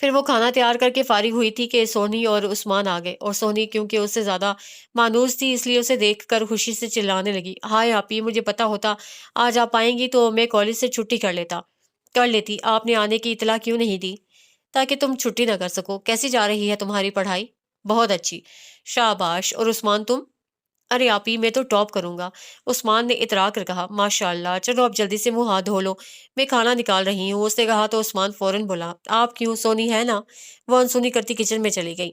پھر وہ کھانا تیار کر کے فارغ ہوئی تھی کہ سونی اور عثمان آ گئے، اور سونی کیونکہ اس سے زیادہ مانوس تھی اس لیے اسے دیکھ کر خوشی سے چلانے لگی، ہائے آپی، مجھے پتا ہوتا آج آپ آئیں گی تو میں کالج سے چھٹی کر لیتی، آپ نے آنے کی اطلاع کیوں نہیں دی؟ تاکہ تم چھٹی نہ کر سکو۔ کیسی جا رہی ہے تمہاری پڑھائی؟ بہت اچھی، شاباش۔ اور عثمان تم؟ ارے آپی، میں تو ٹاپ کروں گا، عثمان نے اترا کر کہا۔ ماشاء اللہ، چلو اب جلدی سے منہ ہاتھ دھو لو، میں کھانا نکال رہی ہوں، اس نے کہا تو عثمان فوراً بولا، آپ کیوں، سونی ہے نا؟ وہ انسونی کرتی کچن میں چلی گئی۔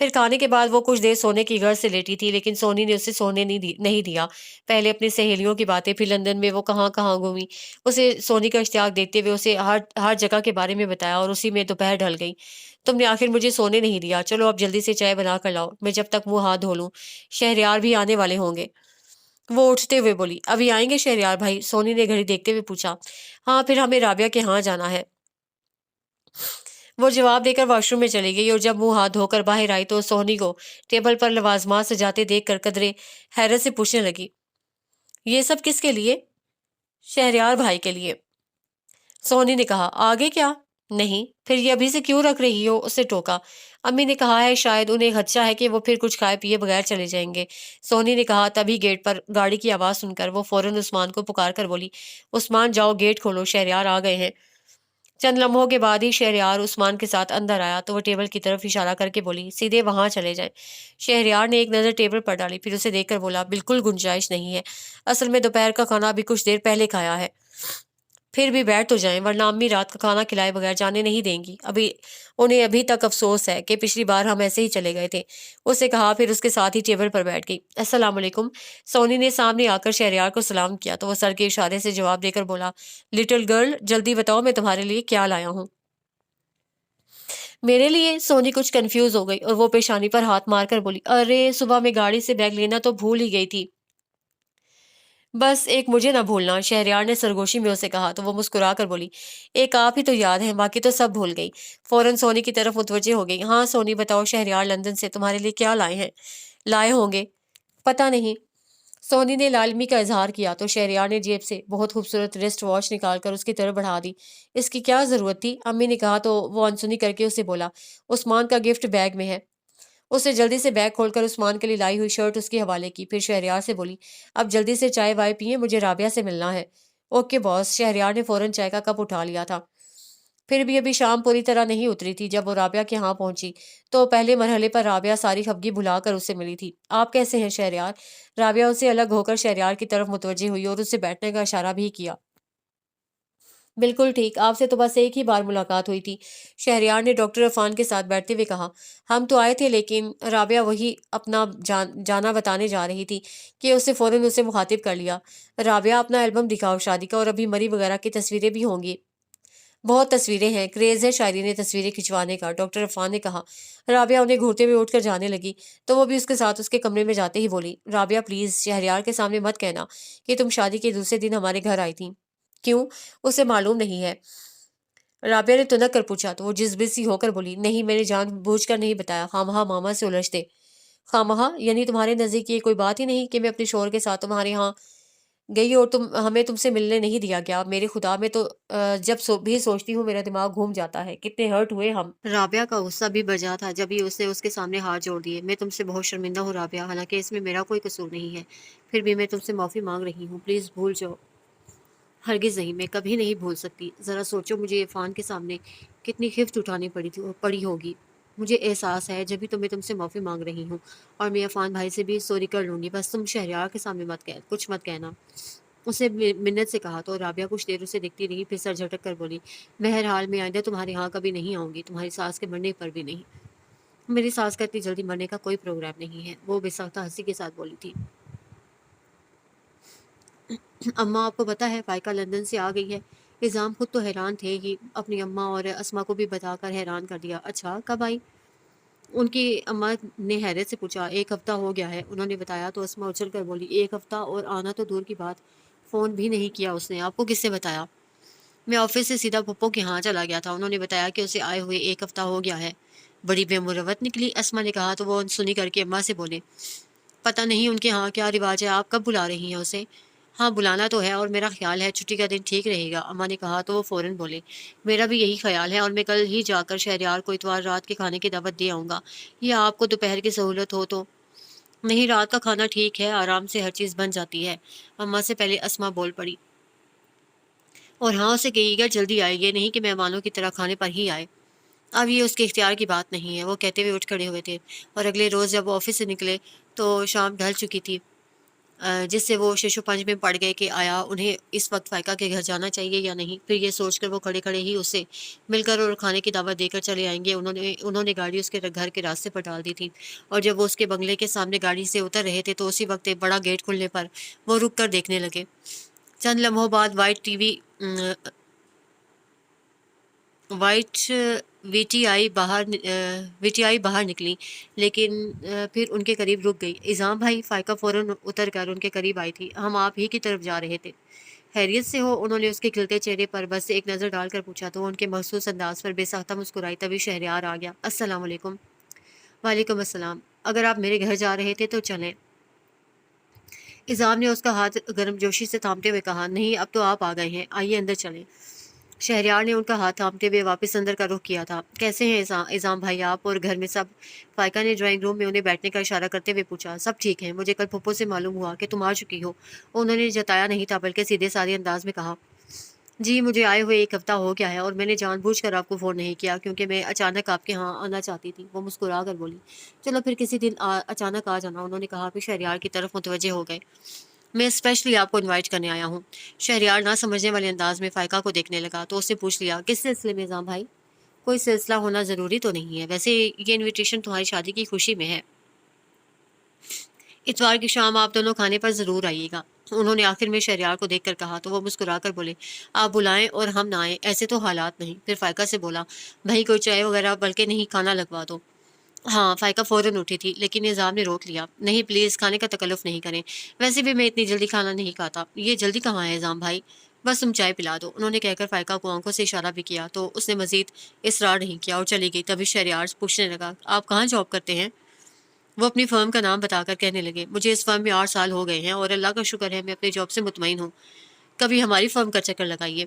پھر کھانے کے بعد وہ کچھ دیر سونے کی غرض سے لیٹی تھی، لیکن سونی نے اسے سونے نہیں دیا۔ پہلے اپنی سہیلیوں کی باتیں، پھر لندن میں وہ کہاں کہاں گھومی، اسے سونی کا اشتیاق دیکھتے ہوئے اسے ہر جگہ کے بارے میں بتایا، اور اسی میں دوپہر ڈھل گئی۔ تم نے آخر مجھے سونے نہیں دیا، چلو اب جلدی سے چائے بنا کر لاؤ، میں جب تک منہ ہاتھ دھو لوں، شہریار بھی آنے والے ہوں گے۔ وہ اٹھتے ہوئے بولی، ابھی آئیں گے شہریار بھائی؟ سونی نے گھڑی دیکھتے ہوئے پوچھا۔ ہاں، پھر ہمیں رابعہ کے ہاں جانا ہے۔ وہ جواب دے کر واش روم میں چلی گئی، اور جب منہ ہاتھ دھو کر باہر آئی تو سونی کو ٹیبل پر لوازمات سجاتے دیکھ کر قدرے حیرت سے پوچھنے لگی، یہ سب کس کے لیے؟ شہریار بھائی کے لیے، سونی نے کہا۔ آگے کیا؟ نہیں، پھر یہ ابھی سے کیوں رکھ رہی ہو؟ اسے ٹوکا۔ امی نے کہا ہے شاید انہیں خدشہ ہے کہ وہ پھر کچھ کھائے پیے بغیر چلے جائیں گے، سونی نے کہا۔ تبھی گیٹ پر گاڑی کی آواز سن کر وہ فوراً عثمان کو پکار کر بولی، عثمان جاؤ گیٹ کھولو، شہریار آ گئے ہیں۔ چند لمحوں کے بعد ہی شہریار عثمان کے ساتھ اندر آیا تو وہ ٹیبل کی طرف اشارہ کر کے بولی، سیدھے وہاں چلے جائیں۔ شہریار نے ایک نظر ٹیبل پر ڈالی، پھر اسے دیکھ کر بولا، بالکل گنجائش نہیں ہے، اصل میں دوپہر کا کھانا ابھی کچھ دیر پہلے کھایا ہے، پھر بھی بیٹھ تو جائیں، ورنہ امی رات کا کھانا کھلائے بغیر جانے نہیں دیں گی۔ انہیں ابھی تک افسوس ہے کہ پچھلی بار ہم ایسے ہی چلے گئے تھے، اسے کہا، پھر اس کے ساتھ ہی ٹیبل پر بیٹھ گئی۔ السلام علیکم، سونی نے سامنے آ کر شہریار کو سلام کیا تو وہ سر کے اشارے سے جواب دے کر بولا، لٹل گرل، جلدی بتاؤ میں تمہارے لیے کیا لایا ہوں۔ میرے لیے؟ سونی کچھ کنفیوز ہو گئی اور وہ پیشانی پر ہاتھ مار کر بولی، ارے صبح میں گاڑی سے بیگ لینا تو بھول ہی گئی تھی، بس ایک مجھے نہ بھولنا، شہریار نے سرگوشی میں اسے کہا تو وہ مسکرا کر بولی، ایک آپ ہی تو یاد ہے، باقی تو سب بھول گئی۔ فوراً سونی کی طرف متوجہ ہو گئی۔ ہاں سونی بتاؤ، شہریار لندن سے تمہارے لیے کیا لائے ہوں گے؟ پتہ نہیں، سونی نے لالمی کا اظہار کیا تو شہریار نے جیب سے بہت خوبصورت ریسٹ واچ نکال کر اس کی طرف بڑھا دی۔ اس کی کیا ضرورت تھی؟ امی نے کہا تو وہ انسنی کر کے اسے بولا، عثمان کا گفٹ بیگ میں ہے۔ اس نے جلدی سے بیگ کھول کر عثمان کے لیے لائی ہوئی شرٹ اس کے حوالے کی، پھر شہریار سے بولی، اب جلدی سے چائے وائے پیئے، مجھے رابعہ سے ملنا ہے۔ اوکے باس، شہریار نے فوراً چائے کا کپ اٹھا لیا تھا۔ پھر بھی ابھی شام پوری طرح نہیں اتری تھی جب وہ رابعہ کے ہاں پہنچی تو پہلے مرحلے پر رابعہ ساری خفگی بھلا کر اسے ملی تھی۔ آپ کیسے ہیں شہریار؟ رابعہ اسے الگ ہو کر شہریار کی طرف متوجہ ہوئی اور اسے بیٹھنے کا اشارہ بھی کیا۔ بالکل ٹھیک، آپ سے تو بس ایک ہی بار ملاقات ہوئی تھی، شہریار نے ڈاکٹر عرفان کے ساتھ بیٹھتے ہوئے کہا۔ ہم تو آئے تھے، لیکن رابعہ وہی اپنا جانا بتانے جا رہی تھی کہ اسے فوراً اسے مخاطب کر لیا۔ رابعہ اپنا البم دکھاؤ شادی کا، اور ابھی مری وغیرہ کی تصویریں بھی ہوں گی۔ بہت تصویریں ہیں، کریز ہے شاعری نے تصویریں کھنچوانے کا، ڈاکٹر عرفان نے کہا۔ رابعہ انہیں گھورتے ہوئے اٹھ کر جانے لگی تو وہ بھی اس کے ساتھ اس کے کمرے میں جاتے ہی بولی، رابعہ پلیز شہریار کے سامنے مت کہنا کہ تم شادی کے دوسرے دن ہمارے گھر آئی تھی۔ کیوں؟ اسے معلوم نہیں ہے؟ رابعہ نے تنک کر پوچھا تو وہ جذبے سی ہو کر بولی، نہیں، میں نے جان بوجھ کر نہیں بتایا، خواہ ماما سے الجھتے۔ خواہ یعنی تمہارے نزدیک یہ کوئی بات ہی نہیں کہ میں اپنے شوہر کے ساتھ تمہارے ہاں گئی اور ہمیں تم سے ملنے نہیں دیا گیا؟ میرے خدا، میں تو جب بھی سوچتی ہوں میرا دماغ گھوم جاتا ہے، کتنے ہرٹ ہوئے ہم۔ رابعہ کا غصہ بھی بجا تھا جب ہی اس نے اس کے سامنے ہاتھ جوڑ دیے۔ میں تم سے بہت شرمندہ ہوں رابعہ، حالانکہ اس میں میرا کوئی قصور نہیں ہے، پھر بھی میں تم سے معافی مانگ رہی ہوں، پلیز بھول جاؤ۔ ہرگز نہیں، میں کبھی نہیں بھول سکتی۔ ذرا سوچو مجھے عرفان کے سامنے کتنی خفت اٹھانی پڑی ہوگی۔ مجھے احساس ہے جبھی تو میں تم سے معافی مانگ رہی ہوں، اور میں عرفان بھائی سے بھی سوری کر لوں گی، بس تم شہریار کے سامنے کچھ مت کہنا، اسے منت سے کہا تو رابعہ کچھ دیر اسے دیکھتی رہی، پھر سر جھٹک کر بولی، بہرحال میں آئندہ تمہارے ہاں کبھی نہیں آؤں گی، تمہاری ساس کے مرنے پر بھی نہیں۔ میری ساس کا اتنی جلدی مرنے کا کوئی پروگرام نہیں ہے، وہ بے ساختہ ہنسی کے ساتھ بولی تھی۔ اماں، آپ کو پتا ہے فائقہ لندن سے آ گئی ہے؟ نظام خود تو حیران تھے ہی، اپنی اماں اور اسما کو بھی بتا کر حیران کر دیا۔ اچھا، کب آئی؟ ان کی اماں نے حیرت سے پوچھا۔ ایک ہفتہ ہو گیا ہے، انہوں نے بتایا تو اسما اچھل کر بولی، ایک ہفتہ؟ اور آنا تو دور کی بات، فون بھی نہیں کیا اس نے۔ آپ کو کس سے بتایا؟ میں آفس سے سیدھا پھپھو کے ہاں چلا گیا تھا، انہوں نے بتایا کہ اسے آئے ہوئے ایک ہفتہ ہو گیا ہے۔ بڑی بے مروت نکلی، اسما نے کہا تو وہ سنی کر کے اماں سے بولے، پتہ نہیں ان کے ہاں کیا رواج ہے، آپ کب بلا رہی ہیں اسے؟ ہاں بلانا تو ہے، اور میرا خیال ہے چھٹی کا دن ٹھیک رہے گا، اماں نے کہا تو وہ فوراً بولے میرا بھی یہی خیال ہے، اور میں کل ہی جا کر شہریار کو اتوار رات کے کھانے کی دعوت دے آؤں گا، یا آپ کو دوپہر کی سہولت ہو تو؟ نہیں، رات کا کھانا ٹھیک ہے، آرام سے ہر چیز بن جاتی ہے، اماں سے پہلے اسما بول پڑی۔ اور ہاں اسے کہیے گا جلدی آئے، یہ نہیں کہ مہمانوں کی طرح کھانے پر ہی آئے۔ اب یہ اس کے اختیار کی بات نہیں ہے، وہ کہتے ہوئے اٹھ کھڑے ہوئے تھے، اور اگلے روز جب وہ آفس سے نکلے تو شام ڈھل چکی تھی، جس سے وہ شش و پنج میں پڑ گئے کہ آیا انہیں اس وقت فائقہ کے گھر جانا چاہیے یا نہیں۔ پھر یہ سوچ کر وہ کھڑے کھڑے ہی اسے مل کر اور کھانے کی دعوت دے کر چلے آئیں گے۔ انہوں نے گاڑی اس کے گھر کے راستے پر ڈال دی تھی، اور جب وہ اس کے بنگلے کے سامنے گاڑی سے اتر رہے تھے تو اسی وقت ایک بڑا گیٹ کھلنے پر وہ رک کر دیکھنے لگے۔ چند لمحوں بعد وائٹ وی ٹی آئی باہر نکلی، لیکن پھر ان کے قریب رک گئی۔ اذان بھائی، فائقہ فوراً اتر کر ان کے قریب آئی تھی۔ ہم آپ ہی کی طرف جا رہے تھے۔ خیریت سے ہو؟ انہوں نے اس کے کھلتے چہرے پر بس ایک نظر ڈال کر پوچھا تو وہ ان کے مخصوص انداز پر بے ساختہ مسکرائی۔ تبھی شہریار آ گیا۔ السلام علیکم۔ وعلیکم السلام۔ اگر آپ میرے گھر جا رہے تھے تو چلیں۔ اذان نے اس کا ہاتھ گرم جوشی سے تھامتے ہوئے کہا، نہیں، اب تو آپ آ گئے ہیں، آئیے اندر چلیں۔ شہریار نے ان کا ہاتھ تھامتے ہوئے واپس اندر کا رخ کیا تھا۔ کیسے ہیں اذان بھائی آپ اور گھر میں سب؟ فائقہ نے ڈرائنگ روم میں انہیں بیٹھنے کا اشارہ کرتے ہوئے پوچھا۔ سب ٹھیک ہیں، مجھے کل پھپھو سے معلوم ہوا کہ تم آ چکی ہو۔ انہوں نے جتایا نہیں تھا بلکہ سیدھے سادے انداز میں کہا، جی مجھے آئے ہوئے ایک ہفتہ ہو گیا ہے، اور میں نے جان بوجھ کر آپ کو فون نہیں کیا کیونکہ میں اچانک آپ کے ہاں آنا چاہتی تھی۔ وہ مسکرا کر بولی، چلو پھر کسی دن اچانک آ جانا۔ انہوں نے کہا، پھر شہریار کی طرف متوجہ ہو گئے، میں اسپیشلی آپ کو انوائٹ کرنے آیا ہوں۔ شہریار نہ سمجھنے والے انداز میں فائقہ کو دیکھنے لگا تو اس سے پوچھ لیا، کس سلسلے میں اذان بھائی؟ کوئی سلسلہ ہونا ضروری تو نہیں ہے، ویسے یہ انویٹیشن تمہاری شادی کی خوشی میں ہے۔ اتوار کی شام آپ دونوں کھانے پر ضرور آئیے گا۔ انہوں نے آخر میں شہریار کو دیکھ کر کہا تو وہ مسکرا کر بولے، آپ بلائیں اور ہم نہ آئیں، ایسے تو حالات نہیں۔ پھر فائقہ سے بولا، بھائی کوئی چائے وغیرہ بلکہ نہیں کھانا لگوا دو۔ ہاں، فائقہ فوراً اٹھی تھی لیکن نظام نے روک لیا، نہیں پلیز کھانے کا تکلف نہیں کریں، ویسے بھی میں اتنی جلدی کھانا نہیں کھاتا۔ یہ جلدی کہاں ہے نظام بھائی، بس تم چائے پلا دو۔ انہوں نے کہہ کر فائقہ کو آنکھوں سے اشارہ بھی کیا تو اس نے مزید اصرار نہیں کیا اور چلی گئی۔ تبھی شہریار پوچھنے لگا، آپ کہاں جاب کرتے ہیں؟ وہ اپنی فرم کا نام بتا کر کہنے لگے، مجھے اس فرم میں 8 سال ہو گئے ہیں اور اللہ کا شکر ہے میں اپنی جاب سے مطمئن ہوں۔ کبھی ہماری فرم کا چکر لگائیے،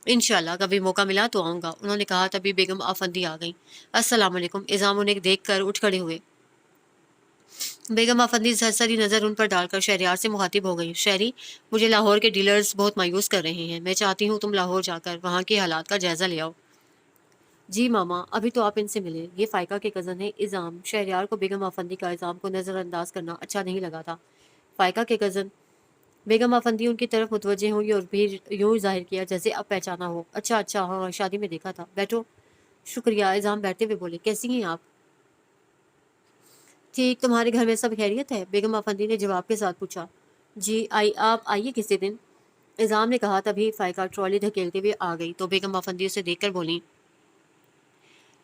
انشاءاللہ کبھی موقع ملا تو آؤں گا۔ انہوں نے کہا تبھی بیگم آفندی آ گئی۔ السلام علیکم۔ اذان انہیں دیکھ کر اٹھ کھڑے ہوئے۔ بیگم آفندی سرسری نظر ان پر ڈال کر شہریار سے مخاطب ہو گئی، شہری، مجھے لاہور کے ڈیلرز بہت مایوس کر رہے ہیں، میں چاہتی ہوں تم لاہور جا کر وہاں کے حالات کا جائزہ لے آؤ۔ جی ماما، ابھی تو آپ ان سے ملیں، یہ فائقہ کے کزن ہے اذان۔ شہریار کو بیگم آفندی کا اذان کو نظر انداز کرنا اچھا نہیں لگا تھا۔ فائقہ کے کزن؟ بیگم آفندی ان کی طرف متوجہ ہوئی اور پھر یوں ظاہر کیا جیسے اب پہچانا ہو۔ اچھا اچھا، ہاں شادی میں دیکھا تھا، بیٹھو۔ شکریہ، اذان بیٹھتے ہوئے بولے، کیسی ہیں آپ؟ ٹھیک، تمہارے گھر میں سب خیریت ہے؟ بیگم آفندی نے جواب کے ساتھ پوچھا۔ جی آپ آئیے کسی دن، اذان نے کہا۔ تبھی فائقہ ٹرالی دھکیلتے ہوئے آ گئی تو بیگم آفندی اسے دیکھ کر بولی،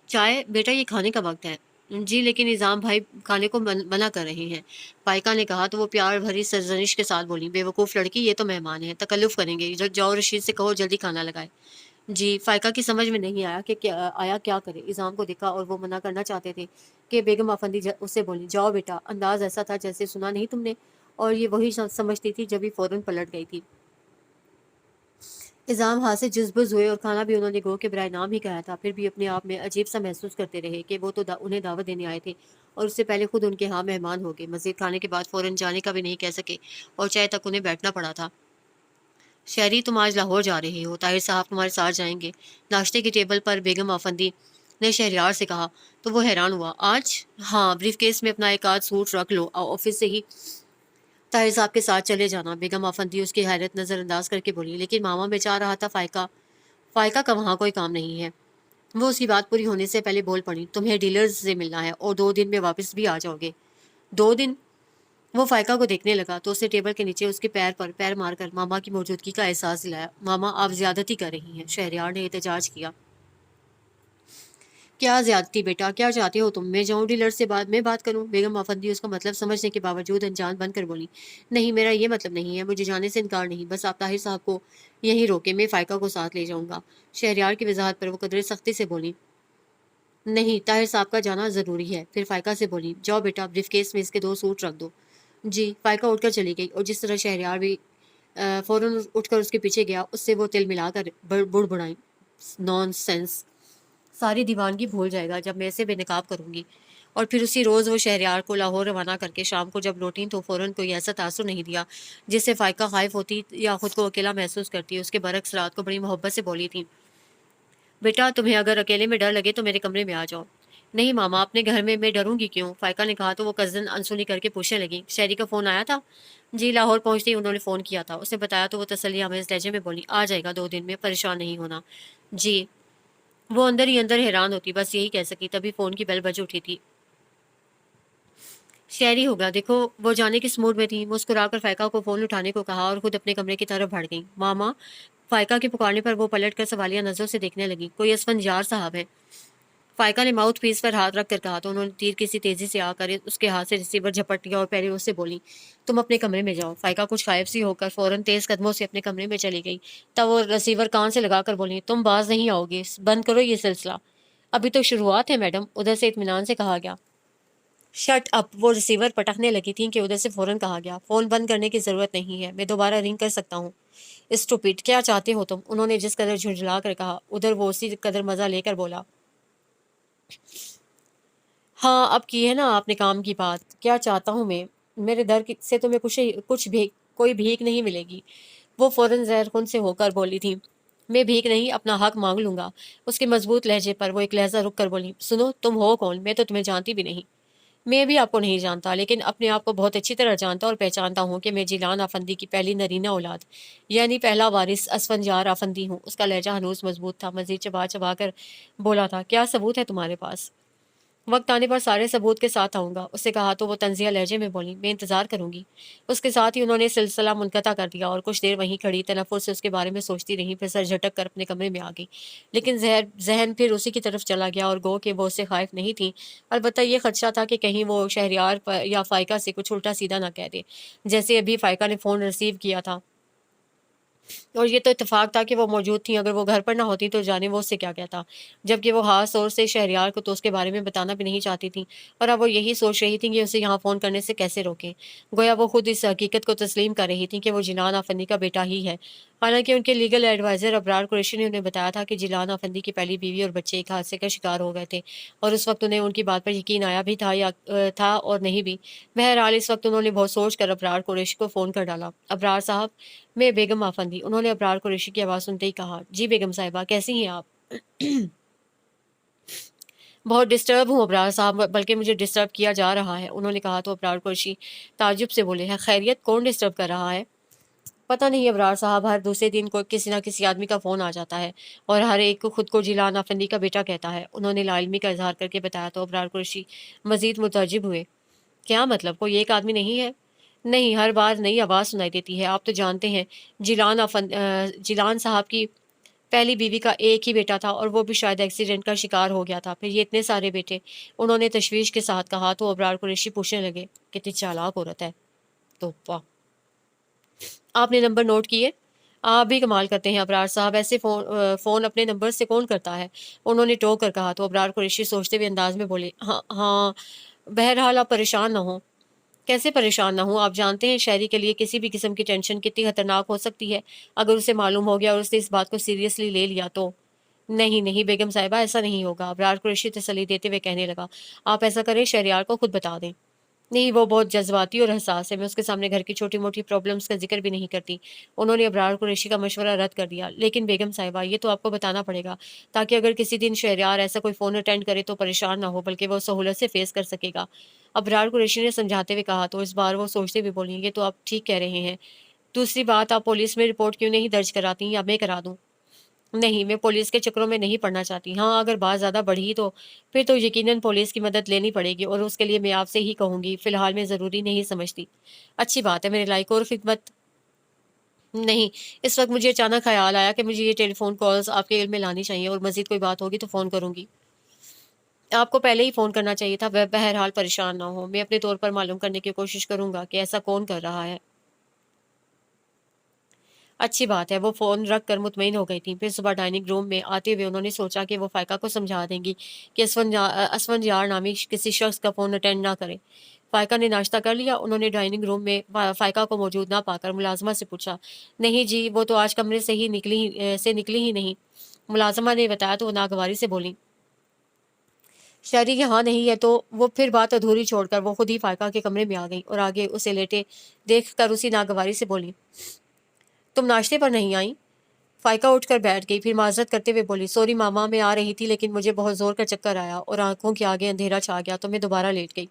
چائے بیٹا، یہ کھانے کا وقت ہے۔ جی لیکن اذان بھائی کھانے کو منع کر رہے ہیں، فائقہ نے کہا تو وہ پیار بھری سرزنش کے ساتھ بولی، بے وقوف لڑکی، یہ تو مہمان ہیں، تکلف کریں گے، جاؤ رشید سے کہو جلدی کھانا لگائے۔ جی، فائقہ کی سمجھ میں نہیں آیا کہ کیا کرے۔ اذان کو دیکھا اور وہ منع کرنا چاہتے تھے کہ بیگم آفندی اس سے بولی، جاؤ بیٹا۔ انداز ایسا تھا جیسے سنا نہیں تم نے، اور یہ وہی سمجھتی تھی جب ہی فوراً پلٹ گئی تھی۔ اذان ہاتھ سے جذبز ہوئے اور کھانا بھی انہوں نے گو کے برائے نام ہی کھایا تھا، پھر بھی اپنے آپ میں عجیب سا محسوس کرتے رہے کہ وہ تو انہیں دعوت دینے آئے تھے اور اس سے پہلے خود ان کے ہاں مہمان ہو گئے۔ مزید کھانے کے بعد فوراً جانے کا بھی نہیں کہہ سکے اور چائے تک انہیں بیٹھنا پڑا تھا۔ شہری، تم آج لاہور جا رہے ہو، طاہر صاحب تمہارے ساتھ جائیں گے، ناشتے کی ٹیبل پر بیگم آفندی نے شہریار سے کہا تو وہ حیران ہوا۔ آج؟ ہاں، بریف کیس میں اپنا ایک آدھ سوٹ رکھ لو، آفس سے ہی طاہر صاحب کے ساتھ چلے جانا۔ بیگم آفندی اس کی حیرت نظر انداز کر کے بولی، لیکن ماما میں چاہ رہا تھا فائقہ کا وہاں کوئی کام نہیں ہے۔ وہ اس کی بات پوری ہونے سے پہلے بول پڑی، تمہیں ڈیلرز سے ملنا ہے اور 2 دن میں واپس بھی آ جاؤ گے۔ 2 دن؟ وہ فائقہ کو دیکھنے لگا تو اسے ٹیبل کے نیچے اس کے پیر پر پیر مار کر ماما کی موجودگی کا احساس دلایا۔ ماما آپ زیادتی کر رہی ہیں، شہریار نے احتجاج کیا۔ کیا زیادتی بیٹا، کیا چاہتے ہو تم؟ میں جاؤں ڈیلر سے میں بات کروں؟ بیگم آفندی اس کا مطلب سمجھنے کے باوجود انجان بن کر بولی، نہیں میرا یہ مطلب نہیں ہے، مجھے جانے سے انکار نہیں، بس آپ طاہر صاحب کو یہیں روکے، میں فائقہ کو ساتھ لے جاؤں گا۔ شہریار کی وضاحت پر وہ قدرے سختی سے بولی، نہیں طاہر صاحب کا جانا ضروری ہے۔ پھر فائقہ سے بولی، جاؤ بیٹا، بریف کیس میں اس کے 2 سوٹ رکھ دو۔ جی، فائقہ اٹھ کر چلی گئی اور جس طرح فوراً اٹھ کر اس کے پیچھے گیا، اس سے وہ تل ملا کر بڑبڑائی، نان سینس، ساری دیوانگی بھول جائے گا جب میں اسے بے نقاب کروں گی۔ اور پھر اسی روز وہ شہریار کو لاہور روانہ کر کے شام کو جب لوٹیں تو فوراً کوئی ایسا تاثر نہیں دیا جس سے فائقہ خائف ہوتی یا خود کو اکیلا محسوس کرتی۔ اس کے برعکس رات کو بڑی محبت سے بولی تھی، بیٹا تمہیں اگر اکیلے میں ڈر لگے تو میرے کمرے میں آ جاؤ۔ نہیں ماما، اپنے گھر میں ڈروں گی کیوں؟ فائقہ نے کہا تو وہ کزن انسونی کر کے پوچھنے لگی، شہری کا فون آیا تھا؟ جی، لاہور پہنچتے ہی انہوں نے فون کیا تھا، اس نے بتایا تو وہ تسلی آمیز لہجے میں بولی، آ جائے گا 2 دن میں، پریشان نہیں ہونا۔ جی، وہ اندر ہی اندر حیران ہوتی، بس یہی کہہ سکی، تبھی فون کی بیل بج اٹھی تھی۔ شہری ہوگا، دیکھو وہ جانے کس موڈ میں تھی۔ مسکرا کر فائقہ کو فون اٹھانے کو کہا اور خود اپنے کمرے کی طرف بڑھ گئی۔ ماما، فائقہ کے پکارنے پر وہ پلٹ کر سوالیہ نظروں سے دیکھنے لگی، کوئی اسفندیار صاحب ہے؟ فائقہ نے ماؤتھ پیس پر ہاتھ رکھ کر کہا تو انہوں نے تیر کسی تیزی سے آ کر اس کے ہاتھ سے ریسیور جھپٹ لیا اور پہلے اس سے بولی، تم اپنے کمرے میں جاؤ۔ فائقہ کچھ خائف سی ہو کر فوراً تیز قدموں سے اپنے کمرے میں چلی گئی۔ تب وہ ریسیور کان سے لگا کر بولی، تم باز نہیں آؤ گے، بند کرو یہ سلسلہ، ابھی تو شروعات ہے میڈم، ادھر سے اطمینان سے کہا گیا۔ شٹ اپ، وہ ریسیور پٹکنے لگی تھی کہ ادھر سے فوراً کہا گیا، فون بند کرنے کی ضرورت نہیں ہے، میں دوبارہ رنگ کر سکتا ہوں۔ اسٹوپڈ، کیا چاہتے ہو تم؟ انہوں نے جس قدر جھنجھلا کر کہا، ادھر وہ اسی قدر مزہ لے کر بولا، ہاں اب کی ہے نا آپ نے کام کی بات، کیا چاہتا ہوں میں؟ میرے سے تمہیں کچھ بھی کوئی بھیک نہیں ملے گی۔ وہ فوراً زہر خون سے ہو کر بولی تھی، میں بھیک نہیں، اپنا حق مانگ لوں گا۔ اس کے مضبوط لہجے پر وہ ایک لہجہ رک کر بولی، سنو تم ہو کون؟ میں تو تمہیں جانتی بھی نہیں۔ میں بھی آپ کو نہیں جانتا، لیکن اپنے آپ کو بہت اچھی طرح جانتا اور پہچانتا ہوں کہ میں جیلان آفندی کی پہلی نرینہ اولاد یعنی پہلا وارث اسفنجار آفندی ہوں۔ اس کا لہجہ ہنوز مضبوط تھا، مزید چبا چبا کر بولا تھا، کیا ثبوت ہے تمہارے پاس؟ وقت آنے پر سارے ثبوت کے ساتھ آؤں گا، اس سے کہا تو وہ طنزیہ لہجے میں بولی، میں انتظار کروں گی۔ اس کے ساتھ ہی انہوں نے سلسلہ منقطع کر دیا اور کچھ دیر وہیں کھڑی تنفر سے اس کے بارے میں سوچتی رہی، پھر سر جھٹک کر اپنے کمرے میں آ گئی۔ لیکن ذہن پھر اسی کی طرف چلا گیا اور گو کہ وہ اس سے خائف نہیں تھی، البتہ یہ خدشہ تھا کہ کہیں وہ شہریار یا فائقہ سے کچھ الٹا سیدھا نہ کہہ دے، جیسے ابھی فائقہ نے فون ریسیو کیا تھا اور یہ تو اتفاق تھا کہ وہ موجود تھیں، اگر وہ گھر پر نہ ہوتی تو جانے وہ اس سے کیا کہتا، جبکہ وہ خاص طور سے شہریار کو تو اس کے بارے میں بتانا بھی نہیں چاہتی تھیں، اور اب وہ یہی سوچ رہی تھیں کہ اسے یہاں فون کرنے سے کیسے روکیں۔ گویا وہ خود اس حقیقت کو تسلیم کر رہی تھیں کہ وہ جیلان آفندی کا بیٹا ہی ہے، حالانکہ ان کے لیگل ایڈوائزر ابرار قریشی نے انہیں بتایا تھا کہ جیلان آفندی کی پہلی بیوی اور بچے ایک حادثے کا شکار ہو گئے تھے، اور اس وقت انہیں ان کی بات پر یقین آیا بھی تھا یا تھا اور نہیں بھی۔ بہرحال اس وقت انہوں نے بہت سوچ کر ابرار قریشی کو فون کر ڈالا۔ ابرار صاحب، میں بیگم آفندی، انہوں نے ابرار قریشی کی آواز سنتے ہی کہا۔ جی بیگم صاحبہ، کیسی ہیں آپ؟ بہت ڈسٹرب ہوں ابرار صاحب، بلکہ مجھے ڈسٹرب کیا جا رہا ہے، انہوں نے کہا تو ابرار قریشی تعجب سے بولے، ہے خیریت؟ کون ڈسٹرب کر رہا ہے؟ پتہ نہیں ابرار صاحب، ہر دوسرے دن کو کسی نہ کسی آدمی کا فون آ جاتا ہے اور ہر ایک کو خود کو جیلان آفندی کا بیٹا کہتا ہے، انہوں نے لا علمی کا اظہار کر کے بتایا تو ابرار قریشی مزید متعجب ہوئے۔ کیا مطلب، کوئی ایک آدمی نہیں ہے؟ نہیں، ہر بار نئی آواز سنائی دیتی ہے، آپ تو جانتے ہیں جیلان صاحب کی پہلی بیوی کا ایک ہی بیٹا تھا اور وہ بھی شاید ایکسیڈنٹ کا شکار ہو گیا تھا، پھر یہ اتنے سارے بیٹے، انہوں نے تشویش کے ساتھ کہا تو ابرار قریشی پوچھنے لگے، کتنی چالاک عورت ہے تو واہ، آپ نے نمبر نوٹ کیے؟ آپ بھی کمال کرتے ہیں ابرار صاحب، ایسے فون اپنے نمبر سے کون کرتا ہے؟ انہوں نے ٹوک کر کہا تو ابرار قریشی سوچتے ہوئے انداز میں بولے، ہاں ہاں، بہرحال آپ پریشان نہ ہوں۔ کیسے پریشان نہ ہوں؟ آپ جانتے ہیں شہری کے لیے کسی بھی قسم کی ٹینشن کتنی خطرناک ہو سکتی ہے، اگر اسے معلوم ہو گیا اور اس نے اس بات کو سیریسلی لے لیا تو۔ نہیں نہیں بیگم صاحبہ، ایسا نہیں ہوگا، ابرار قریشی تسلی دیتے ہوئے کہنے لگا، آپ ایسا کریں، شہریار کو خود بتا دیں۔ نہیں، وہ بہت جذباتی اور حساس ہے، میں اس کے سامنے گھر کی چھوٹی موٹی پرابلمس کا ذکر بھی نہیں کرتی۔ انہوں نے ابرار قریشی کا مشورہ رد کر دیا، لیکن بیگم صاحبہ یہ تو آپ کو بتانا پڑے گا تاکہ اگر کسی دن شہریار ایسا کوئی فون اٹینڈ کرے تو پریشان نہ ہو بلکہ وہ سہولت سے فیس کر سکے گا۔ ابرار قریشی نے سمجھاتے ہوئے کہا تو اس بار وہ سوچتے ہوئے بولیں، یہ تو آپ ٹھیک کہہ رہے ہیں، دوسری بات، آپ پولیس میں رپورٹ کیوں نہیں درج کراتی یا میں کرا دوں؟ نہیں، میں پولیس کے چکروں میں نہیں پڑنا چاہتی، ہاں اگر بات زیادہ بڑھی تو پھر تو یقیناً پولیس کی مدد لینی پڑے گی اور اس کے لیے میں آپ سے ہی کہوں گی، فی الحال میں ضروری نہیں سمجھتی۔ اچھی بات ہے میرے لائق، اور خدمت نہیں، اس وقت مجھے اچانک خیال آیا کہ مجھے یہ ٹیلی فون کالز آپ کے علم میں لانی چاہیے اور مزید کوئی بات ہوگی تو فون کروں گی۔ آپ کو پہلے ہی فون کرنا چاہیے تھا، بہرحال پریشان نہ ہو، میں اپنے طور پر معلوم کرنے کی کوشش کروں گا کہ ایسا کون کر رہا ہے۔ اچھی بات ہے، وہ فون رکھ کر مطمئن ہو گئی تھیں، پھر صبح ڈائننگ روم میں آتے ہوئے انہوں نے سوچا کہ وہ فائقہ کو سمجھا دیں گی کہ اسفندیار نامی کسی شخص کا فون اٹینڈ نہ کرے۔ فائقہ نے ناشتہ کر لیا؟ انہوں نے ڈائننگ روم میں فائقہ کو موجود نہ پا کر ملازمہ سے پوچھا۔ نہیں جی، وہ تو آج کمرے سے نکلی ہی نہیں، ملازمہ نے بتایا تو وہ ناگواری سے بولی۔ شہری یہاں نہیں ہے تو وہ پھر بات ادھوری چھوڑ کر وہ خود ہی فائقہ کے کمرے میں آ گئی اور آگے اسے لیٹے دیکھ کر اسی ناگواری سے بولی، تم ناشتے پر نہیں آئی؟ فائقہ اٹھ کر بیٹھ گئی، پھر معذرت کرتے ہوئے بولی، سوری ماما، میں آ رہی تھی لیکن مجھے بہت زور کا چکر آیا اور آنکھوں کے آگے اندھیرا چھا گیا تو میں دوبارہ لیٹ گئی۔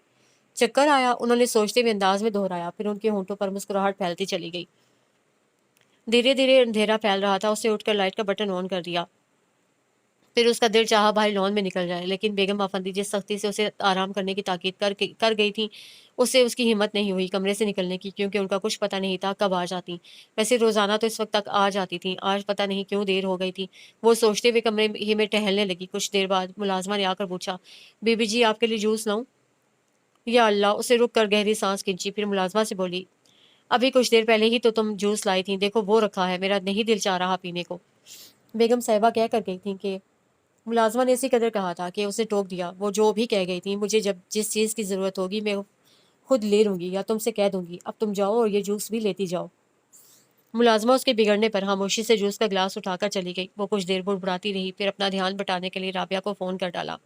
چکر آیا؟ انہوں نے سوچتے ہوئے انداز میں دہرایا، پھر ان کے ہونٹوں پر مسکراہٹ پھیلتی چلی گئی۔ دھیرے دھیرے اندھیرا پھیل رہا تھا، اسے اٹھ کر لائٹ کا بٹن آن کر دیا، پھر اس کا دل چاہا بھائی لون میں نکل جائے، لیکن بیگم افندی جس سختی سے اسے آرام کرنے کی تاکید کر گئی تھی، اس سے اس کی ہمت نہیں ہوئی کمرے سے نکلنے کی، کیونکہ ان کا کچھ پتہ نہیں تھا کب آ جاتی۔ ویسے روزانہ تو اس وقت تک آ جاتی تھی، آج پتہ نہیں کیوں دیر ہو گئی تھی۔ وہ سوچتے ہوئے کمرے ہی میں ٹہلنے لگی۔ کچھ دیر بعد ملازمہ نے آ کر پوچھا، بی بی جی آپ کے لیے جوس لاؤں؟ یا اللہ! اسے رک کر گہری سانس کھینچی، پھر ملازمہ سے بولی، ابھی کچھ دیر پہلے ہی تو تم جوس لائی تھی، دیکھو وہ رکھا ہے، میرا نہیں دل چاہ رہا پینے کو۔ بیگم صاحبہ کہہ کر گئی تھیں کہ ملازمہ نے اسی قدر کہا تھا کہ اسے ٹوک دیا۔ وہ جو بھی کہہ گئی تھی، مجھے جب جس چیز کی ضرورت ہوگی میں خود لے لوں گی یا تم سے کہہ دوں گی، اب تم جاؤ اور یہ جوس بھی لیتی جاؤ۔ ملازمہ اس کے بگڑنے پر خاموشی سے جوس کا گلاس اٹھا کر چلی گئی۔ وہ کچھ دیر بڑبڑاتی رہی، پھر اپنا دھیان بٹانے کے لیے رابعہ کو فون کر ڈالا۔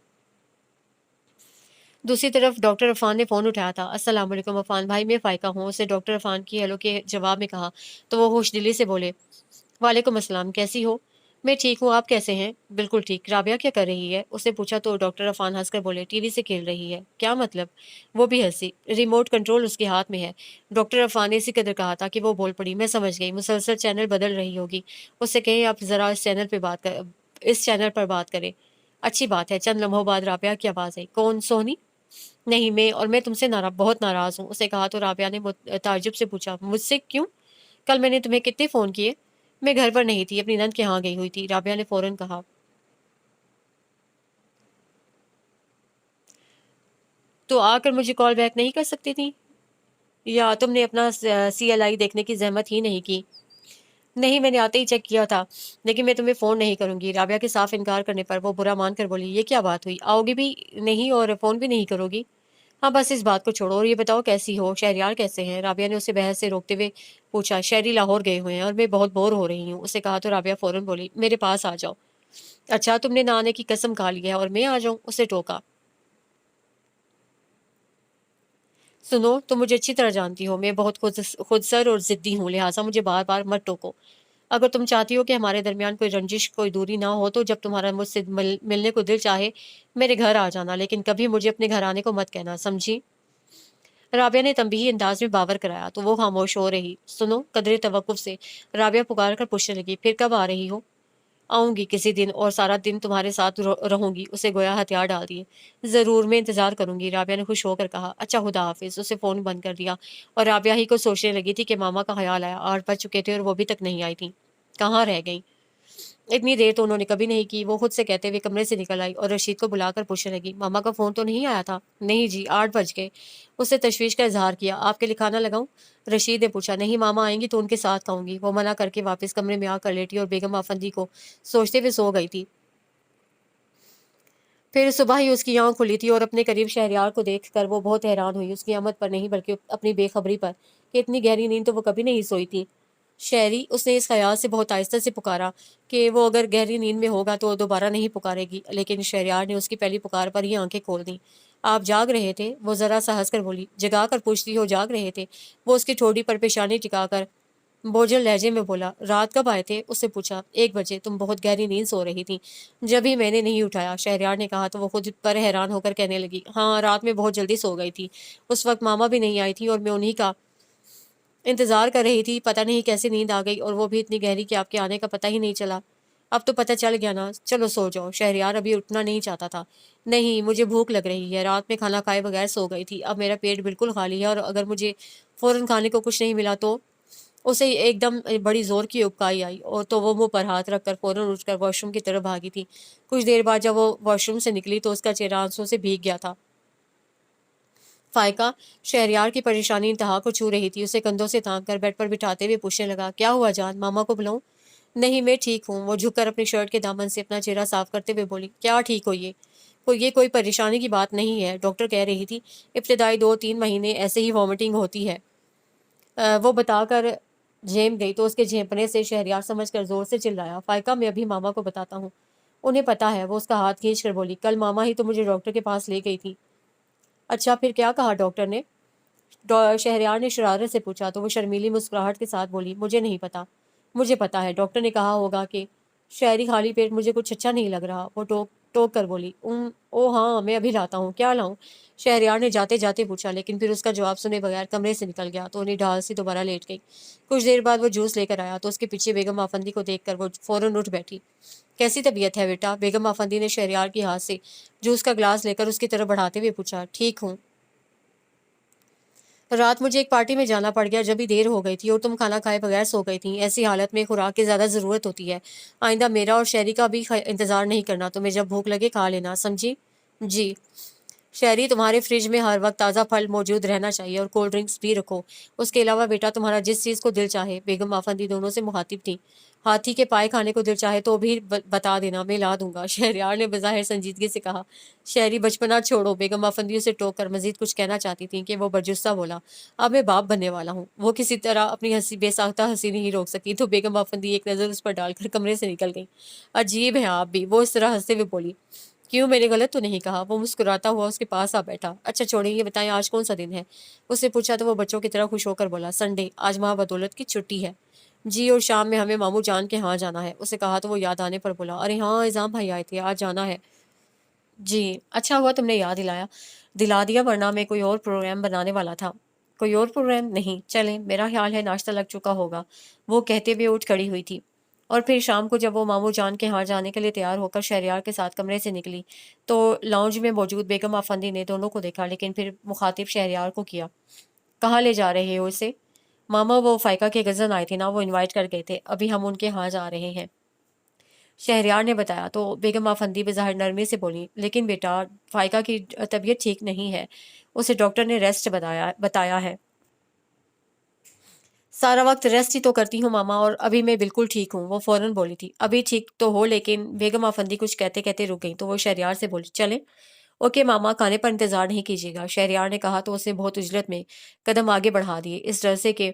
دوسری طرف ڈاکٹر عرفان نے فون اٹھایا تھا۔ السلام علیکم عرفان بھائی، میں فائقہ ہوں، اسے ڈاکٹر عرفان کی ہیلو کے جواب میں کہا تو وہ ہوش دلی سے بولے، وعلیکم السلام، کیسی ہو؟ میں ٹھیک ہوں، آپ کیسے ہیں؟ بالکل ٹھیک۔ رابعہ کیا کر رہی ہے؟ اسے پوچھا تو ڈاکٹر عرفان ہنس کر بولے، ٹی وی سے کھیل رہی ہے۔ کیا مطلب؟ وہ بھی ہنسی۔ ریموٹ کنٹرول اس کے ہاتھ میں ہے۔ ڈاکٹر عرفان نے اسی قدر کہا تھا کہ وہ بول پڑی، میں سمجھ گئی، مسلسل چینل بدل رہی ہوگی، اس سے کہیں آپ ذرا اس چینل پر بات کریں۔ اچھی بات ہے۔ چند لمحوں بعد رابعہ کی آواز آئی، کون؟ سونی؟ نہیں میں تم سے بہت ناراض ہوں، اسے کہا تو رابعہ نے تعجب سے پوچھا، مجھ سے کیوں؟ کل میں نے تمہیں کتنے فون کیے؟ میں گھر پر نہیں تھی، اپنی نند کے ہاں گئی ہوئی تھی، رابعہ نے فوراً کہا۔ تو آ کر مجھے کال بیک نہیں کر سکتی تھی؟ یا تم نے اپنا سی ایل آئی دیکھنے کی زحمت ہی نہیں کی؟ نہیں، میں نے آتے ہی چیک کیا تھا، لیکن میں تمہیں فون نہیں کروں گی۔ رابعہ کے صاف انکار کرنے پر وہ برا مان کر بولی، یہ کیا بات ہوئی؟ آؤ گی بھی نہیں اور فون بھی نہیں کرو گی؟ ہاں بس اس بات کو چھوڑو اور یہ بتاؤ کیسی ہو، شہریار کیسے ہیں؟ رابعہ نے اسے بحث سے روکتے ہوئے پوچھا۔ شہری لاہور گئے ہوئے ہیں اور میں بہت بور ہو رہی ہوں، اسے کہا تو رابعہ فوراً بولی، میرے پاس آ جاؤ۔ اچھا، تم نے نہ آنے کی قسم کھا لی ہے اور میں آ جاؤں؟ اسے ٹوکا۔ سنو، تم مجھے اچھی طرح جانتی ہو، میں بہت خود سر اور ضدی ہوں، لہٰذا مجھے بار بار مت ٹوکو۔ اگر تم چاہتی ہو کہ ہمارے درمیان کوئی رنجش، کوئی دوری نہ ہو تو جب تمہارا مجھ سے ملنے کو دل چاہے میرے گھر آ جانا، لیکن کبھی مجھے اپنے گھر آنے کو مت کہنا، سمجھی؟ رابعہ نے تنبیہی انداز میں باور کرایا تو وہ خاموش ہو رہی۔ سنو، قدرے توقف سے رابعہ پکار کر پوچھنے لگی، پھر کب آ رہی ہو؟ آؤں گی کسی دن اور سارا دن تمہارے ساتھ رہوں گی، اسے گویا ہتھیار ڈال دیے۔ ضرور، میں انتظار کروں گی، رابعہ نے خوش ہو کر کہا۔ اچھا، خدا حافظ۔ اسے فون بند کر دیا اور رابعہ ہی کو سوچنے لگی تھی کہ ماما کا خیال آیا، 8 بج چکے تھے اور وہ ابھی تک نہیں آئی تھیں، کہاں رہ گئیں؟ اتنی دیر تو انہوں نے کبھی نہیں کی۔ وہ خود سے کہتے ہوئے کمرے سے نکل آئی اور رشید کو بلا کر پوچھنے لگی، ماما کا فون تو نہیں آیا تھا؟ نہیں جی، 8 بج گئے۔ اس نے تشویش کا اظہار کیا۔ آپ کے لیے کھانا لگاؤں؟ رشید نے پوچھا۔ نہیں، ماما آئیں گی تو ان کے ساتھ کھاؤں گی۔ وہ منع کر کے واپس کمرے میں آ کر لیٹی اور بیگم آفندی کو سوچتے ہوئے سو گئی تھی۔ پھر صبح ہی اس کی آنکھ کھلی تھی اور اپنے قریب شہریار کو دیکھ کر وہ بہت حیران ہوئی، اس کی آمد پر نہیں بلکہ اپنی بے خبری پر، کہ اتنی گہری نیند تو وہ کبھی نہیں سوئی تھی۔ شہری، اس نے اس خیال سے بہت آہستہ سے پکارا کہ وہ اگر گہری نیند میں ہوگا تو دوبارہ نہیں پکارے گی، لیکن شہریار نے اس کی پہلی پکار پر ہی آنکھیں کھول دیں۔ آپ جاگ رہے تھے؟ وہ ذرا سا ہنس کر بولی۔ جگا کر پوچھتی ہو جاگ رہے تھے؟ وہ اس کی ٹھوڑی پر پیشانی ٹکا کر بوجھل لہجے میں بولا۔ رات کب آئے تھے؟ اس سے پوچھا۔ 1 بجے، تم بہت گہری نیند سو رہی تھی، جبھی میں نے نہیں اٹھایا، شہریار نے کہا تو وہ خود پر حیران ہو کر کہنے لگی، ہاں رات میں بہت جلدی سو گئی تھی، اس وقت ماما بھی نہیں آئی تھی اور میں انہی کا انتظار کر رہی تھی، پتہ نہیں کیسے نیند آ گئی اور وہ بھی اتنی گہری کہ آپ کے آنے کا پتہ ہی نہیں چلا۔ اب تو پتہ چل گیا نا، چلو سو جاؤ۔ شہریار ابھی اٹھنا نہیں چاہتا تھا۔ نہیں، مجھے بھوک لگ رہی ہے، رات میں کھانا کھائے بغیر سو گئی تھی، اب میرا پیٹ بالکل خالی ہے اور اگر مجھے فوراً کھانے کو کچھ نہیں ملا تو اسے ایک دم بڑی زور کی ابکائی آئی اور تو وہ منہ پر ہاتھ رکھ کر فوراً اٹھ کر واش روم کی طرف بھاگی تھی۔ کچھ دیر بعد جب وہ واش روم سے نکلی تو اس کا چہرہ آنسوں سے بھیگ گیا تھا۔ فائقہ شہریار کی پریشانی انتہا کو چھو رہی تھی، اسے کندھوں سے تھام کر بیڈ پر بٹھاتے ہوئے پوچھنے لگا، کیا ہوا جان، ماما کو بلاؤں؟ نہیں، میں ٹھیک ہوں۔ وہ جھک کر اپنی شرٹ کے دامن سے اپنا چہرہ صاف کرتے ہوئے بولی، کیا ٹھیک ہو یہ؟ یہ کوئی پریشانی کی بات نہیں ہے، ڈاکٹر کہہ رہی تھی۔ ابتدائی 2-3 مہینے ایسے ہی وامٹنگ ہوتی ہے۔ وہ بتا کر جھیم گئی تو اس کے جھیپنے سے شہریار سمجھ کر زور سے چلایا، فائقہ میں ابھی ماما کو بتاتا ہوں، انہیں پتا ہے۔ وہ اس کا ہاتھ کھینچ کر بولی، کل ماما ہی تو مجھے ڈاکٹر کے پاس لے گئی تھی۔ اچھا پھر کیا کہا ڈاکٹر نے؟ شہریار نے شرارت سے پوچھا تو وہ شرمیلی مسکراہٹ کے ساتھ بولی، مجھے نہیں پتا۔ مجھے پتا ہے، ڈاکٹر نے کہا ہوگا کہ شہری خالی پیٹ مجھے کچھ اچھا نہیں لگ رہا۔ وہ ٹوک ٹوک کر بولی، او ہاں میں ابھی لاتا ہوں، کیا لاؤں؟ شہریار نے جاتے جاتے پوچھا، لیکن پھر اس کا جواب سنے بغیر کمرے سے نکل گیا تو انہیں ڈھال سے دوبارہ لیٹ گئی۔ کچھ دیر بعد وہ جوس لے کر آیا تو اس کے پیچھے بیگم آفندی کو دیکھ کر وہ فوراً اٹھ بیٹھی۔ کیسی طبیعت ہے بیٹا؟ بیگم آفندی نے شہریار کے ہاتھ سے جوس کا گلاس لے کر اس کی طرف بڑھاتے ہوئے پوچھا۔ ٹھیک ہوں، رات مجھے ایک پارٹی میں جانا پڑ گیا، جب ہی دیر ہو گئی تھی اور تم کھانا کھائے بغیر سو گئی تھی۔ ایسی حالت میں خوراک کی زیادہ ضرورت ہوتی ہے۔ آئندہ میرا اور شہری کا بھی انتظار نہیں کرنا، تمہیں جب بھوک لگے کھا لینا، سمجھی؟ جی۔ شہری، تمہارے فریج میں ہر وقت تازہ پھل موجود رہنا چاہیے اور کولڈ ڈرنکس بھی رکھو۔ اس کے علاوہ بیٹا تمہارا جس چیز کو دل چاہے، بیگم آفندی دونوں سے مخاطب تھی، ہاتھی کے پائے کھانے کو دل چاہے تو بھی بتا دینا، میں لا دوں گا۔ شہریار نے بظاہر سنجیدگی سے کہا۔ شہری، بچپنا چھوڑو، بیگم آفندی اسے ٹوک کر مزید کچھ کہنا چاہتی تھیں کہ وہ برجستہ بولا، اب میں باپ بننے والا ہوں۔ وہ کسی طرح اپنی ہنسی بے ساختہ ہنسی نہیں روک سکی تو بیگم آفندی ایک نظر اس پر ڈال کر کمرے سے نکل گئی۔ عجیب ہے آپ بھی، وہ اس طرح ہنستے ہوئے بولی۔ کیوں، میں نے غلط تو نہیں کہا؟ وہ مسکراتا ہوا اس کے پاس آ بیٹھا۔ اچھا چھوڑیں، یہ بتائیں آج کون سا دن ہے؟ اس نے پوچھا تو وہ بچوں کی طرح خوش ہو کر بولا، سنڈے، آج ماں بدولت کی چھٹی ہے۔ جی، اور شام میں ہمیں ماموں جان کے ہاں جانا ہے۔ اسے کہا تو وہ یاد آنے پر بولا، ارے ہاں اعظام بھائی آئے تھے، آج جانا ہے۔ جی، اچھا ہوا تم نے یاد دلا دیا، ورنہ میں کوئی اور پروگرام بنانے والا تھا۔ کوئی اور پروگرام نہیں، چلیں، میرا خیال ہے ناشتہ لگ چکا ہوگا، وہ کہتے ہوئے اٹھ کھڑی ہوئی تھی۔ اور پھر شام کو جب وہ ماموں جان کے ہاں جانے کے لیے تیار ہو کر شہریار کے ساتھ کمرے سے نکلی تو لاؤنج میں موجود بیگم آفندی نے دونوں کو دیکھا، لیکن پھر مخاطب شہریار کو کیا۔ کہاں لے جا رہے ہو اسے؟ ماما، وہ فائقہ کے کزن آئے تھے نا، وہ انوائٹ کر گئے تھے، ابھی ہم ان کے ہاں جا رہے ہیں، شہریار نے بتایا تو بیگم آفندی بظاہر نرمی سے بولی، لیکن بیٹا فائقہ کی طبیعت ٹھیک نہیں ہے، اسے ڈاکٹر نے ریسٹ بتایا ہے۔ سارا وقت ریسٹ ہی تو کرتی ہوں ماما، اور ابھی میں بالکل ٹھیک ہوں، وہ فوراً بولی تھی۔ ابھی ٹھیک تو ہو، لیکن بیگم آفندی کچھ کہتے کہتے رک گئی تو وہ شہریار سے بولی، چلیں؟ اوکے ماما، کھانے پر انتظار نہیں کیجیے گا، شہریار نے کہا تو اسے بہت عجلت میں قدم آگے بڑھا دیے، اس ڈر سے کہ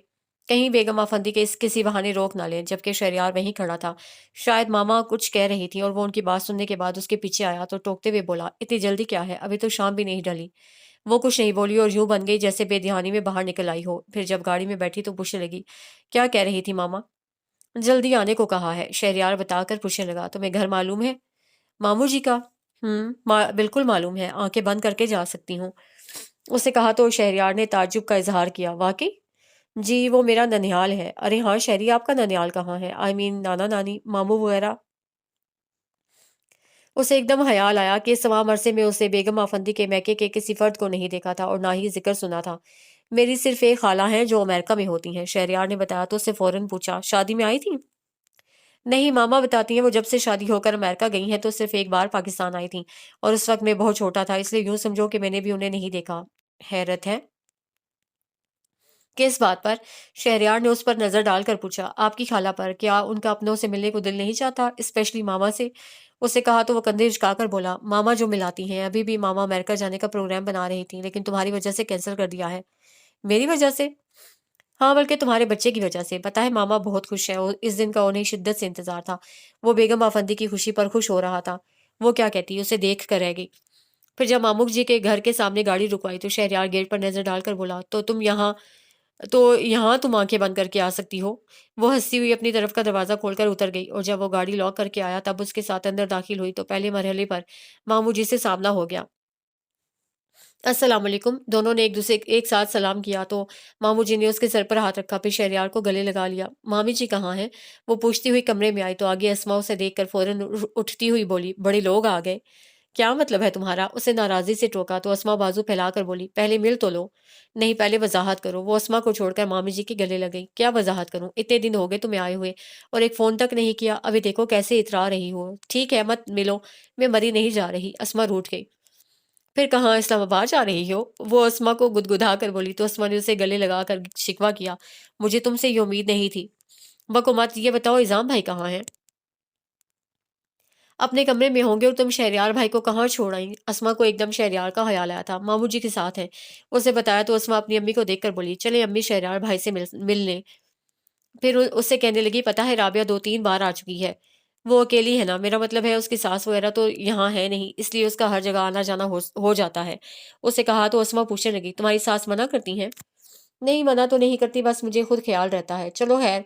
کہیں بیگم آفندی کے کسی بہانے روک نہ لیں، جبکہ شہریار وہیں کھڑا تھا۔ شاید ماما کچھ کہہ رہی تھی اور وہ ان کی بات سننے کے بعد اس کے پیچھے آیا تو ٹوکتے ہوئے بولا، اتنی جلدی کیا ہے، ابھی تو شام بھی نہیں ڈلی۔ وہ کچھ نہیں بولی اور یوں بن گئی جیسے بے دھیانی میں باہر نکل آئی ہو۔ پھر جب گاڑی میں بیٹھی تو پوچھنے لگی، کیا کہہ رہی تھی ماما؟ جلدی آنے کو کہا ہے، شہریار بتا کر پوچھنے لگا، تمہیں گھر معلوم ہے ماموں جی کا؟ بالکل معلوم ہے، آنکھیں بند کر کے جا سکتی ہوں، اسے کہا تو شہریار نے تعجب کا اظہار کیا، واقعی؟ جی، وہ میرا ننیال ہے۔ ارے ہاں شہری، آپ کا ننیال کہاں ہے؟ نانا نانی، ماموں وغیرہ؟ اسے ایک دم خیال آیا کہ اس تمام عرصے میں اسے بیگم آفندی کے میکے کے کسی فرد کو نہیں دیکھا تھا اور نہ ہی ذکر سنا تھا۔ میری صرف ایک خالہ ہیں جو امریکہ میں ہوتی ہیں، شہریار نے بتایا تو اس سے فوراً پوچھا، شادی میں آئی تھیں؟ نہیں، ماما بتاتی ہیں وہ جب سے شادی ہو کر امریکہ گئی ہیں تو صرف ایک بار پاکستان آئی تھیں، اور اس وقت میں بہت چھوٹا تھا، اس لیے یوں سمجھو کہ میں نے بھی انہیں نہیں دیکھا۔ حیرت ہے کس بات پر؟ شہریار نے اس پر نظر ڈال کر پوچھا، آپ کی خالہ پر؟ کیا ان کا اپنوں سے ملنے کو دل نہیں چاہتا، اسپیشلی ماما سے؟ اسے کہا تو وہ کندھے اچکا کر بولا، ماما جو ملاتی ہیں، ابھی بھی ماما امریکہ جانے کا پروگرام بنا رہی تھی، لیکن تمہاری وجہ سے کینسل کر دیا ہے۔ میری وجہ سے؟ ہاں، بلکہ تمہارے بچے کی وجہ سے۔ پتہ ہے ماما بہت خوش ہے، اس دن کا انہیں شدت سے انتظار تھا۔ وہ بیگم آفندی کی خوشی پر خوش ہو رہا تھا۔ وہ کیا کہتی، اسے دیکھ کر رہ گئی۔ پھر جب مامک جی کے گھر کے سامنے گاڑی رکوائی تو شہریار گیٹ پر نظر ڈال کر بولا، تو یہاں تم آنکھیں بند کر کے آ سکتی ہو۔ وہ ہنستی ہوئی اپنی طرف کا دروازہ کھول کر اتر گئی، اور جب وہ گاڑی لاک کر کے آیا تب اس کے ساتھ اندر داخل ہوئی تو پہلے مرحلے پر مامو جی سے سامنا ہو گیا۔ السلام علیکم، دونوں نے ایک دوسرے ایک ساتھ سلام کیا تو مامو جی نے اس کے سر پر ہاتھ رکھا، پھر شہریار کو گلے لگا لیا۔ مامی جی کہاں ہیں؟ وہ پوچھتی ہوئی کمرے میں آئی تو آگے اسما اسے دیکھ کر فوراً اٹھتی ہوئی بولی، بڑے لوگ آ گئے۔ کیا مطلب ہے تمہارا؟ اسے ناراضی سے ٹوکا تو اسما بازو پھیلا کر بولی، پہلے مل تو لو۔ نہیں، پہلے وضاحت کرو۔ وہ اسما کو چھوڑ کر مامی جی کے گلے لگ گئی۔ کیا وضاحت کروں؟ اتنے دن ہو گئے تمہیں آئے ہوئے اور ایک فون تک نہیں کیا، ابھی دیکھو کیسے اترا رہی ہو۔ ٹھیک ہے، مت ملو، میں مری نہیں جا رہی۔ اسما روٹھ گئی۔ پھر کہاں، اسلام آباد جا رہی ہو؟ وہ اسما کو گدگدا کر بولی تو اسما نے اسے گلے لگا کر شکوہ کیا، مجھے تم سے یہ امید نہیں تھی۔ بکو مت، یہ بتاؤ اعظام بھائی کہاں ہیں؟ اپنے کمرے میں ہوں گے اور تم شہریار بھائی کو کہاں چھوڑ آئی؟ اسما کو ایک دم شہریار کا خیال آیا تھا۔ ماموں جی کے ساتھ ہیں، اسے بتایا تو اسما اپنی امی کو دیکھ کر بولی، چلے امی شہریار بھائی سے مل لیں۔ پھر اس سے کہنے لگی، پتہ ہے رابعہ 2 3 بار آ چکی ہے، وہ اکیلی ہے نا، میرا مطلب ہے اس کی ساس وغیرہ تو یہاں ہے نہیں، اس لیے اس کا ہر جگہ آنا جانا ہو جاتا ہے۔ اسے کہا تو اسما پوچھنے لگی، تمہاری ساس منع کرتی ہیں؟ نہیں منع تو نہیں کرتی، بس مجھے خود خیال رہتا ہے۔ چلو خیر،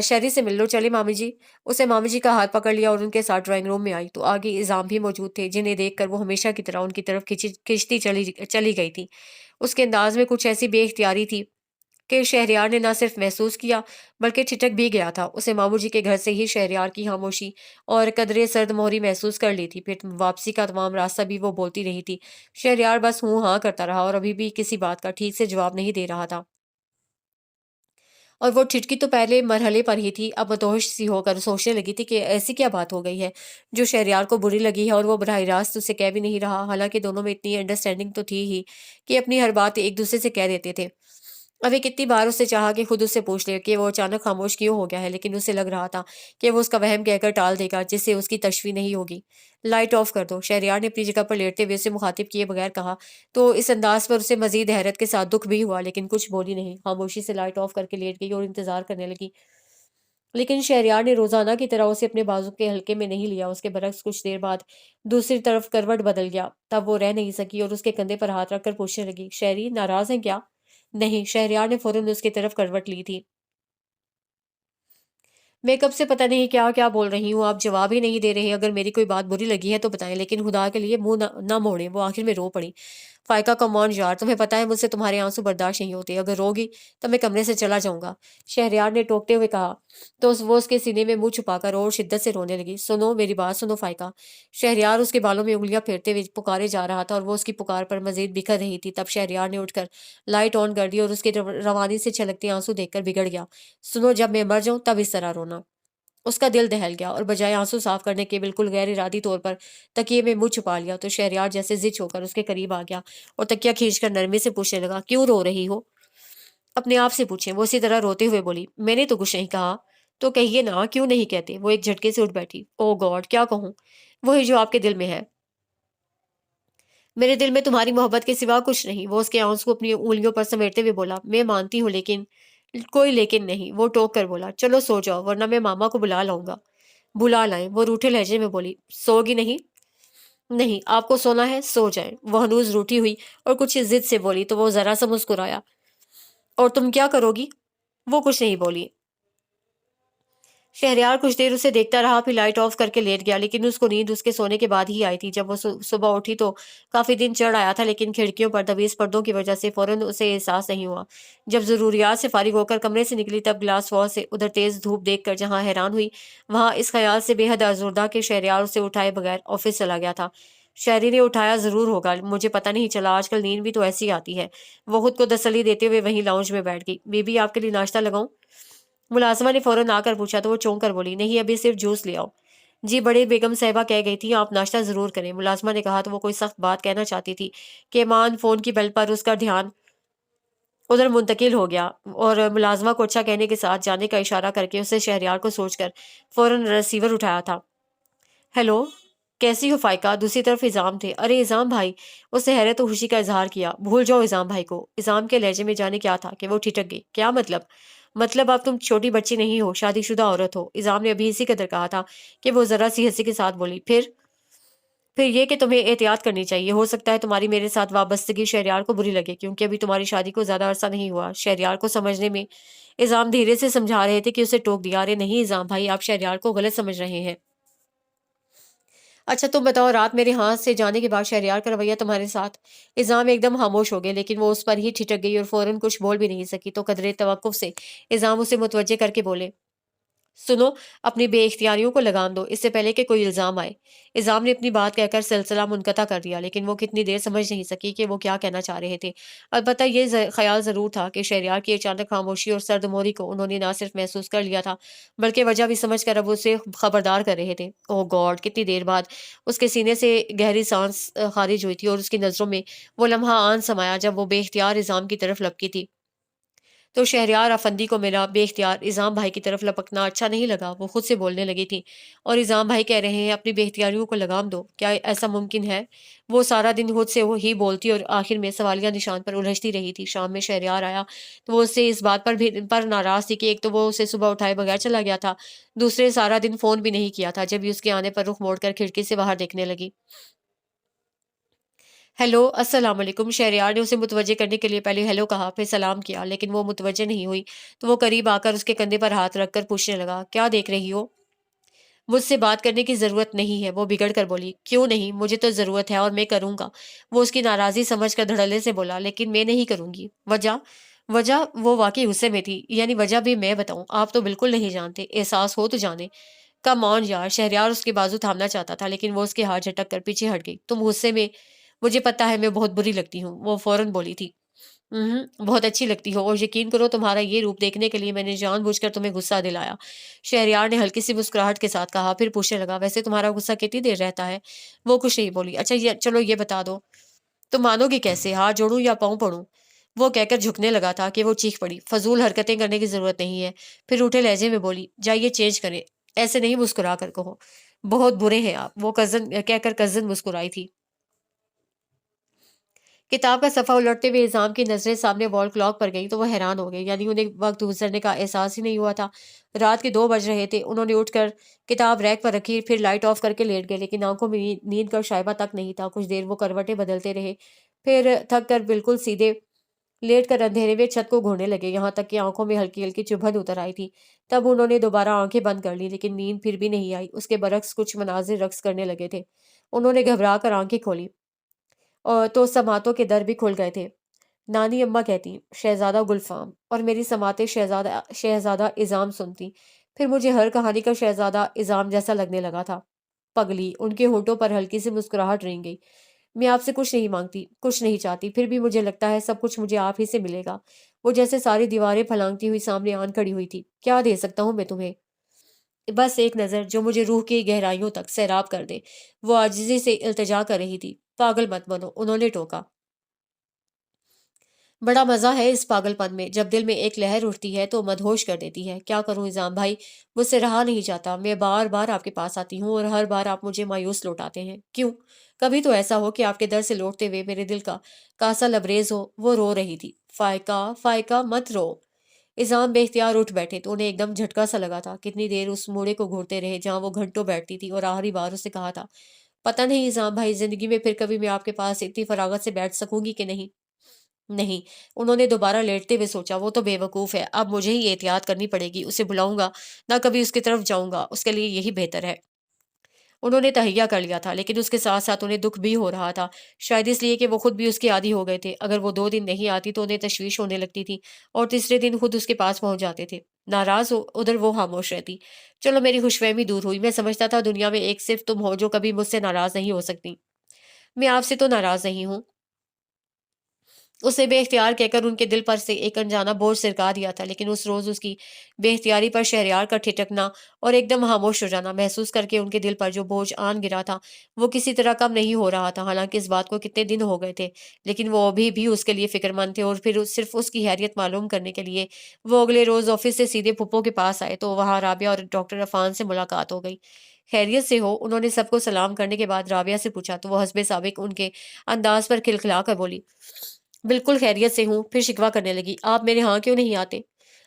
شہری سے مل لو، چلے مامی جی۔ اسے مامی جی کا ہاتھ پکڑ لیا اور ان کے ساتھ ڈرائنگ روم میں آئی تو آگے اظام بھی موجود تھے، جنہیں دیکھ کر وہ ہمیشہ کی طرح ان کی طرف کھینچتی چلی گئی تھی۔ اس کے انداز میں کچھ ایسی بے اختیاری تھی کہ شہریار نے نہ صرف محسوس کیا بلکہ ٹھٹک بھی گیا تھا۔ اسے مامو جی کے گھر سے ہی شہریار کی خاموشی اور قدرے سرد مہری محسوس کر لی تھی۔ پھر واپسی کا تمام راستہ بھی وہ بولتی رہی تھی۔ شہریار بس ہوں ہاں کرتا رہا اور ابھی بھی کسی بات کا ٹھیک سے جواب نہیں دے رہا تھا، اور وہ ٹھٹکی تو پہلے مرحلے پر ہی تھی، اب متوحش سی ہو کر سوچنے لگی تھی کہ ایسی کیا بات ہو گئی ہے جو شہریار کو بری لگی ہے اور وہ براہ راست اسے کہہ بھی نہیں رہا، حالانکہ دونوں میں اتنی انڈرسٹینڈنگ تو تھی ہی کہ اپنی ہر بات ایک دوسرے سے کہہ دیتے تھے۔ ابھی کتنی بار اس سے چاہا کہ خود اس سے پوچھ لے کہ وہ اچانک خاموش کیوں ہو گیا ہے، لیکن اسے لگ رہا تھا کہ وہ اس کا وہم کہہ کر ٹال دے گا، جس سے اس کی تشویش نہیں ہوگی۔ لائٹ آف کر دو، شہریار نے اپنی جگہ پر لیٹتے ہوئے اسے مخاطب کیے بغیر کہا، تو اس انداز پر اسے مزید حیرت کے ساتھ دکھ بھی ہوا، لیکن کچھ بولی نہیں، خاموشی سے لائٹ آف کر کے لیٹ گئی اور انتظار کرنے لگی۔ لیکن شہریار نے روزانہ کی طرح اسے اپنے بازو کے حلقے میں نہیں لیا۔ اس کے برعکس کچھ دیر بعد دوسری طرف کروٹ بدل گیا، تب وہ رہ نہیں سکی اور اس کے کندھے پر ہاتھ رکھ کر پوچھنے لگی، شہری ناراض ہیں کیا؟ نہیں، شہریار نے فوراً اس کی طرف کروٹ لی تھی۔ میں کب سے پتہ نہیں کیا کیا بول رہی ہوں، آپ جواب ہی نہیں دے رہے، اگر میری کوئی بات بری لگی ہے تو بتائیں، لیکن خدا کے لیے منہ نہ موڑیں۔ وہ آخر میں رو پڑی۔ فائقہ کم آن یار، تمہیں پتہ ہے مجھ سے تمہارے آنسو برداشت نہیں ہوتے، اگر روگی تو میں کمرے سے چلا جاؤں گا، شہریار نے ٹوکتے ہوئے کہا تو وہ اس کے سینے میں منہ چھپا کر اور شدت سے رونے لگی۔ سنو میری بات سنو فائقہ، شہریار اس کے بالوں میں انگلیاں پھیرتے ہوئے پکارے جا رہا تھا اور وہ اس کی پکار پر مزید بکھر رہی تھی۔ تب شہریار نے اٹھ کر لائٹ آن کر دی اور اس کے روانی سے چھلکتے آنسو دیکھ کر بگڑ گیا۔ سنو، جب میں مر جاؤں تب اس طرح رونا۔ اس کا دل دہل گیا اور بجائے آنسو صاف کرنے کے بالکل غیر ارادی طور پر تکیے میں منہ چھپا لیا تو شہریار جیسے زچ ہو کر اس کے قریب آ گیا اور تکیہ کھینچ کر نرمی سے پوچھنے لگا، کیوں رو رہی ہو؟ اپنے آپ سے پوچھیں، وہ اسی طرح روتے ہوئے بولی، میں نے تو کچھ نہیں کہا۔ تو کہیے نا، کیوں نہیں کہتے؟ وہ ایک جھٹکے سے اٹھ بیٹھی۔ او گاڈ، کیا کہوں؟ وہی جو آپ کے دل میں ہے۔ میرے دل میں تمہاری محبت کے سوا کچھ نہیں، وہ اس کے آنسو کو اپنی انگلیوں پر سمیٹتے ہوئے بولا، میں مانتی ہوں لیکن کوئی لیکن نہیں، وہ ٹوک کر بولا، چلو سو جاؤ ورنہ میں ماما کو بلا لاؤں گا۔ بلا لائیں، وہ روٹھے لہجے میں بولی، سوگی نہیں؟ نہیں، آپ کو سونا ہے، سو جائیں۔ وہ ہنوز روٹھی ہوئی اور کچھ ضد سے بولی تو وہ ذرا سا مسکرایا۔ اور تم کیا کرو گی؟ وہ کچھ نہیں بولی۔ شہریار کچھ دیر اسے دیکھتا رہا، پھر لائٹ آف کر کے لیٹ گیا، لیکن اس کو نیند اس کے سونے کے بعد ہی آئی تھی۔ جب وہ صبح اٹھی تو کافی دن چڑھ آیا تھا، لیکن کھڑکیوں پر دبیز پردوں کی وجہ سے فوراً اسے احساس نہیں ہوا۔ جب ضروریات سے فارغ ہو کر کمرے سے نکلی تب گلاس وال سے ادھر تیز دھوپ دیکھ کر جہاں حیران ہوئی، وہاں اس خیال سے بے حد آزردہ کہ شہریار اسے اٹھائے بغیر آفس چلا گیا تھا۔ شہری نے اٹھایا ضرور ہوگا، مجھے پتہ نہیں چلا، آج کل نیند بھی تو ایسی آتی ہے۔ وہ خود کو تسلی دیتے ہوئے وہیں لاؤنج میں بیٹھ گئی۔ بی بی آپ کے لیے ناشتہ لگاؤں؟ ملازمہ نے فوراً آ کر پوچھا تو وہ چونک کر بولی، نہیں ابھی صرف جوس لے آؤ۔ جی بڑی بیگم صاحبہ کہہ گئی تھی آپ ناشتہ ضرور کریں، ملازمہ نے کہا تو وہ کوئی سخت بات کہنا چاہتی تھی کہ ایمان فون کی بیل پر اس کا دھیان ادھر منتقل ہو گیا اور ملازمہ کو اچھا کہنے کے ساتھ جانے کا اشارہ کر کے اسے شہریار کو سوچ کر فوراً ریسیور اٹھایا تھا۔ ہیلو، کیسی ہو فائقہ؟ دوسری طرف اظام تھے۔ ارے اظام بھائی، اس نے حیرت و خوشی کا اظہار کیا۔ بھول جاؤ اظام بھائی کو۔ اظام کے لہجے میں جانے کیا تھا کہ وہ ٹھٹک گئی۔ کیا مطلب؟ مطلب اب تم چھوٹی بچی نہیں ہو، شادی شدہ عورت ہو۔ اظام نے ابھی اسی قدر کہا تھا کہ وہ ذرا سی ہنسی کے ساتھ بولی، پھر یہ کہ تمہیں احتیاط کرنی چاہیے، ہو سکتا ہے تمہاری میرے ساتھ وابستگی شہریار کو بری لگے، کیونکہ ابھی تمہاری شادی کو زیادہ عرصہ نہیں ہوا۔ شہریار کو سمجھنے میں اظام دھیرے سے سمجھا رہے تھے کہ اسے ٹوک دیا۔ ارے نہیں اظام بھائی، آپ شہریار کو غلط سمجھ رہے ہیں۔ اچھا تم بتاؤ، رات میرے ہاتھ سے جانے کے بعد شہریار کا رویہ تمہارے ساتھ؟ اظام ایک دم خاموش ہو گئے، لیکن وہ اس پر ہی ٹھٹک گئی اور فوراً کچھ بول بھی نہیں سکی تو قدرے توقف سے اظام اسے متوجہ کر کے بولے، سنو، اپنی بے اختیاریوں کو لگام دو اس سے پہلے کہ کوئی الزام آئے۔ اظام نے اپنی بات کہہ کر سلسلہ منقطع کر دیا، لیکن وہ کتنی دیر سمجھ نہیں سکی کہ وہ کیا کہنا چاہ رہے تھے۔ البتہ یہ خیال ضرور تھا کہ شہریار کی اچانک خاموشی اور سرد موری کو انہوں نے نہ صرف محسوس کر لیا تھا بلکہ وجہ بھی سمجھ کر اب اسے خبردار کر رہے تھے۔ اوہ گاڈ، کتنی دیر بعد اس کے سینے سے گہری سانس خارج ہوئی تھی اور اس کی نظروں میں وہ لمحہ آن سمایا جب وہ بے اختیار اظام کی طرف لپکی تھی۔ تو شہریار افندی کو میرا بے اختیار نظام بھائی کی طرف لپکنا اچھا نہیں لگا۔ وہ خود سے بولنے لگی تھی، اور نظام بھائی کہہ رہے ہیں اپنی بے اختیاریوں کو لگام دو، کیا ایسا ممکن ہے؟ وہ سارا دن خود سے ہی بولتی اور آخر میں سوالیہ نشان پر الجھتی رہی تھی۔ شام میں شہریار آیا تو وہ اس سے اس بات پر ناراض تھی کہ ایک تو وہ اسے صبح اٹھائے بغیر چلا گیا تھا، دوسرے سارا دن فون بھی نہیں کیا تھا۔ جب بھی اس کے آنے پر رخ موڑ کر کھڑکی سے باہر دیکھنے لگی۔ ہیلو، السلام علیکم۔ شہریار نے اسے متوجہ کرنے کے لیے پہلے ہیلو کہا، پھر سلام کیا، لیکن وہ متوجہ نہیں ہوئی تو وہ قریب آ کر اس کے کندھے پر ہاتھ رکھ کر پوچھنے لگا، کیا دیکھ رہی ہو؟ مجھ سے بات کرنے کی ضرورت نہیں ہے، وہ بگڑ کر بولی۔ کیوں نہیں؟ مجھے تو ضرورت ہے اور میں کروں گا۔ وہ اس کی ناراضی سمجھ کر دھڑلے سے بولا، لیکن میں نہیں کروں گی۔ وجہ؟ وجہ؟ وہ واقعی غصے میں تھی۔ یعنی وجہ بھی میں بتاؤں؟ آپ تو بالکل نہیں جانتے، احساس ہو تو جانے۔ کم آن یار۔ شہریار اس کے بازو تھامنا چاہتا تھا، لیکن وہ اس کے ہاتھ جھٹک کر پیچھے ہٹ گئی۔ تم غصے میں؟ مجھے پتا ہے میں بہت بری لگتی ہوں، وہ فوراً بولی تھی۔ بہت اچھی لگتی ہو، اور یقین کرو تمہارا یہ روپ دیکھنے کے لیے میں نے جان بوجھ کر تمہیں غصہ دلایا۔ شہریار نے ہلکی سی مسکراہٹ کے ساتھ کہا، پھر پوچھنے لگا، ویسے تمہارا غصہ کتنی دیر رہتا ہے؟ وہ کچھ نہیں بولی۔ اچھا چلو یہ بتا دو، تم مانو گی کیسے؟ ہاتھ جوڑوں یا پاؤں پڑوں؟ وہ کہہ کر جھکنے لگا تھا کہ وہ چیخ پڑی، فضول حرکتیں کرنے کی ضرورت نہیں ہے۔ پھر روٹھے لہجے میں بولی، جائیے چینج کریں، ایسے نہیں مسکرا کر کہو، بہت برے ہیں آپ۔ وہ کزن کہہ کر کزن مسکرائی تھی۔ کتاب کا صفحہ الٹتے ہوئے نظام کی نظریں سامنے وال کلاک پر گئی تو وہ حیران ہو گئے، یعنی انہیں وقت گزرنے کا احساس ہی نہیں ہوا تھا۔ رات کے 2 بج رہے تھے۔ انہوں نے اٹھ کر کتاب ریک پر رکھی، پھر لائٹ آف کر کے لیٹ گئے، لیکن آنکھوں میں نیند کا شائبہ تک نہیں تھا۔ کچھ دیر وہ کروٹیں بدلتے رہے، پھر تھک کر بالکل سیدھے لیٹ کر اندھیرے میں چھت کو گھورنے لگے، یہاں تک کہ آنکھوں میں ہلکی ہلکی چبھن اتر آئی تھی۔ تب انہوں نے دوبارہ آنکھیں بند کر لی، لیکن نیند پھر بھی نہیں آئی۔ اس کے برعکس کچھ مناظر رقص کرنے لگے تھے۔ انہوں نے گھبرا کر آنکھیں کھولی اور تو سماعتوں کے در بھی کھل گئے تھے۔ نانی اماں کہتی، شہزادہ گلفام، اور میری سماعتیں شہزادہ اعظام سنتی۔ پھر مجھے ہر کہانی کا شہزادہ اعظام جیسا لگنے لگا تھا۔ پگلی، ان کے ہونٹوں پر ہلکی سی مسکراہٹ رنگ گئی۔ میں آپ سے کچھ نہیں مانگتی، کچھ نہیں چاہتی، پھر بھی مجھے لگتا ہے سب کچھ مجھے آپ ہی سے ملے گا۔ وہ جیسے ساری دیواریں پھلانگتی ہوئی سامنے آن کھڑی ہوئی تھی۔ کیا دے سکتا ہوں میں تمہیں؟ بس ایک نظر جو مجھے روح کی گہرائیوں تک سیراب کر دے۔ وہ عاجزی سے التجا کر رہی تھی۔ پاگل مت بنو، انہوں نے ٹوکا۔ بڑا مزہ ہے اس پاگل پن میں، جب دل میں ایک لہر اٹھتی ہے تو مدہوش کر دیتی ہے۔ کیا کروں نظام بھائی، مجھ سے رہا نہیں جاتا۔ میں بار بار آپ کے پاس آتی ہوں اور ہر بار آپ مجھے مایوس لوٹاتے ہیں۔ کیوں؟ کبھی تو ایسا ہو کہ آپ کے در سے لوٹتے ہوئے میرے دل کا کاسا لبریز ہو۔ وہ رو رہی تھی۔ فائقہ، فائقہ مت رو۔ نظام بے اختیار اٹھ بیٹھے تو انہیں ایک دم جھٹکا سا لگا تھا۔ کتنی دیر اس موڑے کو گھورتے رہے جہاں وہ گھنٹوں بیٹھتی تھی، اور آخری بار اسے کہا تھا، پتہ نہیں نظام بھائی زندگی میں پھر کبھی میں آپ کے پاس اتنی فراغت سے بیٹھ سکوں گی کہ نہیں۔ نہیں، انہوں نے دوبارہ لیٹتے ہوئے سوچا، وہ تو بے وقوف ہے، اب مجھے ہی احتیاط کرنی پڑے گی۔ اسے بلاؤں گا نہ کبھی اس کی طرف جاؤں گا، اس کے لیے یہی بہتر ہے۔ انہوں نے تہیہ کر لیا تھا، لیکن اس کے ساتھ ساتھ انہیں دکھ بھی ہو رہا تھا، شاید اس لیے کہ وہ خود بھی اس کے عادی ہو گئے تھے۔ اگر وہ 2 دن نہیں آتی تو انہیں تشویش ہونے لگتی تھی، اور تیسرے دن خود اس کے پاس پہنچ جاتے تھے۔ ناراض ہو ادھر وہ خاموش رہتی۔ چلو میری خوش فہمی دور ہوئی۔ میں سمجھتا تھا دنیا میں ایک صرف تم ہو جو کبھی مجھ سے ناراض نہیں ہو سکتی۔ میں آپ سے تو ناراض نہیں ہوں، اسے بے اختیار کہہ کر ان کے دل پر سے ایک انجانا بوجھ سرکا دیا تھا، لیکن اس روز اس کی بے اختیاری پر شہریار کا ٹھٹکنا اور ایک دم خاموش ہو جانا محسوس کر کے ان کے دل پر جو بوجھ آن گرا تھا وہ کسی طرح کم نہیں ہو رہا تھا۔ حالانکہ اس بات کو کتنے دن ہو گئے تھے، لیکن وہ ابھی بھی اس کے لیے فکر مند تھے۔ اور پھر صرف اس کی خیریت معلوم کرنے کے لیے وہ اگلے روز آفس سے سیدھے پھپھو کے پاس آئے تو وہاں رابعہ اور ڈاکٹر عفان سے ملاقات ہو گئی۔ خیریت سے ہو؟ انہوں نے سب کو سلام کرنے کے بعد رابعہ سے پوچھا تو وہ حسب سابق ان کے انداز پر کھلکھلا کر بولی، بالکل خیریت سے ہوں۔ پھر شکوہ کرنے لگی، آپ میرے ہاں کیوں نہیں آتے؟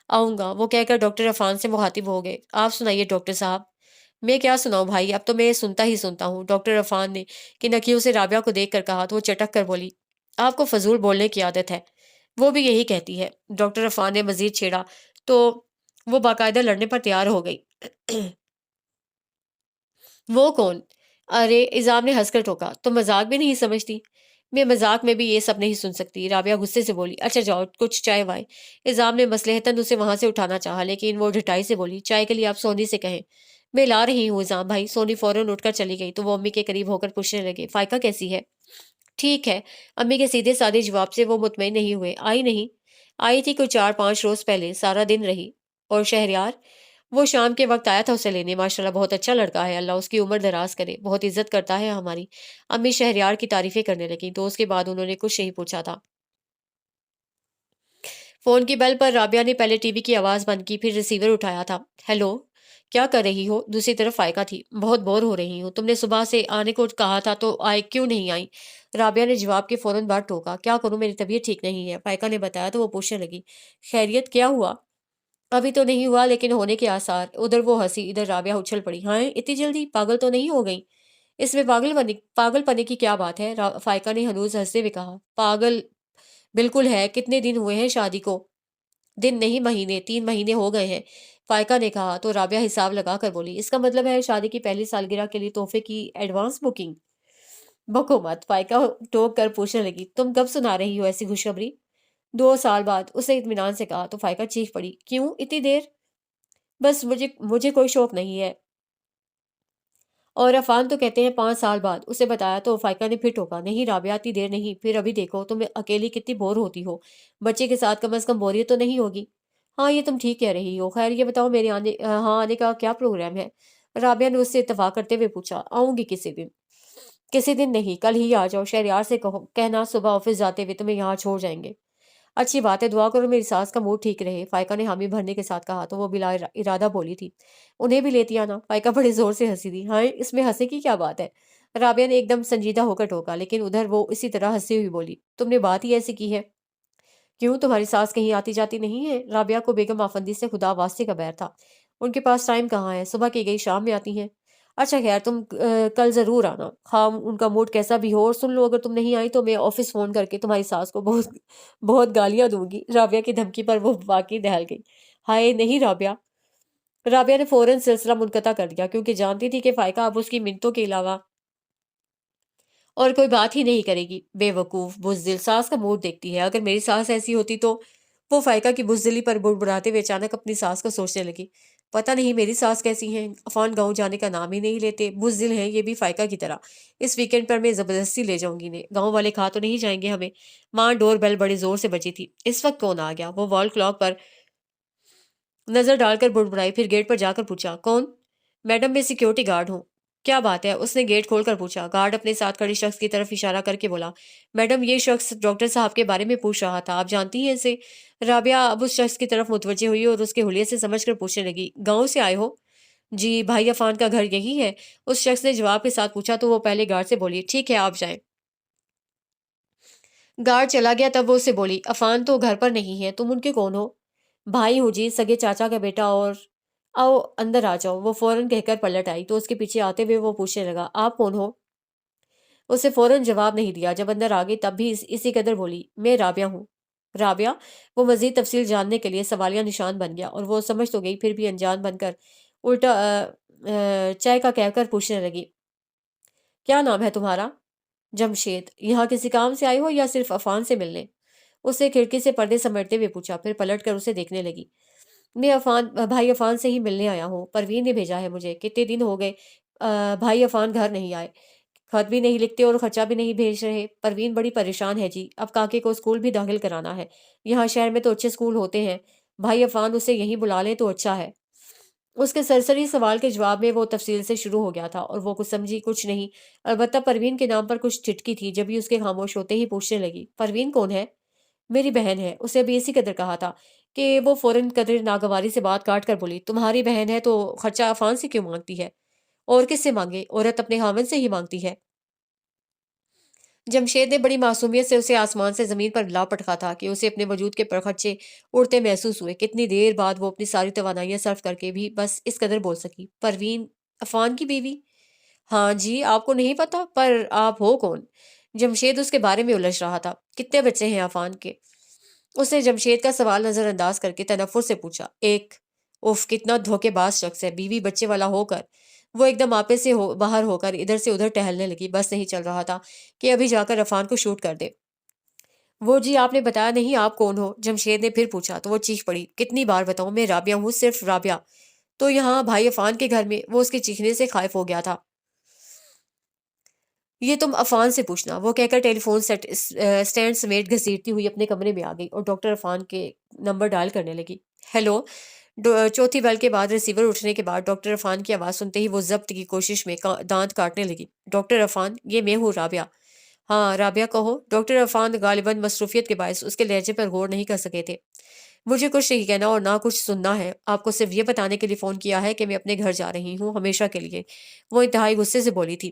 آؤں گا، وہ کہہ کر ڈاکٹر عفان سے مخاطب ہو گئے۔ آپ سنائیے ڈاکٹر صاحب۔ میں کیا سناؤں بھائی، اب تو میں سنتا ہی سنتا ہوں، ڈاکٹر عفان نے کہ نکیوں سے رابعہ کو دیکھ کر کہا تو وہ چٹک کر بولی، آپ کو فضول بولنے کی عادت ہے، وہ بھی یہی کہتی ہے۔ ڈاکٹر عفان نے مزید چھیڑا تو وہ باقاعدہ لڑنے پر تیار ہو گئی۔ وہ کون؟ ارے اعظام نے ہنس کر ٹوکا، تم مذاق بھی نہیں سمجھتی؟ میں مذاق میں بھی یہ سب نہیں سن سکتی، رابعہ غصے سے بولی۔ اچھا جاؤ کچھ چائے وائے۔ اعظام نے مصلحتاً اسے وہاں سے اٹھانا چاہا، لیکن وہ ڈھٹائی سے بولی، چائے کے لیے آپ سونی سے کہیں۔ میں لا رہی ہوں اعظام بھائی۔ سونی فوراً اٹھ کر چلی گئی تو وہ امی کے قریب ہو کر پوچھنے لگے، فائقہ کیسی ہے؟ ٹھیک ہے۔ امی کے سیدھے سادے جواب سے وہ مطمئن نہیں ہوئے۔ آئی نہیں؟ آئی تھی کوئی 4-5 روز پہلے، سارا دن رہی۔ اور شہریار؟ وہ شام کے وقت آیا تھا اسے لینے، ماشاءاللہ بہت اچھا لڑکا ہے، اللہ اس کی عمر دراز کرے، بہت عزت کرتا ہے ہماری۔ امی شہریار کی تعریفیں کرنے لگیں تو اس کے بعد انہوں نے کچھ نہیں پوچھا تھا۔ فون کی بیل پر رابعہ نے پہلے ٹی وی کی آواز بند کی، پھر ریسیور اٹھایا تھا۔ ہیلو، کیا کر رہی ہو؟ دوسری طرف فائقہ تھی۔ بہت بور ہو رہی ہوں، تم نے صبح سے آنے کو کہا تھا تو آئے، کیوں نہیں آئی؟ رابعہ نے جواب کے فوراً بعد ٹوکا۔ کیا کروں، میری طبیعت ٹھیک نہیں ہے، فائقہ نے بتایا تو وہ پوچھنے لگی، خیریت کیا ہوا؟ ابھی تو نہیں ہوا لیکن ہونے کے آثار۔ ادھر وہ ہنسی، ادھر رابعہ اچھل پڑی۔ ہاں اتنی جلدی؟ پاگل تو نہیں ہو گئی؟ اس میں پاگل پنے کی کیا بات ہے؟ فائقہ نے ہنوز ہنستے ہوئے کہا۔ پاگل بالکل ہے، کتنے دن ہوئے ہیں شادی کو؟ دن نہیں مہینے، 3 مہینے ہو گئے ہیں، فائقہ نے کہا تو رابعہ حساب لگا کر بولی، اس کا مطلب ہے شادی کی پہلی سالگرہ کے لیے تحفے کی ایڈوانس بکنگ؟ بکو مت، فائقہ ٹوک کر پوچھنے لگی، تم کب سنا رہی ہو ایسی خوشخبری؟ 2 سال بعد، اسے اطمینان سے کہا تو فائقہ چیخ پڑی، کیوں اتنی دیر؟ بس مجھے کوئی شوق نہیں ہے، اور عفان تو کہتے ہیں 5 سال بعد، اسے بتایا تو فائقہ نے پھر ٹوکا، نہیں رابعہ اتنی دیر نہیں، پھر ابھی دیکھو تم اکیلی کتنی بور ہوتی ہو، بچے کے ساتھ کم از کم بوریت تو نہیں ہوگی؟ ہاں یہ تم ٹھیک کہہ رہی ہو، خیر یہ بتاؤ میرے آنے کا کیا پروگرام ہے؟ رابعہ نے اس سے اتفاق کرتے ہوئے پوچھا، آؤں گی کسی دن؟ کسی دن نہیں، کل ہی آ جاؤ، شہریار سے کہنا صبح آفس جاتے ہوئے تمہیں یہاں چھوڑ جائیں گے۔ اچھی بات ہے، دعا کرو میری ساس کا موڈ ٹھیک رہے، فائقہ نے حامی بھرنے کے ساتھ کہا تو وہ بلا ارادہ بولی تھی، انہیں بھی لیتی آنا؟ فائقہ بڑے زور سے ہنسی تھی۔ ہاں اس میں ہنسے کی کیا بات ہے؟ رابعہ نے ایک دم سنجیدہ ہو کر ٹوکا، لیکن ادھر وہ اسی طرح ہنسی ہوئی بولی، تم نے بات ہی ایسی کی ہے؟ کیوں، تمہاری ساس کہیں آتی جاتی نہیں ہے؟ رابعہ کو بیگم آفندی سے خدا واسطے کا بیر تھا، ان کے پاس ٹائم کہاں ہے، صبح کی گئی شام میں آتی ہیں۔ اچھا خیر، تم کل ضرور آنا، خواہ ان کا موڈ کیسا بھی ہو، اور سن لو اگر تم نہیں آئی تو میں آفس فون کر کے تمہاری ساس کو بہت بہت گالیاں دوں گی۔ رابعہ کی دھمکی پر وہ واقعی دہل گئی۔ ہائے نہیں رابعہ! رابعہ نے فوراً سلسلہ منقطع کر دیا، کیونکہ جانتی تھی کہ فائقہ اب اس کی منتوں کے علاوہ اور کوئی بات ہی نہیں کرے گی۔ بے وقوف بزدل، ساس کا موڈ دیکھتی ہے، اگر میری ساس ایسی ہوتی تو… وہ فائقہ کی بزدلی پر بڑبڑاتے ہوئے اچانک اپنی ساس کو سوچنے لگی، پتہ نہیں میری ساس کیسی ہیں، عفان گاؤں جانے کا نام ہی نہیں لیتے، بزدل ہیں یہ بھی فائقہ کی طرح۔ اس ویکینڈ پر میں زبردستی لے جاؤں گی انہیں، گاؤں والے کھا تو نہیں جائیں گے ہمیں؟ ماں ڈور بیل بڑے زور سے بجی تھی۔ اس وقت کون آ گیا؟ وہ وال کلاک پر نظر ڈال کر بڑبڑائی، پھر گیٹ پر جا کر پوچھا، کون؟ میڈم میں سیکیورٹی گارڈ ہوں۔ کیا بات ہے؟ اس نے گیٹ کھول کر پوچھا۔ گارڈ اپنے ساتھ کھڑے شخص کی طرف اشارہ کر کے بولا، میڈم یہ شخص ڈاکٹر صاحب کے بارے میں پوچھ رہا تھا، آپ جانتی ہیں اسے؟ رابعہ اب اس شخص کی طرف متوجہ ہوئی اور اس کے حلیے سے سمجھ کر پوچھنے لگی، گاؤں سے آئے ہو؟ جی، بھائی عفان کا گھر یہی ہے؟ اس شخص نے جواب کے ساتھ پوچھا تو وہ پہلے گارڈ سے بولی، ٹھیک ہے آپ جائیں۔ گارڈ چلا گیا تب وہ اسے بولی، عفان تو گھر پر نہیں ہے، تم ان کے کون ہو؟ بھائی ہوں جی، سگے چاچا کا بیٹا، اور آؤ اندر آ جاؤ۔ وہ فوراً کہہ کر پلٹ آئی تو اس کے پیچھے آتے ہوئے وہ پوچھنے لگا، آپ کون ہو؟ اسے فوراً جواب نہیں دیا، جب اندر آ گئی تب بھی اسی قدر بولی، میں رابعہ ہوں۔ رابعہ؟ وہ مزید تفصیل جاننے کے لیے سوالیہ نشان بن گیا، اور وہ سمجھ تو گئی پھر بھی انجان بن کر الٹا چائے کا کہہ کر پوچھنے لگی، کیا نام ہے تمہارا؟ جمشید۔ یہاں کسی کام سے آئے ہو یا صرف عفان سے ملنے؟ اسے کھڑکی سے پردے سمیٹتے ہوئے پوچھا، پھر پلٹ کر اسے دیکھنے لگی، میں بھائی عفان سے ہی ملنے آیا ہوں، پروین نے بھیجا ہے مجھے، کتنے دن ہو گئے بھائی عفان گھر نہیں آئے، خط بھی نہیں لکھتے اور خرچہ بھی نہیں بھیج رہے، پروین بڑی پریشان ہے جی، اب کاکے کو اسکول بھی داخل کرانا ہے، یہاں شہر میں تو اچھے اسکول ہوتے ہیں، بھائی عفان اسے یہیں بلا لیں تو اچھا ہے۔ اس کے سرسری سوال کے جواب میں وہ تفصیل سے شروع ہو گیا تھا، اور وہ کچھ سمجھی کچھ نہیں، البتہ پروین کے نام پر کچھ ٹھٹکی تھی، جب ہی اس کے خاموش ہوتے ہی پوچھنے لگی، پروین کون ہے؟ میری بہن ہے، اسے ابھی اسی قدر کہا تھا کہ وہ فوراً قدر ناگواری سے بات کاٹ کر بولی، تمہاری بہن ہے تو خرچہ عفان سے کیوں مانگتی ہے؟ اور کس سے مانگے، عورت اپنے خاوند سے ہی مانگتی ہے۔ جمشید نے بڑی معصومیت سے اسے آسمان سے زمین پر لا پٹکا تھا کہ اسے اپنے وجود کے پرخچے اڑتے محسوس ہوئے، کتنی دیر بعد وہ اپنی ساری توانائیاں صرف کر کے بھی بس اس قدر بول سکی، پروین عفان کی بیوی؟ ہاں جی، آپ کو نہیں پتا، پر آپ ہو کون؟ جمشید اس کے بارے میں الجھ رہا تھا، کتنے بچے ہیں عفان کے؟ اس نے جمشید کا سوال نظر انداز کر کے تنفر سے پوچھا، ایک۔ اف، کتنا دھوکے باز شخص ہے، بیوی بچے والا ہو کر۔ وہ ایک دم آپے سے باہر ہو کر ادھر سے ادھر ٹہلنے لگی، بس نہیں چل رہا تھا کہ ابھی جا کر عفان کو شوٹ کر دے۔ وہ جی آپ نے بتایا نہیں، آپ کون ہو؟ جمشید نے پھر پوچھا تو وہ چیخ پڑی، کتنی بار بتاؤں، میں رابعہ ہوں، صرف رابعہ۔ تو یہاں بھائی عفان کے گھر میں؟ وہ اس کے چیخنے سے خائف ہو گیا تھا۔ یہ تم عفان سے پوچھنا، وہ کہہ کر ٹیلی فون سٹینڈ سمیت گھسیٹتی ہوئی اپنے کمرے میں آ گئی اور ڈاکٹر عفان کے نمبر ڈائل کرنے لگی۔ ہیلو۔ چوتھی بیل کے بعد ریسیور اٹھنے کے بعد ڈاکٹر عفان کی آواز سنتے ہی وہ ضبط کی کوشش میں دانت کاٹنے لگی۔ ڈاکٹر عفان، یہ میں ہوں رابعہ۔ ہاں رابعہ کہو۔ ڈاکٹر عرفان غالباً مصروفیت کے باعث اس کے لہجے پر غور نہیں کر سکے تھے۔ مجھے کچھ نہیں کہنا اور نہ کچھ سننا ہے، آپ کو صرف یہ بتانے کے لیے فون کیا ہے کہ میں اپنے گھر جا رہی ہوں ہمیشہ کے لیے، وہ انتہائی غصے سے بولی تھی۔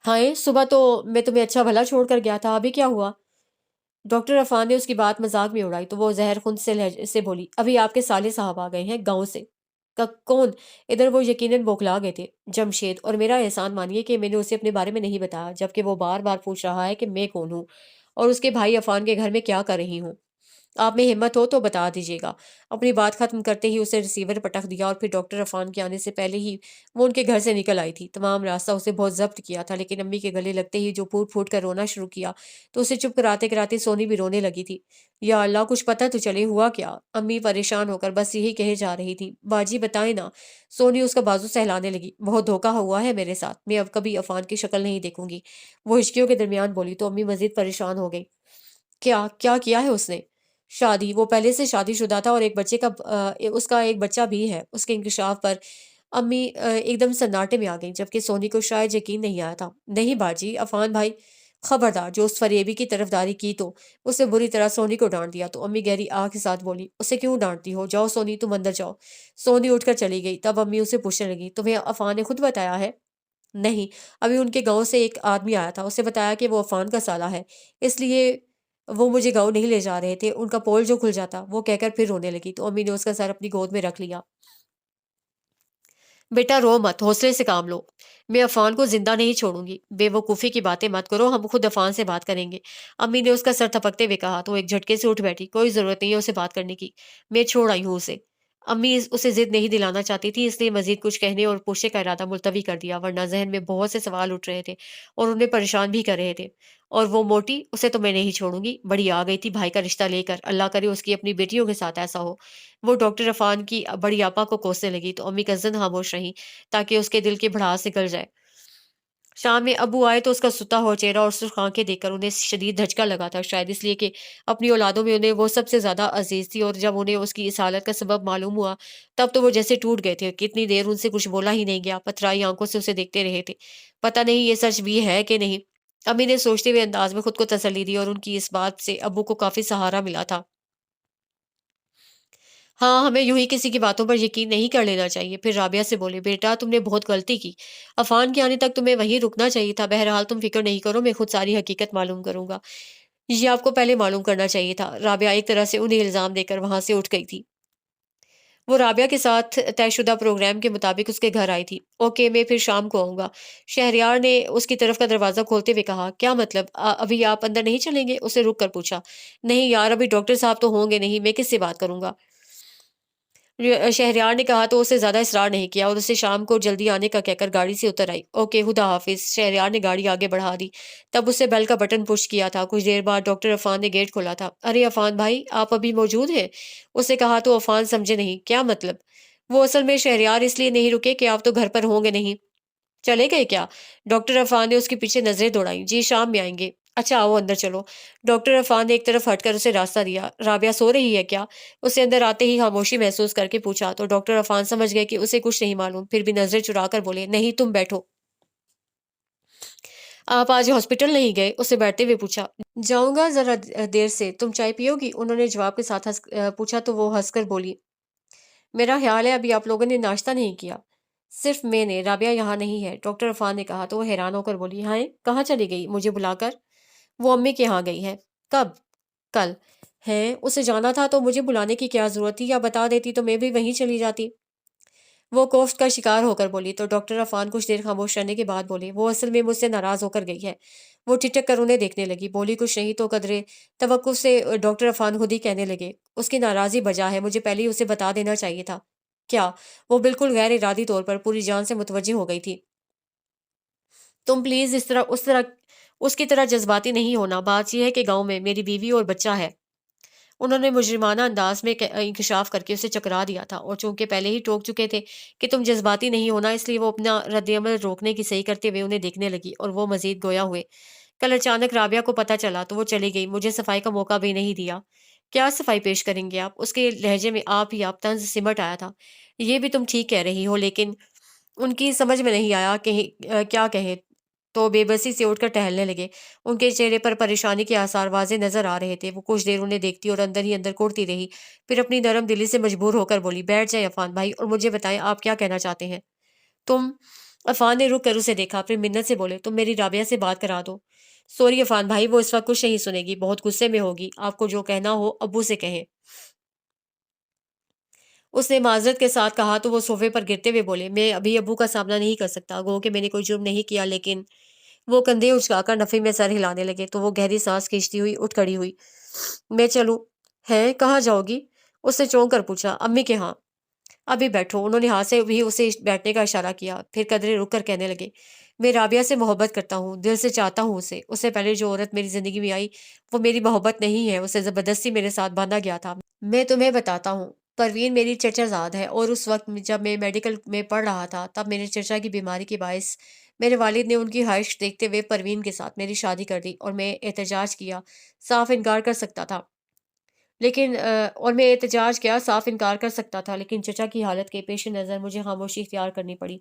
ہائے صبح تو میں تمہیں اچھا بھلا چھوڑ کر گیا تھا، ابھی کیا ہوا؟ ڈاکٹر عرفان نے اس کی بات مذاق میں اڑائی تو وہ زہر خون سے لہجے سے بولی، ابھی آپ کے سالے صاحب آ گئے ہیں گاؤں سے۔ کون؟ ادھر وہ یقیناً بوکھلا گئے تھے جمشید، اور میرا احسان مانیے کہ میں نے اسے اپنے بارے میں نہیں بتایا، جبکہ وہ بار بار پوچھ رہا ہے کہ میں کون ہوں اور اس کے بھائی عفان کے گھر میں کیا کر رہی ہوں۔ آپ میں ہمت ہو تو بتا دیجیے گا۔ اپنی بات ختم کرتے ہی اسے ریسیور پٹک دیا اور پھر ڈاکٹر عفان کے آنے سے پہلے ہی وہ ان کے گھر سے نکل آئی تھی۔ تمام راستہ اسے بہت ضبط کیا تھا، لیکن امی کے گلے لگتے ہی جو پھوٹ پھوٹ کر رونا شروع کیا تو اسے چپ کراتے کراتے سونی بھی رونے لگی تھی۔ یا اللہ، کچھ پتہ تو چلے ہوا کیا؟ امی پریشان ہو کر بس یہی کہے جا رہی تھی، باجی بتائیں نا۔ سونی اس کا بازو سہلانے لگی۔ بہت دھوکا ہوا ہے میرے ساتھ، میں اب کبھی عفان کی شکل نہیں دیکھوں گی، وہ ہچکیوں کے درمیان بولی تو امی مزید پریشان ہو گئی۔ کیا کیا کیا ہے اس نے؟ شادی، وہ پہلے سے شادی شدہ تھا اور ایک بچے کا اس کا ایک بچہ بھی ہے۔ اس کے انکشاف پر امی ایک دم سناٹے میں آ گئیں، جبکہ سونی کو شاید یقین نہیں آیا تھا۔ نہیں باجی، عفان بھائی خبردار، جو اس فریبی کی طرفداری کی تو اسے بری طرح سونی کو ڈانٹ دیا تو امی گہری آہ کے ساتھ بولی، اسے کیوں ڈانٹتی ہو؟ جاؤ سونی، تم اندر جاؤ۔ سونی اٹھ کر چلی گئی۔ تب امی اسے پوچھنے لگی، تمہیں عفان نے خود بتایا ہے؟ نہیں، ابھی ان کے گاؤں سے ایک آدمی آیا تھا، اسے بتایا کہ وہ عفان کا سالہ ہے، اس لیے وہ مجھے گاؤں نہیں لے جا رہے تھے، ان کا پول جو کھل جاتا، وہ کہہ کر پھر رونے لگی تو امی نے اس کا سر اپنی گود میں رکھ لیا۔ بیٹا رو مت، حوصلے سے کام لو، میں عفان کو زندہ نہیں چھوڑوں گی۔ بے وقوفی کی باتیں مت کرو، ہم خود عفان سے بات کریں گے، امی نے اس کا سر تھپکتے ہوئے کہا تو وہ ایک جھٹکے سے اٹھ بیٹھی۔ کوئی ضرورت نہیں ہے اسے بات کرنے کی، میں چھوڑ آئی ہوں اسے۔ امی اسے ضد نہیں دلانا چاہتی تھی، اس لیے مزید کچھ کہنے اور پوچھنے کا ارادہ ملتوی کر دیا، ورنہ ذہن میں بہت سے سوال اٹھ رہے تھے اور انہیں پریشان بھی کر رہے تھے۔ اور وہ موٹی، اسے تو میں نہیں چھوڑوں گی، بڑی آ گئی تھی بھائی کا رشتہ لے کر، اللہ کرے اس کی اپنی بیٹیوں کے ساتھ ایسا ہو۔ وہ ڈاکٹر عفان کی بڑی آپا کو کوسنے لگی تو امی کزن خاموش رہیں تاکہ اس کے دل کی بھڑاس نکل جائے۔ شام میں ابو آئے تو اس کا ستا ہوا چہرہ اور سرخ آنکھیں دیکھ کر انہیں شدید دھچکا لگا تھا، شاید اس لیے کہ اپنی اولادوں میں انہیں وہ سب سے زیادہ عزیز تھی، اور جب انہیں اس کی اس حالت کا سبب معلوم ہوا تب تو وہ جیسے ٹوٹ گئے تھے۔ کتنی دیر ان سے کچھ بولا ہی نہیں گیا، پتھرائی آنکھوں سے اسے دیکھتے رہے تھے۔ پتہ نہیں یہ سچ بھی ہے کہ نہیں، امی نے سوچتے ہوئے انداز میں خود کو تسلی دی، اور ان کی اس بات سے ابو کو کافی سہارا ملا تھا۔ ہاں، ہمیں یوں ہی کسی کی باتوں پر یقین نہیں کر لینا چاہیے۔ پھر رابعہ سے بولے، بیٹا تم نے بہت غلطی کی، عفان کے آنے تک تمہیں وہیں رکنا چاہیے تھا۔ بہرحال تم فکر نہیں کرو، میں خود ساری حقیقت معلوم کروں گا۔ یہ آپ کو پہلے معلوم کرنا چاہیے تھا۔ رابعہ ایک طرح سے انہیں الزام دے کر وہاں سے اٹھ گئی تھی۔ وہ رابعہ کے ساتھ طے شدہ پروگرام کے مطابق اس کے گھر آئی تھی۔ اوکے، میں پھر شام کو آؤں گا، شہریار نے اس کی طرف کا دروازہ کھولتے ہوئے کہا۔ کیا مطلب؟ ابھی آپ اندر نہیں چلیں گے؟ اسے رک کر پوچھا۔ نہیں یار، ابھی ڈاکٹر صاحب تو ہوں گے نہیں، میں کس سے بات کروں گا؟ شہریار نے کہا تو اسے زیادہ اصرار نہیں کیا اور اسے شام کو جلدی آنے کا کہہ کر گاڑی سے اتر آئی۔ اوکے، خدا حافظ۔ شہریار نے گاڑی آگے بڑھا دی۔ تب اسے بیل کا بٹن پش کیا تھا۔ کچھ دیر بعد ڈاکٹر عفان نے گیٹ کھولا تھا۔ ارے عفان بھائی، آپ ابھی موجود ہیں؟ اسے کہا تو عفان سمجھے نہیں۔ کیا مطلب؟ وہ اصل میں شہریار اس لیے نہیں رکے کہ آپ تو گھر پر ہوں گے نہیں۔ چلے گئے کیا؟ ڈاکٹر عفان نے اس کے پیچھے نظریں دوڑائیں۔ جی شام میں آئیں گے۔ اچھا آؤ اندر چلو۔ ڈاکٹر عفان نے ایک طرف ہٹ کر اسے راستہ دیا۔ رابعہ سو رہی ہے کیا؟ اسے اندر آتے ہی خاموشی محسوس کر کے پوچھا تو ڈاکٹر عفان سمجھ گئے کہ اسے کچھ نہیں معلوم، پھر بھی نظریں چرا کر بولے، نہیں تم بیٹھو۔ آپ آج ہاسپٹل نہیں گئے؟ اسے بیٹھتے ہوئے پوچھا۔ جاؤں گا ذرا دیر سے، تم چائے پیو گی؟ انہوں نے جواب کے ساتھ پوچھا تو وہ ہنس کر بولی، میرا خیال ہے ابھی آپ لوگوں نے ناشتہ نہیں کیا۔ صرف میں نے، رابعہ یہاں نہیں ہے، ڈاکٹر عفان نے کہا تو وہ حیران ہو کر بولی، ہائے کہاں چلی گئی مجھے بلا کر؟ وہ امی کے یہاں گئی ہے۔ کب؟ کل۔ ہیں، اسے جانا تھا تو مجھے بلانے کی کیا ضرورت تھی، یا بتا دیتی تو میں بھی وہیں چلی جاتی۔ وہ کوفت کا شکار ہو کر بولی تو ڈاکٹر عفان کچھ دیر خاموش رہنے کے بعد بولے، وہ اصل میں مجھ سے ناراض ہو کر گئی ہے۔ وہ ٹھٹک کر انہیں دیکھنے لگی، بولی کچھ نہیں تو قدرے توقف سے ڈاکٹر عفان خود ہی کہنے لگے، اس کی ناراضی بجا ہے، مجھے پہلے ہی اسے بتا دینا چاہیے تھا۔ کیا؟ وہ بالکل غیر ارادی طور پر پوری جان سے متوجہ ہو گئی تھی۔ تم پلیز اس طرح اس کی طرح جذباتی نہیں ہونا، بات یہ ہے کہ گاؤں میں میری بیوی اور بچہ ہے۔ انہوں نے مجرمانہ انداز میں انکشاف کر کے اسے چکرا دیا تھا، اور چونکہ پہلے ہی ٹوک چکے تھے کہ تم جذباتی نہیں ہونا، اس لیے وہ اپنا رد عمل روکنے کی صحیح کرتے ہوئے انہیں دیکھنے لگی، اور وہ مزید گویا ہوئے۔ کل اچانک رابعہ کو پتہ چلا تو وہ چلی گئی، مجھے صفائی کا موقع بھی نہیں دیا۔ کیا صفائی پیش کریں گے آپ؟ اس کے لہجے میں آپ طنز سمٹ آیا تھا۔ یہ بھی تم ٹھیک کہہ رہی ہو، لیکن ان کی سمجھ میں نہیں آیا کہ کیا کہے۔ تو بے بسی سے اٹھ کر ٹہلنے لگے۔ ان کے چہرے پر پریشانی کے آثار واضح نظر آ رہے تھے۔ وہ کچھ دیر انہیں دیکھتی اور اندر ہی اندر کوڑتی رہی، پھر اپنی نرم دلی سے مجبور ہو کر بولی، بیٹھ جائیں عفان بھائی اور مجھے بتائیں آپ کیا کہنا چاہتے ہیں۔ تم عفان نے رک کر اسے دیکھا، پھر منت سے بولے، تم میری رابعہ سے بات کرا دو۔ سوری عفان بھائی، وہ اس وقت کچھ نہیں سنے گی، بہت غصے میں ہوگی، آپ کو جو کہنا ہو ابو سے کہیں۔ اس نے معذرت کے ساتھ کہا تو وہ صوفے پر گرتے ہوئے بولے، میں ابھی ابو کا سامنا نہیں کر سکتا، گو کہ میں نے کوئی جرم نہیں کیا، لیکن وہ کندھے اچکا کر نفی میں سر ہلانے لگے تو وہ گہری سانس کھینچتی ہوئی اٹھ کھڑی ہوئی۔ میں چلوں؟ ہے کہاں جاؤ گی؟ اس نے چونک کر پوچھا۔ امی کے ہاں۔ ابھی بیٹھو۔ انہوں نے ہاتھ سے بھی اسے بیٹھنے کا اشارہ کیا، پھر قدرے رک کر کہنے لگے، میں رابعہ سے محبت کرتا ہوں، دل سے چاہتا ہوں اسے۔ اس سے پہلے جو عورت میری زندگی میں آئی وہ میری محبت نہیں ہے، اسے زبردستی میرے ساتھ باندھا گیا تھا۔ میں تمہیں بتاتا ہوں، پروین میری چچا زاد ہے، اور اس وقت جب میں میڈیکل میں پڑھ رہا تھا تب میرے چچا کی بیماری کے باعث میرے والد نے ان کی خواہش دیکھتے ہوئے پروین کے ساتھ میری شادی کر دی، اور میں احتجاج کیا، صاف انکار کر سکتا تھا لیکن چچا کی حالت کے پیش نظر مجھے خاموشی اختیار کرنی پڑی،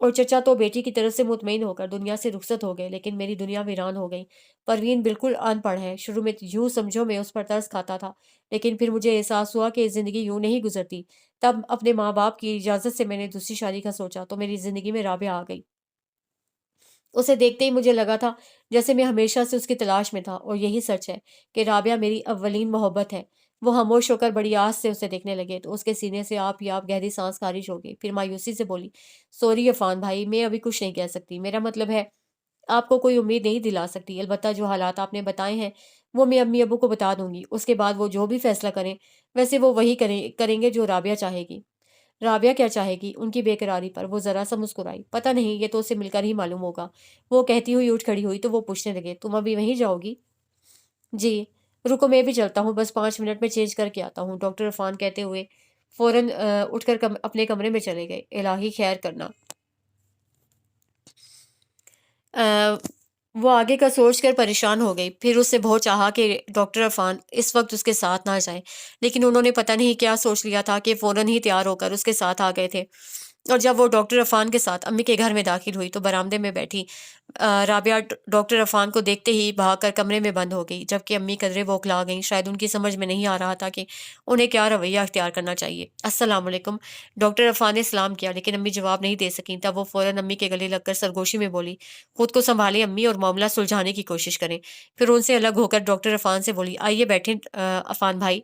اور چچا تو بیٹی کی طرف سے مطمئن ہو کر دنیا سے رخصت ہو گئے، لیکن میری دنیا ویران ہو گئی۔ پروین بالکل ان پڑھ ہے، شروع میں یوں سمجھو میں اس پر ترس کھاتا تھا، لیکن پھر مجھے احساس ہوا کہ زندگی یوں نہیں گزرتی۔ تب اپنے ماں باپ کی اجازت سے میں نے دوسری شادی کا سوچا تو میری زندگی میں رابعہ آ گئی۔ اسے دیکھتے ہی مجھے لگا تھا جیسے میں ہمیشہ سے اس کی تلاش میں تھا، اور یہی سچ ہے کہ رابعہ میری اولین محبت ہے۔ وہ خاموش ہو کر بڑی آس سے اسے دیکھنے لگے تو اس کے سینے سے آپ ہی آپ گہری سانس خارج ہو گئی، پھر مایوسی سے بولی، سوری عفان بھائی، میں ابھی کچھ نہیں کہہ سکتی، میرا مطلب ہے آپ کو کوئی امید نہیں دلا سکتی، البتہ جو حالات آپ نے بتائے ہیں وہ میں امی ابو کو بتا دوں گی، اس کے بعد وہ جو بھی فیصلہ کریں ویسے وہ وہی کریں گے جو رابعہ چاہے گی۔ رابعہ کیا چاہے گی؟ ان کی بے قراری پر وہ ذرا سا مسکرائی۔ پتہ نہیں، یہ تو اسے مل کر ہی معلوم ہوگا۔ وہ کہتی ہوئی اٹھ کھڑی ہوئی تو وہ پوچھنے لگے، تم ابھی وہیں جاؤ گی؟ جی۔ رکو میں بھی چلتا ہوں، بس 5 منٹ میں چینج کر کے آتا ہوں، ڈاکٹر عرفان کہتے ہوئے فوراً اٹھ کر اپنے کمرے میں چلے گئے۔ الہی خیر کرنا۔ وہ آگے کا سوچ کر پریشان ہو گئی، پھر اس سے بہت چاہا کہ ڈاکٹر عرفان اس وقت اس کے ساتھ نہ جائیں، لیکن انہوں نے پتہ نہیں کیا سوچ لیا تھا کہ فوراً ہی تیار ہو کر اس کے ساتھ آ گئے تھے۔ اور جب وہ ڈاکٹر عرفان کے ساتھ امی کے گھر میں داخل ہوئی تو برآمدے میں بیٹھی رابعہ ڈاکٹر عرفان کو دیکھتے ہی بھاگ کر کمرے میں بند ہو گئی، جبکہ امی قدرے بوکھلا گئیں، شاید ان کی سمجھ میں نہیں آ رہا تھا کہ انہیں کیا رویہ اختیار کرنا چاہیے۔ السلام علیکم۔ ڈاکٹر عرفان نے سلام کیا، لیکن امی جواب نہیں دے سکیں۔ تب وہ فوراً امی کے گلے لگ کر سرگوشی میں بولی، خود کو سنبھالیں امی اور معاملہ سلجھانے کی کوشش کریں۔ پھر ان سے الگ ہو کر ڈاکٹر عرفان سے بولی، آئیے بیٹھیں عفان بھائی،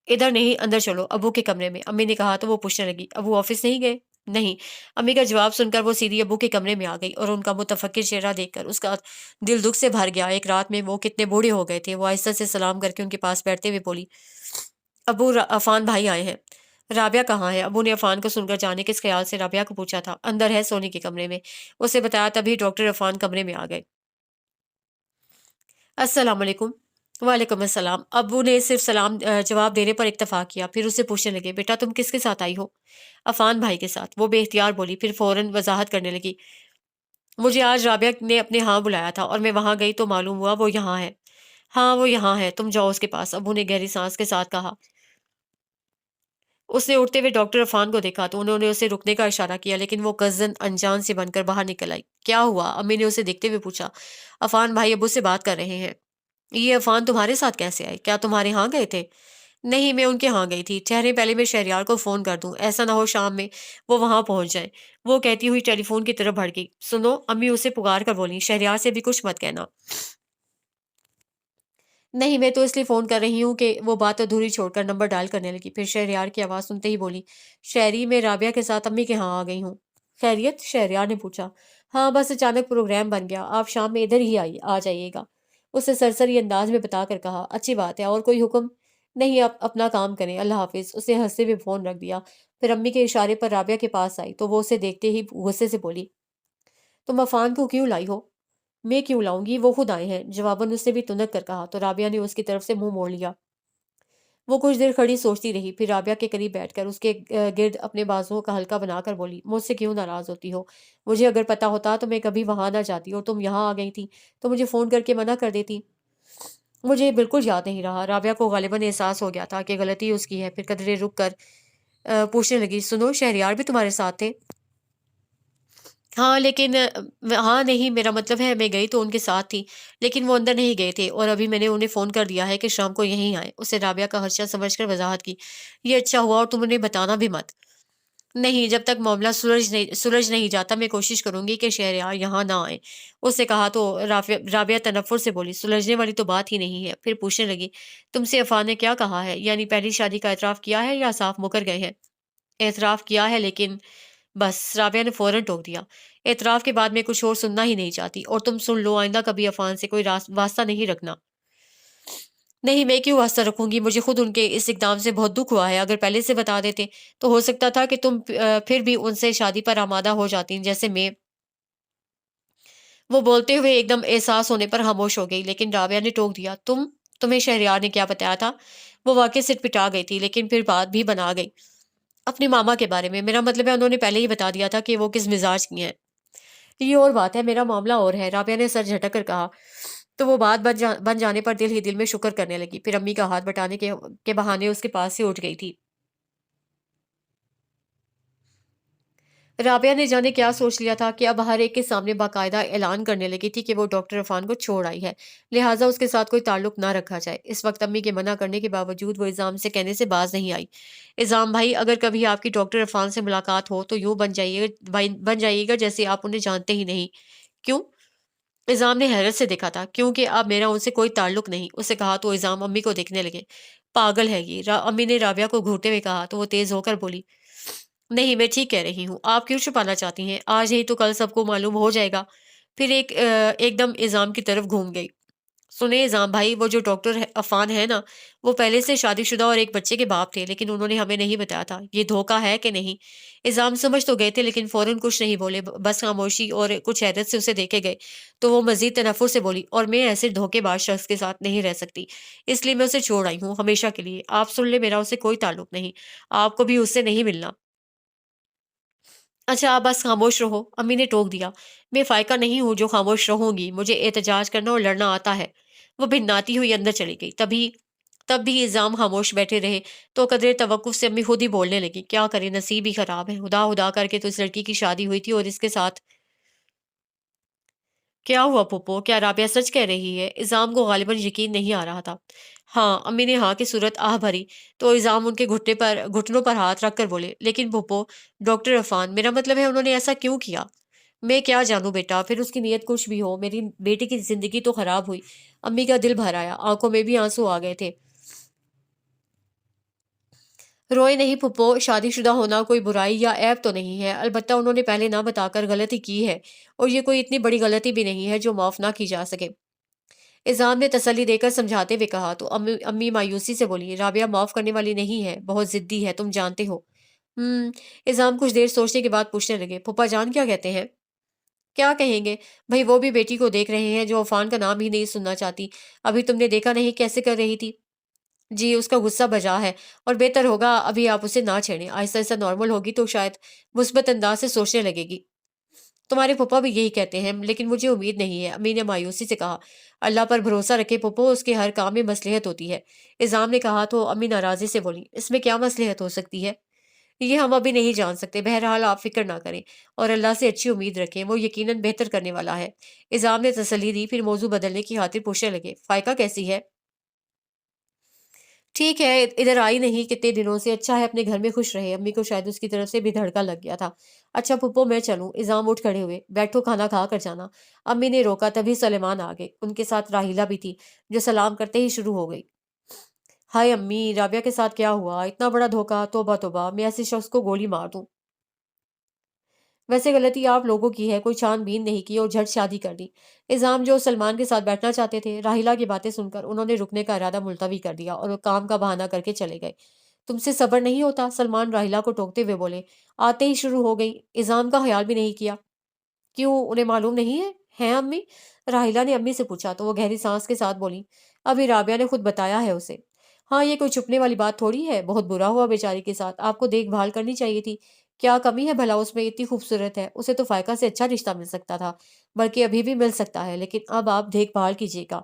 ادھر نہیں اندر چلو، ابو کے کمرے میں۔ امی نے کہا تو وہ پوچھنے لگی، ابو آفس نہیں گئے؟ نہیں۔ امی کا جواب سن کر وہ سیدھی ابو کے کمرے میں آ گئی، اور ان کا متفکر چہرہ دیکھ کر اس کا دل دکھ سے بھر گیا۔ ایک رات میں وہ کتنے بوڑھے ہو گئے تھے۔ وہ آہستہ سے سلام کر کے ان کے پاس بیٹھتے ہوئے بولی، ابو عفان بھائی آئے ہیں۔ رابعہ کہاں ہے؟ ابو نے عفان کو سن کر جانے کس خیال سے رابعہ کو پوچھا تھا۔ اندر ہے، سونے کے کمرے میں، اسے بتایا۔ تبھی ڈاکٹر عرفان کمرے میں آ گئے۔ السلام علیکم۔ وعلیکم السلام۔ ابو نے صرف سلام جواب دینے پر اکتفا کیا، پھر اسے پوچھنے لگے، بیٹا تم کس کے ساتھ آئی ہو؟ عفان بھائی کے ساتھ، وہ بے اختیار بولی، پھر فوراً وضاحت کرنے لگی، مجھے آج رابعہ نے اپنے ہاں بلایا تھا اور میں وہاں گئی تو معلوم ہوا وہ یہاں ہے۔ ہاں وہ یہاں ہے، تم جاؤ اس کے پاس، ابو نے گہری سانس کے ساتھ کہا۔ اس نے اٹھتے ہوئے ڈاکٹر عرفان کو دیکھا تو انہوں نے اسے رکنے کا اشارہ کیا، لیکن وہ قصداً انجان سے بن کر باہر نکل آئی۔ کیا ہوا؟ امی نے اسے دیکھتے ہوئے پوچھا۔ عفان بھائی ابو سے بات کر رہے ہیں۔ یہ عفان تمہارے ساتھ کیسے آئے؟ کیا تمہارے ہاں گئے تھے؟ نہیں، میں ان کے ہاں گئی تھی۔ ٹھہرے، پہلے میں شہریار کو فون کر دوں، ایسا نہ ہو شام میں وہ وہاں پہنچ جائیں۔ وہ کہتی ہوئی ٹیلی فون کی طرف بڑھ گئی۔ سنو، امی اسے پکار کر بولی، شہریار سے بھی کچھ مت کہنا۔ نہیں، میں تو اس لیے فون کر رہی ہوں کہ وہ بات ادھوری چھوڑ کر نمبر ڈائل کرنے لگی، پھر شہریار کی آواز سنتے ہی بولی، شہری میں رابعہ کے ساتھ امی کے ہاں آ گئی ہوں۔ خیریت؟ شہریار نے پوچھا۔ ہاں بس اچانک پروگرام بن گیا، آپ شام میں ادھر ہی آ جائیے گا، اس نے سرسری انداز میں بتا کر کہا۔ اچھی بات ہے، اور کوئی حکم؟ نہیں، آپ اپنا کام کریں، اللہ حافظ۔ اس نے ہنستے ہوئے فون رکھ دیا، پھر امی کے اشارے پر رابعہ کے پاس آئی تو وہ اسے دیکھتے ہی غصے سے بولی، تم عفان کو کیوں لائی ہو؟ میں کیوں لاؤں گی، وہ خود آئے ہیں، جواباً اس نے بھی تنک کر کہا تو رابعہ نے اس کی طرف سے منہ موڑ لیا۔ وہ کچھ دیر کھڑی سوچتی رہی، پھر رابعہ کے قریب بیٹھ کر اس کے گرد اپنے بازوؤں کا حلقہ بنا کر بولی، مجھ سے کیوں ناراض ہوتی ہو؟ مجھے اگر پتا ہوتا تو میں کبھی وہاں نہ جاتی، اور تم یہاں آ گئی تھی تو مجھے فون کر کے منع کر دیتی۔ مجھے بالکل یاد نہیں رہا۔ رابعہ کو غالباً احساس ہو گیا تھا کہ غلطی اس کی ہے، پھر قدرے رک کر پوچھنے لگی، سنو، شہریار بھی تمہارے ساتھ تھے؟ ہاں لیکن ہاں نہیں، میرا مطلب ہے میں گئی تو ان کے ساتھ تھی، لیکن وہ اندر نہیں گئے تھے اور ابھی میں نے انہیں فون کر دیا ہے کہ شام کو یہیں آئے۔ اسے رابعہ کا خدشہ سمجھ کر وضاحت کی۔ یہ اچھا ہوا، اور تم انہیں بتانا بھی مت۔ نہیں، جب تک معاملہ سلجھ نہیں جاتا میں کوشش کروں گی کہ شہریار یہاں نہ آئے۔ اس سے کہا تو رابعہ تنفر سے بولی، سلجھنے والی تو بات ہی نہیں ہے۔ پھر پوچھنے لگی، تم سے عفان نے کیا کہا ہے؟ یعنی پہلی شادی کا اعتراف کیا ہے یا صاف مکر گئے ہیں؟ اعتراف کیا ہے لیکن… بس رابعہ نے فوراً ٹوک دیا۔ اعتراف کے بعد میں کچھ اور سننا ہی نہیں چاہتی، اور تم سن لو، آئندہ کبھی عفان سے کوئی واسطہ نہیں رکھنا۔ نہیں، میں کیوں واسطہ رکھوں گی؟ مجھے خود ان کے اس اقدام سے بہت دکھ ہوا ہے۔ اگر پہلے سے بتا دیتے تو ہو سکتا تھا کہ تم پھر بھی ان سے شادی پر آمادہ ہو جاتی جیسے میں۔ وہ بولتے ہوئے ایک دم احساس ہونے پر خاموش ہو گئی، لیکن رابعہ نے ٹوک دیا، تمہیں شہریار نے کیا بتایا تھا؟ وہ واقعی سٹ پٹا گئی تھی، لیکن پھر بات بھی بنا گئی۔ اپنی ماما کے بارے میں، میرا مطلب ہے انہوں نے پہلے ہی بتا دیا تھا کہ وہ کس مزاج کی ہیں۔ یہ اور بات ہے، میرا معاملہ اور ہے، رابعہ نے سر جھٹک کر کہا۔ تو وہ بات بن جانے پر دل ہی دل میں شکر کرنے لگی، پھر امی کا ہاتھ بٹانے کے بہانے اس کے پاس سے اٹھ گئی تھی۔ رابعہ نے جانے کیا سوچ لیا تھا کہ اب ہر ایک کے سامنے باقاعدہ اعلان کرنے لگی تھی کہ وہ ڈاکٹر عرفان کو چھوڑ آئی ہے، لہٰذا اس کے ساتھ کوئی تعلق نہ رکھا جائے۔ اس وقت امی کے منع کرنے کے باوجود وہ اظام سے کہنے سے باز نہیں آئی، اظام بھائی، اگر کبھی آپ کی ڈاکٹر عرفان سے ملاقات ہو تو یوں بن جائیے گا جیسے آپ انہیں جانتے ہی نہیں۔ کیوں؟ اظام نے حیرت سے دیکھا تھا۔ کیونکہ اب میرا ان سے کوئی تعلق نہیں، اسے کہا تو اظام امی کو دیکھنے لگے۔ پاگل ہے یہ، امی نے رابعہ کو گھورتے ہوئے کہا تو وہ تیز ہو کر بولی، نہیں، میں ٹھیک کہہ رہی ہوں، آپ کیوں چھپانا چاہتی ہیں؟ آج نہیں تو کل سب کو معلوم ہو جائے گا۔ پھر ایک دم اظام کی طرف گھوم گئی۔ سنیں اظام بھائی، وہ جو ڈاکٹر عفان ہے نا، وہ پہلے سے شادی شدہ اور ایک بچے کے باپ تھے، لیکن انہوں نے ہمیں نہیں بتایا تھا۔ یہ دھوکہ ہے کہ نہیں؟ اظام سمجھ تو گئے تھے لیکن فوراً کچھ نہیں بولے، بس خاموشی اور کچھ حیرت سے اسے دیکھے گئے۔ تو وہ مزید تنفر سے بولی، اور میں ایسے دھوکے باز شخص کے ساتھ نہیں رہ سکتی، اس لیے میں اسے چھوڑ آئی ہوں ہمیشہ کے لیے۔ آپ سن لیں، میرا اسے کوئی تعلق نہیں، آپ کو بھی اس سے نہیں ملنا۔ اچھا، آپ بس خاموش رہو، امی نے ٹوک دیا۔ میں فائقہ نہیں ہوں جو خاموش رہوں گی، مجھے احتجاج کرنا اور لڑنا آتا ہے۔ وہ بھناتی ہوئی اندر چلی گئی۔ تب بھی الزام خاموش بیٹھے رہے تو قدرے توقف سے امی خود ہی بولنے لگی، کیا کرے، نصیب ہی خراب ہے، خدا خدا کر کے تو اس لڑکی کی شادی ہوئی تھی اور اس کے ساتھ… کیا ہوا پھوپھو؟ کیا رابعہ سچ کہہ رہی ہے؟ اظام کو غالباً یقین نہیں آ رہا تھا۔ ہاں، امی نے ہاں کی صورت آہ بھری تو اظام ان کے گھٹنوں پر ہاتھ رکھ کر بولے، لیکن پھوپھو، ڈاکٹر عرفان، میرا مطلب ہے انہوں نے ایسا کیوں کیا؟ میں کیا جانوں بیٹا، پھر اس کی نیت کچھ بھی ہو، میری بیٹی کی زندگی تو خراب ہوئی۔ امی کا دل بھر آیا، آنکھوں میں بھی آنسو آ گئے تھے۔ روئے نہیں پھپھو، شادی شدہ ہونا کوئی برائی یا عیب تو نہیں ہے، البتہ انہوں نے پہلے نہ بتا کر غلطی کی ہے، اور یہ کوئی اتنی بڑی غلطی بھی نہیں ہے جو معاف نہ کی جا سکے۔ اذان نے تسلی دے کر سمجھاتے ہوئے کہا تو امی مایوسی سے بولی، رابعہ معاف کرنے والی نہیں ہے، بہت ضدی ہے، تم جانتے ہو۔ اذان کچھ دیر سوچنے کے بعد پوچھنے لگے، پھپھا جان کیا کہتے ہیں؟ کیا کہیں گے بھائی، وہ بھی بیٹی کو دیکھ رہے ہیں جو عفان کا نام ہی نہیں سننا چاہتی۔ ابھی تم نے دیکھا نہیں کیسے کر رہی تھی؟ جی، اس کا غصہ بجا ہے، اور بہتر ہوگا ابھی آپ اسے نہ چھیڑیں، آہستہ آہستہ نارمل ہوگی تو شاید مثبت انداز سے سوچنے لگے گی۔ تمہارے پھپھا بھی یہی کہتے ہیں، لیکن مجھے امید نہیں ہے، امی نے مایوسی سے کہا۔ اللہ پر بھروسہ رکھے پھپھو، اس کے ہر کام میں مصلحت ہوتی ہے۔ اظام نے کہا تو امی ناراضی سے بولی، اس میں کیا مصلحت ہو سکتی ہے؟ یہ ہم ابھی نہیں جان سکتے، بہرحال آپ فکر نہ کریں اور اللہ سے اچھی امید رکھیں، وہ یقیناً بہتر کرنے والا ہے۔ اظام نے تسلی دی، پھر موضوع بدلنے کی خاطر پوچھنے لگے، فائقہ کیسی ہے؟ ٹھیک ہے، ادھر آئی نہیں کتنے دنوں سے، اچھا ہے اپنے گھر میں خوش رہے، امی کو شاید اس کی طرف سے بھی دھڑکا لگ گیا تھا۔ اچھا پھپھو، میں چلوں؟ اظام اٹھ کھڑے ہوئے، بیٹھو، کھانا کھا کر جانا۔ امی نے روکا، تبھی سلیمان آ گئے، ان کے ساتھ راحیلہ بھی تھی، جو سلام کرتے ہی شروع ہو گئی۔ ہائے امی، رابعہ کے ساتھ کیا ہوا؟ اتنا بڑا دھوکا! توبہ توبہ، میں ایسے شخص کو گولی مار دوں؟ ویسے غلطی آپ لوگوں کی ہے، کوئی چھان بین نہیں کی اور جھٹ شادی کر دی۔ اظام جو سلمان کے ساتھ بیٹھنا چاہتے تھے، راحیلہ کی باتیں سن کر انہوں نے رکنے کا ارادہ ملتوی کر دیا اور وہ کام کا بہانہ کر کے چلے گئے۔ تم سے صبر نہیں ہوتا؟ سلمان راحیلہ کو ٹوکتے ہوئے بولے۔ آتے ہی شروع ہو گئی، اظام کا خیال بھی نہیں کیا۔ کیوں، انہیں معلوم نہیں ہے؟ ہیں امی؟ راحیلہ نے امی سے پوچھا تو وہ گہری سانس کے ساتھ بولی، ابھی رابعہ نے خود بتایا ہے اسے۔ ہاں، یہ کوئی چھپنے والی بات تھوڑی ہے، بہت برا ہوا بیچاری کے ساتھ، آپ کو دیکھ بھال کرنی چاہیے تھی۔ کیا کمی ہے بھلا اس میں؟ اتنی خوبصورت ہے، اسے تو فائقہ سے اچھا رشتہ مل سکتا تھا، بلکہ ابھی بھی مل سکتا ہے، لیکن اب آپ دیکھ بھال کیجیے گا۔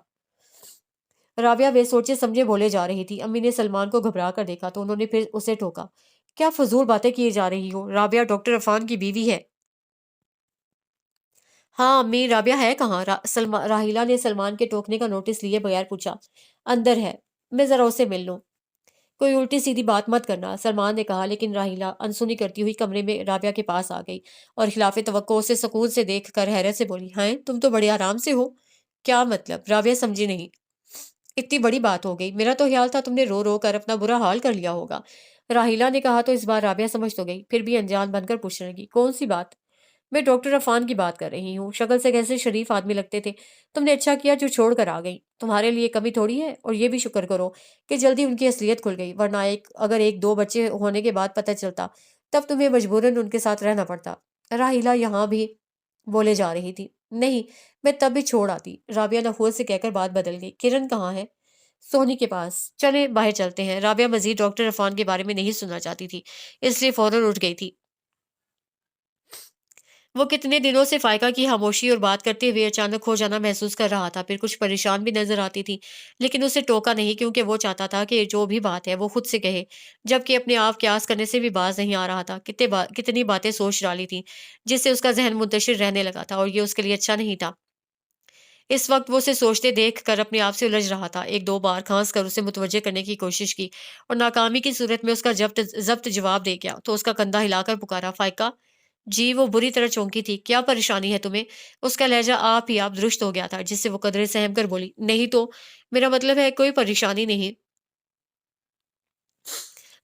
رابعہ بے سوچے سمجھے بولے جا رہی تھی، امی نے سلمان کو گھبرا کر دیکھا تو انہوں نے پھر اسے ٹوکا، کیا فضول باتیں کیے جا رہی ہو، رابعہ ڈاکٹر عرفان کی بیوی ہے۔ ہاں امی، رابعہ ہے کہاں؟ راہیلہ نے سلمان کے ٹوکنے کا نوٹس لیے بغیر پوچھا۔ اندر ہے، میں ذرا اسے مل لوں۔ کوئی الٹی سیدھی بات مت کرنا، سلمان نے کہا، لیکن راہیلہ انسنی کرتی ہوئی کمرے میں رابعہ کے پاس آ گئی اور خلاف توقع اسے سکون سے دیکھ کر حیرت سے بولی، ہیں تم تو بڑے آرام سے ہو؟ کیا مطلب؟ رابعہ سمجھی نہیں۔ اتنی بڑی بات ہو گئی، میرا تو خیال تھا تم نے رو رو کر اپنا برا حال کر لیا ہوگا۔ راہیلہ نے کہا تو اس بار رابعہ سمجھ تو گئی، پھر بھی انجان بن کر پوچھنے لگی، کون سی بات؟ میں ڈاکٹر عفان کی بات کر رہی ہوں، شکل سے کیسے شریف آدمی لگتے تھے، تم نے اچھا کیا جو چھوڑ کر آ گئی، تمہارے لیے کمی تھوڑی ہے، اور یہ بھی شکر کرو کہ جلدی ان کی اصلیت کھل گئی، ورنہ اگر ایک دو بچے ہونے کے بعد پتہ چلتا تب تمہیں مجبوراً ان کے ساتھ رہنا پڑتا۔ راہیلہ یہاں بھی بولے جا رہی تھی، نہیں میں تب بھی چھوڑ آتی، رابعہ نخوت سے کہہ کر بات بدل گئی، کرن کہاں ہے؟ سونی کے پاس، چلے باہر چلتے ہیں۔ رابعہ مزید ڈاکٹر عفان کے بارے میں نہیں سننا چاہتی تھی، اس لیے فوراً اٹھ گئی تھی۔ وہ کتنے دنوں سے فائقہ کی خاموشی اور بات کرتے ہوئے اچانک کھو جانا محسوس کر رہا تھا، پھر کچھ پریشان بھی نظر آتی تھی، لیکن اسے ٹوکا نہیں کیونکہ وہ چاہتا تھا کہ جو بھی بات ہے وہ خود سے کہے، جبکہ اپنے آپ قیاس کرنے سے بھی باز نہیں آ رہا تھا۔ کتنی باتیں سوچ ڈالی تھی جس سے اس کا ذہن منتشر رہنے لگا تھا، اور یہ اس کے لیے اچھا نہیں تھا۔ اس وقت وہ اسے سوچتے دیکھ کر اپنے آپ سے الجھ رہا تھا، ایک دو بار کھانس کر اسے متوجہ کرنے کی کوشش کی، اور ناکامی کی صورت میں اس کا ضبط جواب دے گیا تو اس کا کندھا ہلا کر پکارا، فائقہ جی؟ وہ بری طرح چونکی تھی، کیا پریشانی ہے تمہیں؟ اس کا لہجہ آپ ہی آپ درست ہو گیا تھا، جس سے وہ قدرے سہم کر بولی، نہیں تو میرا مطلب ہے کوئی پریشانی نہیں۔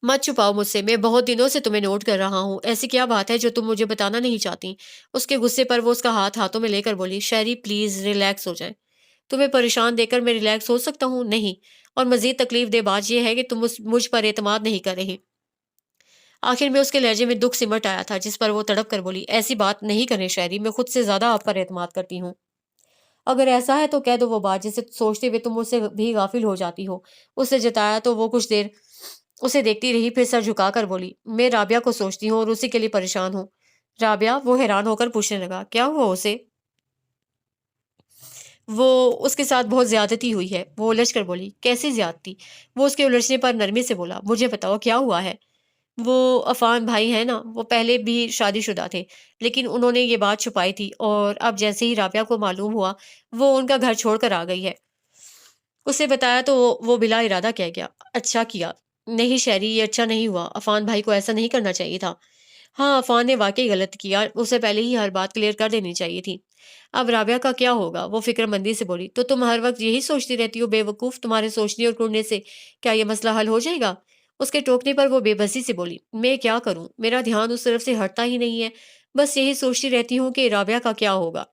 مت چھپاؤ مجھ سے، میں بہت دنوں سے تمہیں نوٹ کر رہا ہوں، ایسی کیا بات ہے جو تم مجھے بتانا نہیں چاہتی؟ اس کے غصے پر وہ اس کا ہاتھ ہاتھوں میں لے کر بولی، شہری پلیز ریلیکس ہو جائیں۔ تمہیں پریشان دیکھ کر میں ریلیکس ہو سکتا ہوں؟ نہیں، اور مزید تکلیف دہ بات یہ ہے کہ تم مجھ پر اعتماد نہیں کر رہی۔ آخر میں اس کے لہجے میں دکھ سمٹ آیا تھا، جس پر وہ تڑپ کر بولی، ایسی بات نہیں کریں شہری، میں خود سے زیادہ آپ پر اعتماد کرتی ہوں۔ اگر ایسا ہے تو کہہ دو وہ بات جسے سوچتے ہوئے تم مجھ سے بھی غافل ہو جاتی ہو۔ اسے جتایا تو وہ کچھ دیر اسے دیکھتی رہی، پھر سر جھکا کر بولی، میں رابعہ کو سوچتی ہوں اور اسی کے لیے پریشان ہوں۔ رابعہ؟ وہ حیران ہو کر پوچھنے لگا، کیا ہوا اسے؟ وہ اس کے ساتھ بہت زیادتی ہوئی ہے، وہ الجھ کر بولی، کیسی زیادتی؟ وہ اس کے الجھنے پر نرمی سے بولا، مجھے بتاؤ کیا ہوا ہے؟ وہ عفان بھائی ہیں نا، وہ پہلے بھی شادی شدہ تھے، لیکن انہوں نے یہ بات چھپائی تھی، اور اب جیسے ہی رابعہ کو معلوم ہوا وہ ان کا گھر چھوڑ کر آ گئی ہے۔ اسے بتایا تو وہ بلا ارادہ کہہ گیا، اچھا کیا۔ نہیں شہری، یہ اچھا نہیں ہوا، عفان بھائی کو ایسا نہیں کرنا چاہیے تھا۔ ہاں عفان نے واقعی غلط کیا، اسے پہلے ہی ہر بات کلیئر کر دینی چاہیے تھی۔ اب رابعہ کا کیا ہوگا؟ وہ فکر مندی سے بولی، تو تم ہر وقت یہی سوچتی رہتی ہو بے وقوف، تمہارے سوچنے اور ٹوڑنے سے کیا یہ مسئلہ حل ہو جائے گا؟ اس کے ٹوکنے پر وہ بے بسی سے بولی، میں کیا کروں، میرا دھیان اس طرف سے ہٹتا ہی نہیں ہے، بس یہی سوچتی رہتی ہوں کہ رابعہ کا کیا ہوگا۔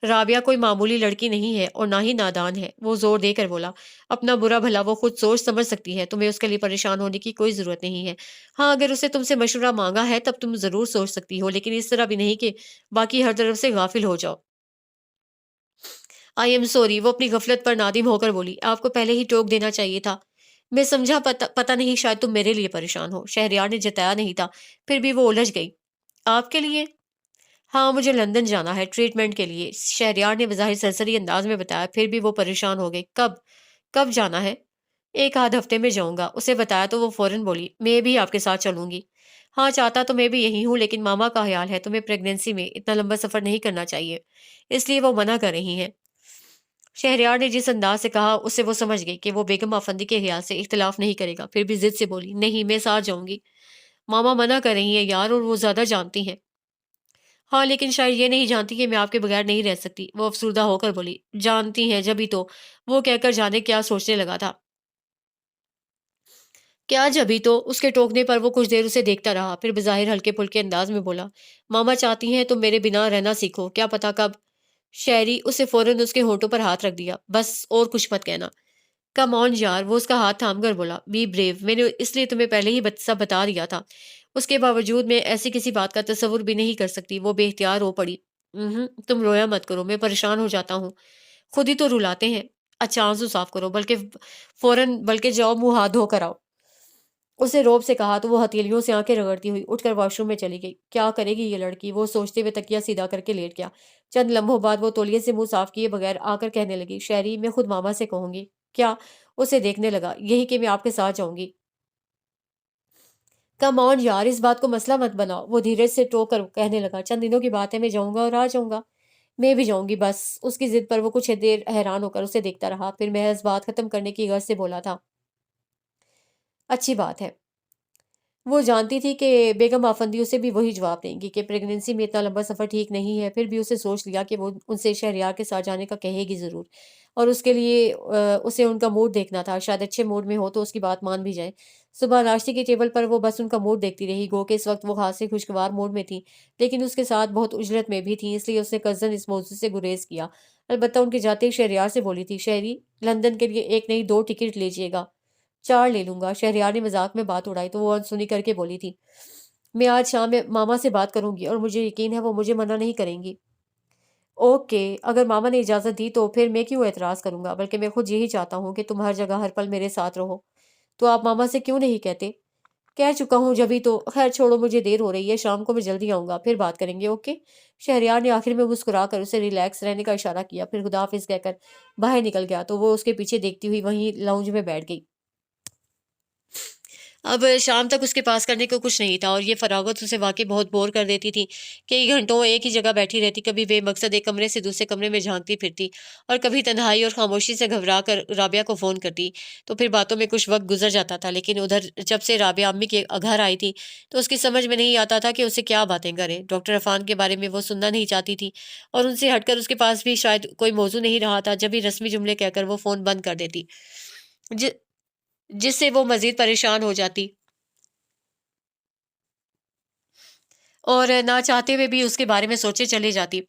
رابعہ کوئی معمولی لڑکی نہیں ہے اور نہ ہی نادان ہے، وہ زور دے کر بولا، اپنا برا بھلا وہ خود سوچ سمجھ سکتی ہے، تمہیں اس کے لیے پریشان ہونے کی کوئی ضرورت نہیں ہے۔ ہاں اگر اسے تم سے مشورہ مانگا ہے تب تم ضرور سوچ سکتی ہو، لیکن اس طرح بھی نہیں کہ باقی ہر طرف سے غافل ہو جاؤ۔ آئی ایم سوری، وہ اپنی غفلت پر نادم ہو کر بولی، آپ کو پہلے ہی ٹوک دینا چاہیے تھا۔ میں سمجھا، پتہ نہیں شاید تم میرے لیے پریشان ہو، شہریار نے جتایا نہیں تھا، پھر بھی وہ الجھ گئی، آپ کے لیے؟ ہاں مجھے لندن جانا ہے ٹریٹمنٹ کے لیے، شہریار نے بظاہر سرسری انداز میں بتایا، پھر بھی وہ پریشان ہو گئی، کب جانا ہے؟ ایک آدھ ہفتے میں جاؤں گا، اسے بتایا تو وہ فوراً بولی، میں بھی آپ کے ساتھ چلوں گی۔ ہاں چاہتا تو میں بھی یہی ہوں، لیکن ماما کا خیال ہے تمہیں پریگنینسی میں اتنا لمبا سفر نہیں کرنا چاہیے، اس لیے وہ منع کر رہی ہیں۔ شہریار نے جس انداز سے کہا اس سے وہ سمجھ گئی کہ وہ بیگم افندی کے خیال سے اختلاف نہیں کرے گا، پھر بھی ضد سے بولی، نہیں میں ساتھ جاؤں گی، ماما منع کر رہی ہیں یار، اور وہ زیادہ جانتی ہیں۔ ہاں لیکن شاید یہ نہیں جانتی کہ میں آپ کے بغیر نہیں رہ سکتی، وہ افسردہ ہو کر بولی، جانتی ہیں جبھی تو، وہ کہہ کر جانے کیا سوچنے لگا تھا۔ کیا جبھی تو؟ اس کے ٹوکنے پر وہ کچھ دیر اسے دیکھتا رہا، پھر بظاہر ہلکے پھلکے انداز میں بولا، ماما چاہتی ہیں تم میرے بنا رہنا سیکھو، کیا پتا کب؟ شہری اسے فوراً اس کے ہونٹوں پر ہاتھ رکھ دیا، بس اور کچھ مت کہنا۔ کم آن یار، وہ اس کا ہاتھ تھام کر بولا، بی بریو، میں نے اس لیے تمہیں پہلے ہی سب بتا دیا تھا، اس کے باوجود میں ایسی کسی بات کا تصور بھی نہیں کر سکتی۔ وہ بے اختیار ہو پڑی، تم رویا مت کرو، میں پریشان ہو جاتا ہوں، خود ہی تو رلاتے ہیں۔ اچھا آنسو صاف کرو، بلکہ جاؤ منہ ہاتھ دھو کر آؤ، اسے روب سے کہا تو وہ ہتھیلیوں سے آنکھیں رگڑتی ہوئی اٹھ کر واش روم میں چلی گئی۔ کیا کرے گی یہ لڑکی، وہ سوچتے ہوئے تکیہ سیدھا کر کے لیٹ گیا۔ چند لمحوں بعد وہ تولیے سے منہ صاف کیے بغیر آ کر کہنے لگی، شہری میں خود ماما سے کہوں گی۔ کیا؟ اسے دیکھنے لگا، یہی کہ میں آپ کے ساتھ جاؤں گی۔ کم آن یار، اس بات کو مسئلہ مت بناؤ، وہ دھیرج سے ٹوک کر کہنے لگا، چند دنوں کی بات ہے، میں جاؤں گا اور آ جاؤں گا۔ میں بھی جاؤں گی بس۔ اس کی ضد پر وہ کچھ دیر حیران ہو کر اسے دیکھتا رہا، پھر محض بات ختم کرنے کی غرض سے بولا تھا، اچھی بات ہے۔ وہ جانتی تھی کہ بیگم آفندی اسے بھی وہی جواب دیں گی کہ پریگننسی میں اتنا لمبا سفر ٹھیک نہیں ہے، پھر بھی اسے سوچ لیا کہ وہ ان سے شہریار کے ساتھ جانے کا کہے گی ضرور، اور اس کے لیے اسے ان کا موڈ دیکھنا تھا، شاید اچھے موڈ میں ہو تو اس کی بات مان بھی جائے۔ صبح ناشتے کی ٹیبل پر وہ بس ان کا موڈ دیکھتی رہی، گو کہ اس وقت وہ خاصے خوشگوار موڈ میں تھی، لیکن اس کے ساتھ بہت اجلت میں بھی تھی، اس لیے اس نے کزن اس موضوع سے گریز کیا۔ البتہ ان کے جاتے ہی شہریار سے بولی تھی، شہری لندن کے لیے ایک نہیں دو ٹکٹ لیجیے گا۔ چار لے لوں گا۔ شہریار نے مذاق میں بات اڑائی تو وہ انسنی کر کے بولی تھی، میں آج شام میں ماما سے بات کروں گی اور مجھے یقین ہے وہ مجھے منع نہیں کریں گی۔ اوکے، اگر ماما نے اجازت دی تو پھر میں کیوں اعتراض کروں گا، بلکہ میں خود یہی چاہتا ہوں کہ تم ہر جگہ ہر پل میرے ساتھ رہو۔ تو آپ ماما سے کیوں نہیں کہتے؟ کہہ چکا ہوں جبھی تو۔ خیر چھوڑو، مجھے دیر ہو رہی ہے، شام کو میں جلدی آؤں گا، پھر بات کریں گے، اوکے؟ شہریار نے آخر میں مسکرا کر اسے ریلیکس رہنے کا اشارہ کیا، پھر خداحافظ کہہ کر باہر نکل گیا تو وہ اس کے پیچھے دیکھتی ہوئی وہیں لاؤنج میں بیٹھ گئی۔ اب شام تک اس کے پاس کرنے کو کچھ نہیں تھا، اور یہ فراغت اسے واقعی بہت بور کر دیتی تھی۔ کئی گھنٹوں ایک ہی جگہ بیٹھی رہتی، کبھی بے مقصد ایک کمرے سے دوسرے کمرے میں جھانکتی پھرتی، اور کبھی تنہائی اور خاموشی سے گھبرا کر رابعہ کو فون کرتی، تو پھر باتوں میں کچھ وقت گزر جاتا تھا۔ لیکن ادھر جب سے رابعہ امی کے گھر آئی تھی تو اس کی سمجھ میں نہیں آتا تھا کہ اسے کیا باتیں کرے۔ ڈاکٹر عرفان کے بارے میں وہ سننا نہیں چاہتی تھی، اور ان سے ہٹ کر اس کے پاس بھی شاید کوئی موضوع نہیں رہا تھا، جب ہی رسمی جملے کہہ کر وہ فون بند کر دیتی، ج- جس سے وہ مزید پریشان ہو جاتی، اور نہ چاہتے ہوئے بھی اس کے بارے میں سوچے چلے جاتی۔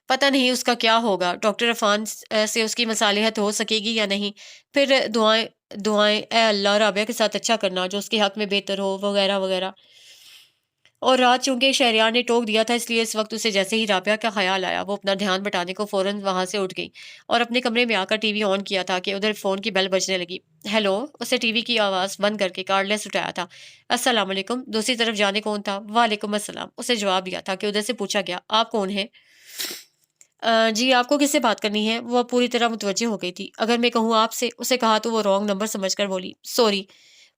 پتہ نہیں اس کا کیا ہوگا، ڈاکٹر عرفان سے اس کی مصالحت ہو سکے گی یا نہیں، پھر دعائیں دعائیں اے اللہ رابعہ کے ساتھ اچھا کرنا جو اس کے حق میں بہتر ہو، وغیرہ وغیرہ۔ اور رات چونکہ شہریار نے ٹوک دیا تھا، اس لیے اس وقت اسے جیسے ہی رابعہ کا خیال آیا وہ اپنا دھیان بٹانے کو فوراً وہاں سے اٹھ گئی اور اپنے کمرے میں آ کر ٹی وی آن کیا تھا کہ ادھر فون کی بیل بجنے لگی۔ ہیلو، اسے ٹی وی کی آواز بند کر کے کارڈلیس اٹھایا تھا۔ السلام علیکم، دوسری طرف جانے کون تھا؟ وعلیکم السلام، اسے جواب دیا تھا کہ ادھر سے پوچھا گیا، آپ کون ہیں؟ جی آپ کو کس سے بات کرنی ہے؟ وہ اب پوری طرح متوجہ ہو گئی تھی۔ اگر میں کہوں آپ سے، اسے کہا تو وہ رانگ نمبر سمجھ کر بولی، سوری،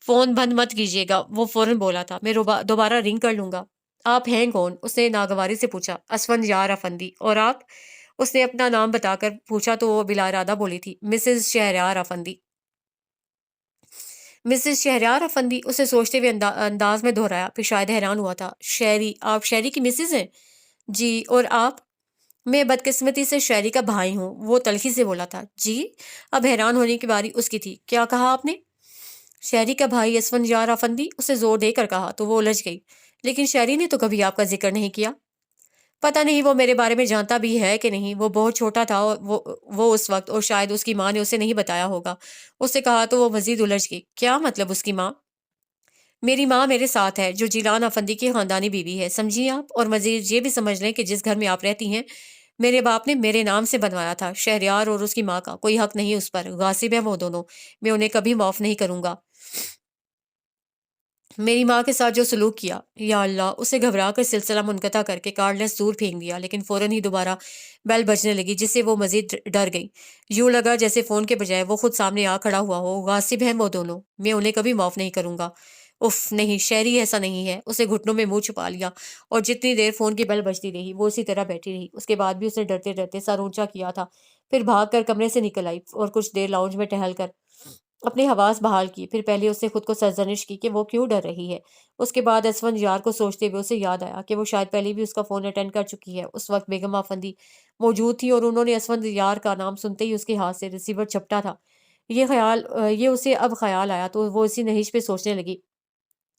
فون بند مت کیجیے گا۔ وہ فوراً بولا تھا، میں دوبارہ رنگ کر لوں گا۔ آپ ہیں کون؟ اس نے ناگواری سے پوچھا۔ اسفند یار افندی۔ اور آپ؟ اس نے اپنا نام بتا کر پوچھا تو وہ بلا ارادہ بولی تھی، مسز شہریار افندی۔ مسز شہریار افندی، اسے سوچتے ہوئے انداز میں دہرایا، پھر شاید حیران ہوا تھا۔ شہری؟ آپ شہری کی مسز ہیں؟ جی، اور آپ؟ میں بدقسمتی سے شہری کا بھائی ہوں، وہ تلخی سے بولا تھا۔ جی؟ اب حیران ہونے کی باری اس کی تھی۔ کیا کہا آپ نے؟ شہری کا بھائی اسفند یار افندی، اسے زور دے کر کہا تو وہ الجھ گئی۔ لیکن شہری نے تو کبھی آپ کا ذکر نہیں کیا۔ پتہ نہیں وہ میرے بارے میں جانتا بھی ہے کہ نہیں، وہ بہت چھوٹا تھا اور وہ اس وقت، اور شاید اس کی ماں نے اسے نہیں بتایا ہوگا۔ اس سے کہا تو وہ مزید الجھ گئی۔ کیا مطلب اس کی ماں؟ میری ماں میرے ساتھ ہے، جو جیلان افندی کی خاندانی بیوی ہے، سمجھی آپ؟ اور مزید یہ بھی سمجھ لیں کہ جس گھر میں آپ رہتی ہیں میرے باپ نے میرے نام سے بنوایا تھا۔ شہریار اور اس کی ماں کا کوئی حق نہیں اس پر، غاصب ہیں وہ دونوں، میں انہیں کبھی معاف نہیں کروں گا۔ میری ماں کے ساتھ جو سلوک کیا، یا اللہ! اسے گھبرا کر سلسلہ منقطع کر کے کارڈلیس دور پھینک دیا، لیکن فوراً ہی دوبارہ بیل بجنے لگی جس سے وہ مزید ڈر گئی۔ یوں لگا جیسے فون کے بجائے وہ خود سامنے آ کھڑا ہوا ہو۔ غاصب ہیں وہ دونوں، میں انہیں کبھی معاف نہیں کروں گا۔ اف نہیں، شہری ایسا نہیں ہے۔ اسے گھٹنوں میں منہ چھپا لیا اور جتنی دیر فون کی بیل بجتی رہی وہ اسی طرح بیٹھی رہی۔ اس کے بعد بھی اسے ڈرتے ڈرتے سر اونچا کیا تھا، پھر بھاگ کر کمرے سے نکل آئی اور کچھ دیر لاؤنج میں ٹہل کر اپنی حواس بحال کی۔ پھر پہلے اس نے خود کو سرزنش کی کہ وہ کیوں ڈر رہی ہے۔ اس کے بعد اسفند یار کو سوچتے ہوئے اسے یاد آیا کہ وہ شاید پہلے بھی اس کا فون اٹینڈ کر چکی ہے۔ اس وقت بیگم آفندی موجود تھی اور انہوں نے اسفند یار کا نام سنتے ہی اس کے ہاتھ سے ریسیور جھپٹا تھا۔ یہ اسے اب خیال آیا تو وہ اسی نہج پہ سوچنے لگی،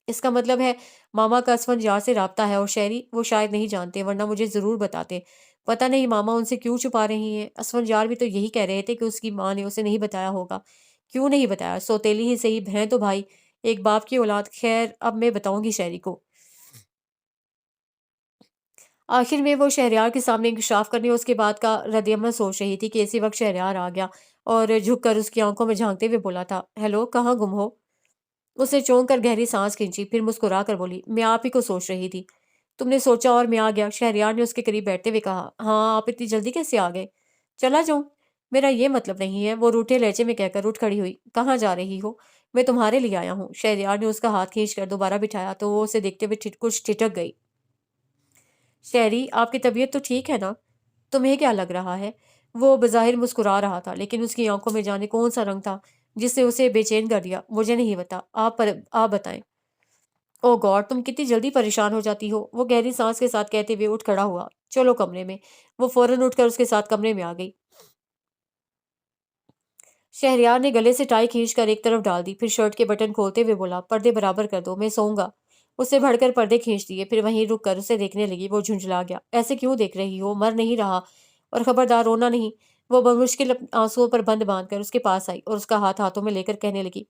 اس کا مطلب ہے ماما کا اسفند یار سے رابطہ ہے، اور شہری وہ شاید نہیں جانتے، ورنہ مجھے ضرور بتاتے۔ پتہ نہیں ماما ان سے کیوں چھپا رہی ہیں۔ اسفند یار بھی تو یہی کہہ رہے تھے کہ اس کی ماں نے اسے نہیں بتایا ہوگا۔ کیوں نہیں بتایا؟ سوتیلی ہی صحیح، ہیں تو بھائی، ایک باپ کی اولاد۔ خیر اب میں بتاؤں گی شہری کو۔ آخر میں وہ شہریار کے سامنے انکشاف کرنے اور اس کے بعد کا رد عمل سوچ رہی تھی کہ اسی وقت شہریار آ گیا اور جھک کر اس کی آنکھوں میں جھانکتے ہوئے بولا تھا، ہیلو، کہاں گم ہو؟ اس نے چونک کر گہری سانس کھینچی، پھر مسکرا کر بولی، میں آپ ہی کو سوچ رہی تھی۔ تم نے سوچا اور میں آ گیا؟ شہریار نے اس کے قریب بیٹھتے ہوئے کہا۔ ہاں، آپ اتنی جلدی کیسے آ گئے؟ چلا جاؤں؟ میرا یہ مطلب نہیں ہے، وہ روٹھے لہجے میں کہہ کر اٹھ کھڑی ہوئی۔ کہاں جا رہی ہو؟ میں تمہارے لیے آیا ہوں۔ شہریار نے اس کا ہاتھ کھینچ کر دوبارہ بٹھایا تو وہ اسے دیکھتے ہوئے کچھ ٹھٹک گئی۔ شہری، آپ کی طبیعت تو ٹھیک ہے نا؟ تمہیں کیا لگ رہا ہے؟ وہ بظاہر مسکرا رہا تھا لیکن اس کی آنکھوں میں جانے کون سا رنگ تھا جس نے اسے بے چین کر دیا۔ مجھے نہیں بتا، آپ بتائیں۔ او گاڈ، تم کتنی جلدی پریشان ہو جاتی ہو، وہ گہری سانس کے ساتھ کہتے ہوئے اٹھ کھڑا ہوا۔ چلو کمرے میں۔ وہ فوراً اٹھ کر اس کے ساتھ کمرے میں آ گئی۔ شہریار نے گلے سے ٹائی کھینچ کر ایک طرف ڈال دی، پھر شرٹ کے بٹن کھولتے ہوئے بولا، پردے برابر کر دو، میں سوؤں گا۔ اس نے بڑھ کر پردے کھینچ دیے، پھر وہیں رک کر اسے دیکھنے لگی۔ وہ جھنجھلا گیا۔ ایسے کیوں دیکھ رہی ہو؟ مر نہیں رہا؟ اور خبردار رونا نہیں۔ وہ بمشکل آنسوؤں پر بند باندھ کر اس کے پاس آئی اور اس کا ہاتھ ہاتھوں میں لے کر کہنے لگی،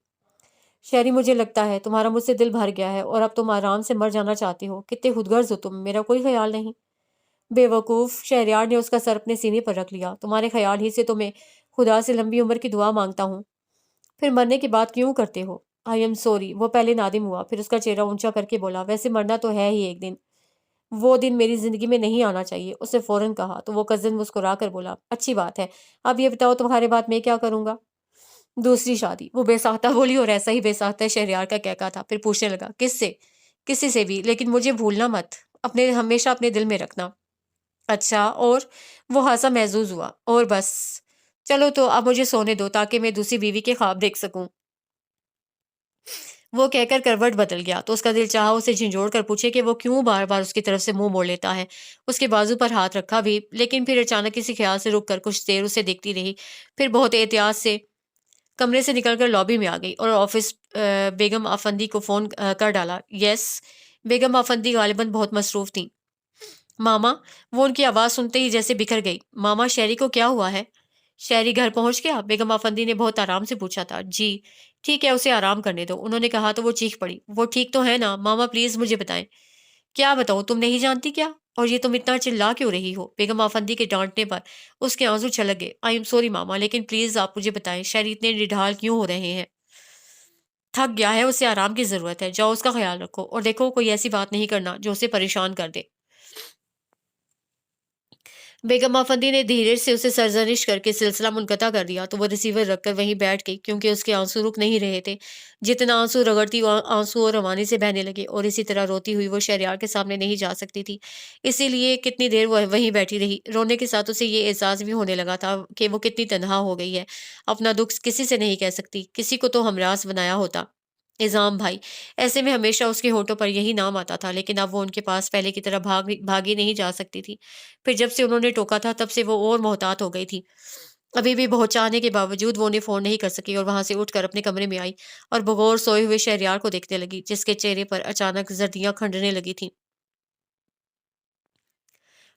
شہری، مجھے لگتا ہے تمہارا مجھ سے دل بھر گیا ہے اور اب تم آرام سے مر جانا چاہتے ہو۔ کتنے خودغرض ہو تم، میرا کوئی خیال نہیں۔ بے وقوف، شہریار نے اس کا سر اپنے سینے پر رکھ لیا، تمہارے خیال ہی سے تو میں خدا سے لمبی عمر کی دعا مانگتا ہوں، پھر مرنے کی بات کیوں کرتے ہو؟ I am sorry. وہ پہلے نادم ہوا، پھر اس کا چہرہ اونچا کر کے بولا، ویسے مرنا تو ہے ہی ایک دن، وہ دن میری زندگی میں نہیں آنا چاہیے۔ اس نے فوراً کہا تو وہ کزن مسکرا کر بولا، اچھی بات ہے، اب یہ بتاؤ تمہارے بعد میں کیا کروں گا؟ دوسری شادی، وہ بے ساختہ بولی اور ایسا ہی بے ساختہ شہریار کا کہکا تھا۔ پھر پوچھنے لگا، کس سے؟ کسی سے بھی، لیکن مجھے بھولنا مت، ہمیشہ اپنے دل میں رکھنا۔ اچھا، اور؟ وہ ہنسا محظوظ ہوا۔ اور بس؟ چلو تو اب مجھے سونے دو تاکہ میں دوسری بیوی کے خواب دیکھ سکوں۔ وہ کہہ کر کروٹ بدل گیا تو اس کا دل چاہا اسے جھنجھوڑ کر پوچھے کہ وہ کیوں بار بار اس کی طرف سے منہ موڑ لیتا ہے۔ اس کے بازو پر ہاتھ رکھا بھی، لیکن پھر اچانک کسی خیال سے رک کر کچھ دیر اسے دیکھتی رہی، پھر بہت احتیاط سے کمرے سے نکل کر لابی میں آ گئی اور آفس بیگم آفندی کو فون کر ڈالا۔ یس۔ بیگم آفندی غالباً بہت مصروف تھیں۔ ماما، وہ ان کی آواز سنتے ہی جیسے بکھر گئی۔ ماما، شہری کو کیا ہوا ہے؟ شہری گھر پہنچ گیا؟ بیگم آفندی نے بہت آرام سے پوچھا تھا۔ جی ٹھیک ہے، اسے آرام کرنے دو، انہوں نے کہا تو وہ چیخ پڑی۔ وہ ٹھیک تو ہے نا؟ ماما پلیز مجھے بتائیں۔ کیا بتاؤں، تم نہیں جانتی کیا؟ اور یہ تم اتنا چلا کیوں رہی ہو؟ بیگم آفندی کے ڈانٹنے پر اس کے آنسو چھلک گئے۔ آئی ایم سوری ماما، لیکن پلیز آپ مجھے بتائیں، شہری اتنے نڈھال کیوں ہو رہے ہیں؟ تھک گیا ہے، اسے آرام کی ضرورت ہے، جاؤ اس کا خیال رکھو، اور دیکھو کوئی ایسی بات نہیں کرنا جو اسے پریشان کر دے۔ بیگم آفندی نے دھیرے سے اسے سرزنش کر کے سلسلہ منقطع کر دیا تو وہ ریسیور رکھ کر وہیں بیٹھ گئی، کیونکہ اس کے آنسو رک نہیں رہے تھے۔ جتنا آنسو رگڑتی وہ آنسو اور روانی سے بہنے لگے، اور اسی طرح روتی ہوئی وہ شہریار کے سامنے نہیں جا سکتی تھی، اسی لیے کتنی دیر وہ وہیں بیٹھی رہی۔ رونے کے ساتھ اسے یہ احساس بھی ہونے لگا تھا کہ وہ کتنی تنہا ہو گئی ہے، اپنا دکھ کسی سے نہیں کہہ سکتی، کسی کو تو ہمراز بنایا ہوتا، نظام بھائی۔ ایسے میں ہمیشہ اس کے ہونٹوں پر یہی نام آتا تھا، لیکن اب وہ ان کے پاس پہلے کی طرح بھاگی نہیں جا سکتی تھی۔ پھر جب سے انہوں نے ٹوکا تھا تب سے وہ اور محتاط ہو گئی تھی۔ ابھی بھی بہت چاہنے کے باوجود وہ انہیں فون نہیں کر سکی، اور وہاں سے اٹھ کر اپنے کمرے میں آئی اور بغور سوئے ہوئے شہریار کو دیکھنے لگی، جس کے چہرے پر اچانک زردیاں کھنڈنے لگی تھیں۔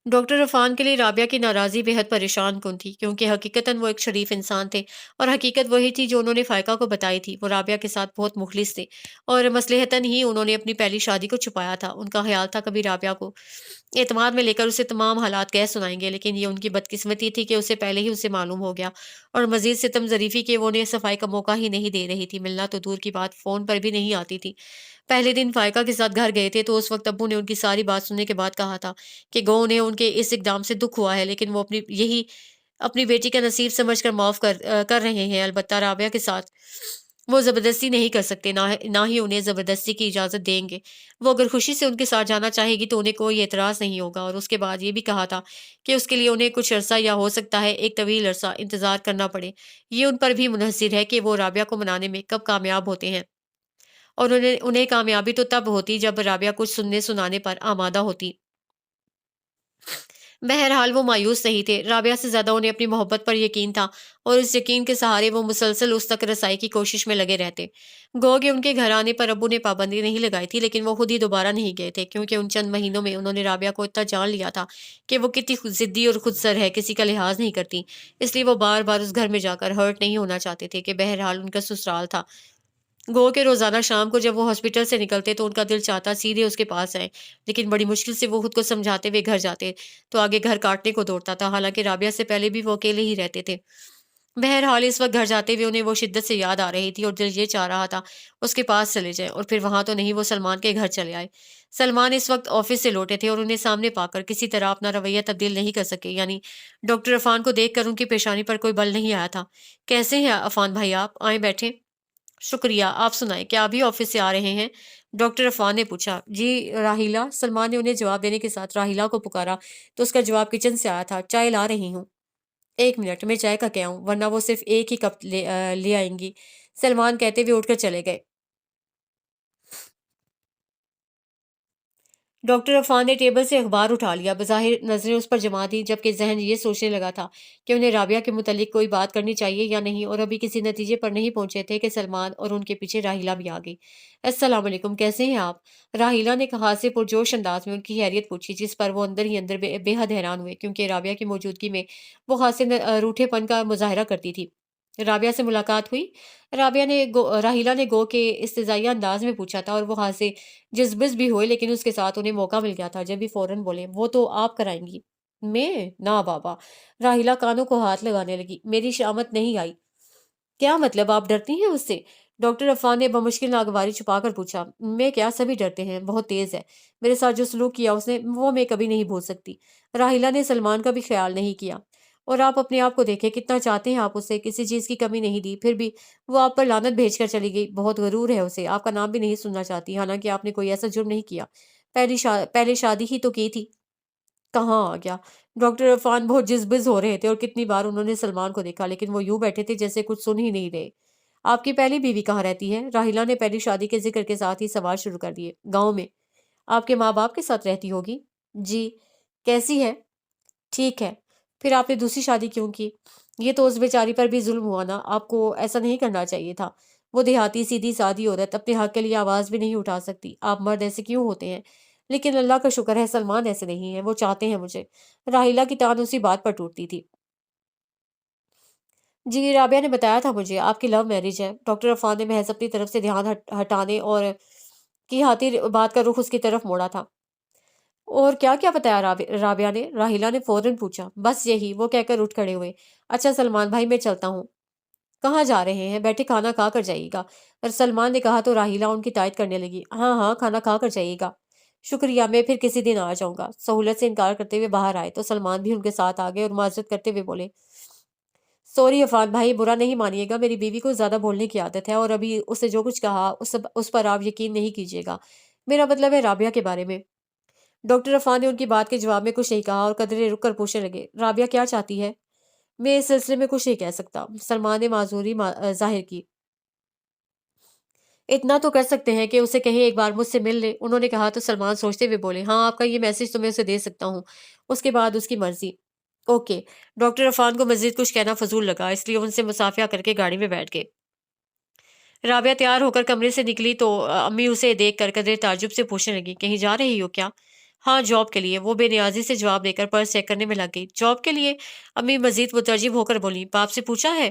ڈاکٹر عرفان کے لیے رابعہ کی ناراضی بے حد پریشان کن تھی، کیونکہ حقیقتاً وہ ایک شریف انسان تھے، اور حقیقت وہی تھی جو انہوں نے فائقہ کو بتائی تھی۔ وہ رابعہ کے ساتھ بہت مخلص تھے، اور مصلحتاً ہی انہوں نے اپنی پہلی شادی کو چھپایا تھا۔ ان کا خیال تھا کبھی رابعہ کو اعتماد میں لے کر اسے تمام حالات کہہ سنائیں گے، لیکن یہ ان کی بدقسمتی تھی کہ اسے پہلے ہی اسے معلوم ہو گیا، اور مزید ستم ظریفی کہ وہ انہیں صفائی کا موقع ہی نہیں دے رہی تھی، ملنا تو دور کی بات فون پر بھی نہیں آتی تھی۔ پہلے دن فائقہ کے ساتھ گھر گئے تھے تو اس وقت ابو نے ان کی ساری بات سننے کے بعد کہا تھا کہ گو انہیں ان کے اس اقدام سے دکھ ہوا ہے، لیکن وہ اپنی بیٹی کا نصیب سمجھ کر معاف کر رہے ہیں، البتہ رابعہ کے ساتھ وہ زبردستی نہیں کر سکتے، نہ ہی انہیں زبردستی کی اجازت دیں گے۔ وہ اگر خوشی سے ان کے ساتھ جانا چاہے گی تو انہیں کوئی اعتراض نہیں ہوگا، اور اس کے بعد یہ بھی کہا تھا کہ اس کے لیے انہیں کچھ عرصہ یا ہو سکتا ہے ایک طویل عرصہ انتظار کرنا پڑے۔ یہ ان پر بھی منحصر ہے کہ وہ رابعہ کو منانے میں کب کامیاب ہوتے ہیں، اور انہیں کامیابی تو تب ہوتی جب رابعہ کچھ سننے سنانے پر آمادہ ہوتی۔ بہرحال وہ مایوس نہیں تھے، رابعہ سے زیادہ انہیں اپنی محبت پر یقین تھا، اور اس یقین کے سہارے وہ مسلسل اس تک رسائی کی کوشش میں لگے رہتے۔ گو کہ ان کے گھر آنے پر ابو نے پابندی نہیں لگائی تھی، لیکن وہ خود ہی دوبارہ نہیں گئے تھے، کیونکہ ان چند مہینوں میں انہوں نے رابعہ کو اتنا جان لیا تھا کہ وہ کتنی ضدی اور خود سر ہے، کسی کا لحاظ نہیں کرتی۔ اس لیے وہ بار بار اس گھر میں جا کر ہرٹ نہیں ہونا چاہتے تھے کہ بہرحال ان کا سسرال تھا۔ گو کہ روزانہ شام کو جب وہ ہاسپٹل سے نکلتے تو ان کا دل چاہتا سیدھے اس کے پاس آئے، لیکن بڑی مشکل سے وہ خود کو سمجھاتے ہوئے گھر جاتے تو آگے گھر کاٹنے کو دوڑتا تھا، حالانکہ رابعہ سے پہلے بھی وہ اکیلے ہی رہتے تھے۔ بہرحال اس وقت گھر جاتے ہوئے انہیں وہ شدت سے یاد آ رہی تھی، اور دل یہ چاہ رہا تھا اس کے پاس چلے جائیں، اور پھر وہاں تو نہیں، وہ سلمان کے گھر چلے آئے۔ سلمان اس وقت آفس سے لوٹے تھے، اور انہیں سامنے پا کر کسی طرح اپنا رویہ تبدیل نہیں کر سکے، یعنی ڈاکٹر عرفان کو دیکھ کر ان کی پیشانی پر کوئی بل نہیں آیا تھا۔ کیسے ہیں عفان بھائی؟ آپ آئیں، بیٹھیں۔ شکریہ، آپ سنائیں، کیا ابھی آفس سے آ رہے ہیں؟ ڈاکٹر عفان نے پوچھا۔ جی راہیلہ؟ سلمان نے انہیں جواب دینے کے ساتھ راہیلہ کو پکارا تو اس کا جواب کچن سے آیا تھا۔ چائے لا رہی ہوں۔ ایک منٹ، میں چائے کا کیا ہوں، ورنہ وہ صرف ایک ہی کپ لے آئیں گی، سلمان کہتے ہوئے اٹھ کر چلے گئے۔ ڈاکٹر عفان نے ٹیبل سے اخبار اٹھا لیا، بظاہر نظریں اس پر جما دیں، جبکہ ذہن یہ سوچنے لگا تھا کہ انہیں رابعہ کے متعلق کوئی بات کرنی چاہیے یا نہیں، اور ابھی کسی نتیجے پر نہیں پہنچے تھے کہ سلمان اور ان کے پیچھے راہیلہ بھی آ گئی۔ السلام علیکم، کیسے ہیں آپ؟ راہیلہ نے خاص سے پرجوش انداز میں ان کی خیریت پوچھی، جس پر وہ اندر ہی اندر بے حد حیران ہوئے، کیونکہ رابعہ کی موجودگی میں وہ خاصے روٹھے پن کا مظاہرہ کرتی تھی۔ رابعہ سے ملاقات ہوئی؟ راہیلہ نے گو کے استزائیہ انداز میں پوچھا تھا، اور وہ خاصے جذبس بھی ہوئے، لیکن اس کے ساتھ انہیں موقع مل گیا تھا جب بھی فوراً بولے، وہ تو آپ کرائیں گی۔ میں؟ نہ بابا۔ راہیلہ کانوں کو ہاتھ لگانے لگی۔ میری شامت نہیں آئی۔ کیا مطلب، آپ ڈرتی ہیں اس سے؟ ڈاکٹر عفان نے بمشکل ناگواری چھپا کر پوچھا۔ میں کیا، سبھی ڈرتے ہیں، بہت تیز ہے، میرے ساتھ جو سلوک کیا اس نے، وہ میں کبھی نہیں بھول سکتی۔ راہیلہ نے سلمان کا بھی خیال نہیں کیا۔ اور آپ اپنے آپ کو دیکھیں، کتنا چاہتے ہیں آپ اسے، کسی چیز کی کمی نہیں دی، پھر بھی وہ آپ پر لعنت بھیج کر چلی گئی۔ بہت غرور ہے اسے، آپ کا نام بھی نہیں سننا چاہتی، حالانکہ آپ نے کوئی ایسا جرم نہیں کیا، پہلے شادی ہی تو کی تھی۔ کہاں آ گیا؟ ڈاکٹر عرفان بہت جذبز ہو رہے تھے، اور کتنی بار انہوں نے سلمان کو دیکھا، لیکن وہ یوں بیٹھے تھے جیسے کچھ سن ہی نہیں رہے۔ آپ کی پہلی بیوی کہاں رہتی ہے؟ راہیلہ نے پہلی شادی کے ذکر کے ساتھ ہی سوال شروع کر دیے۔ گاؤں میں۔ آپ کے ماں باپ کے ساتھ رہتی ہوگی؟ جی۔ کیسی ہے؟ ٹھیک ہے۔ پھر آپ نے دوسری شادی کیوں کی؟ یہ تو اس بیچاری پر بھی ظلم ہوا نا، آپ کو ایسا نہیں کرنا چاہیے تھا۔ وہ دیہاتی سیدھی سادی عورت اپنے حق کے لیے آواز بھی نہیں اٹھا سکتی، آپ مرد ایسے کیوں ہوتے ہیں؟ لیکن اللہ کا شکر ہے سلمان ایسے نہیں ہیں، وہ چاہتے ہیں مجھے۔ راہیلہ کی ٹان اسی بات پر ٹوٹتی تھی۔ جی رابعہ نے بتایا تھا مجھے، آپ کی لو میرج ہے۔ ڈاکٹر عفان نے محض اپنی طرف سے دھیان ہٹانے اور کی ہاتھی بات کا رخ اس کی طرف موڑا تھا۔ اور کیا کیا بتایا رابعہ نے؟ راہیلہ نے فوراً پوچھا۔ بس یہی، وہ کہہ کر اٹھ کھڑے ہوئے۔ اچھا سلمان بھائی، میں چلتا ہوں۔ کہاں جا رہے ہیں؟ بیٹھے کھانا کھا کر جائیے گا۔ اور سلمان نے کہا تو راہیلہ ان کی تائید کرنے لگی۔ ہاں ہاں، کھانا کھا کر جائیے گا۔ شکریہ، میں پھر کسی دن آ جاؤں گا۔ سہولت سے انکار کرتے ہوئے باہر آئے تو سلمان بھی ان کے ساتھ آ گئے اور معذرت کرتے ہوئے بولے، سوری عفان بھائی، برا نہیں مانیے گا، میری بیوی کو زیادہ بولنے کی عادت ہے، اور ابھی اسے جو کچھ کہا اس پر آپ یقین نہیں کیجیے گا۔ میرا مطلب ہے رابعہ کے بارے میں۔ ڈاکٹر عفان نے ان کی بات کے جواب میں کچھ نہیں کہا، اور قدرے رک کر پوچھنے لگے، رابعہ کیا چاہتی ہے؟ میں اس سلسلے میں کچھ نہیں کہہ سکتا، سلمان نے معذوری ظاہر کی۔ اتنا تو کر سکتے ہیں کہ اسے کہیں ایک بار مجھ سے مل لے، انہوں نے کہا تو سلمان سوچتے ہوئے بولے، ہاں آپ کا یہ میسج تو میں اسے دے سکتا ہوں، اس کے بعد اس کی مرضی۔ اوکے۔ ڈاکٹر عفان کو مزید کچھ کہنا فضول لگا، اس لیے ان سے مصافحہ کر کے گاڑی میں بیٹھ گئے۔ رابعہ تیار ہو کر کمرے سے نکلی تو امی اسے دیکھ کر قدرے تعجب سے پوچھنے لگی، کہیں جا رہی ہو کیا؟ ہاں جاب کے لیے، وہ بے نیازی سے جواب دے کر پرس چیک کرنے میں لگ گئی۔ جاب کے لیے؟ امی مزید متعجب ہو کر بولی، باپ سے پوچھا ہے؟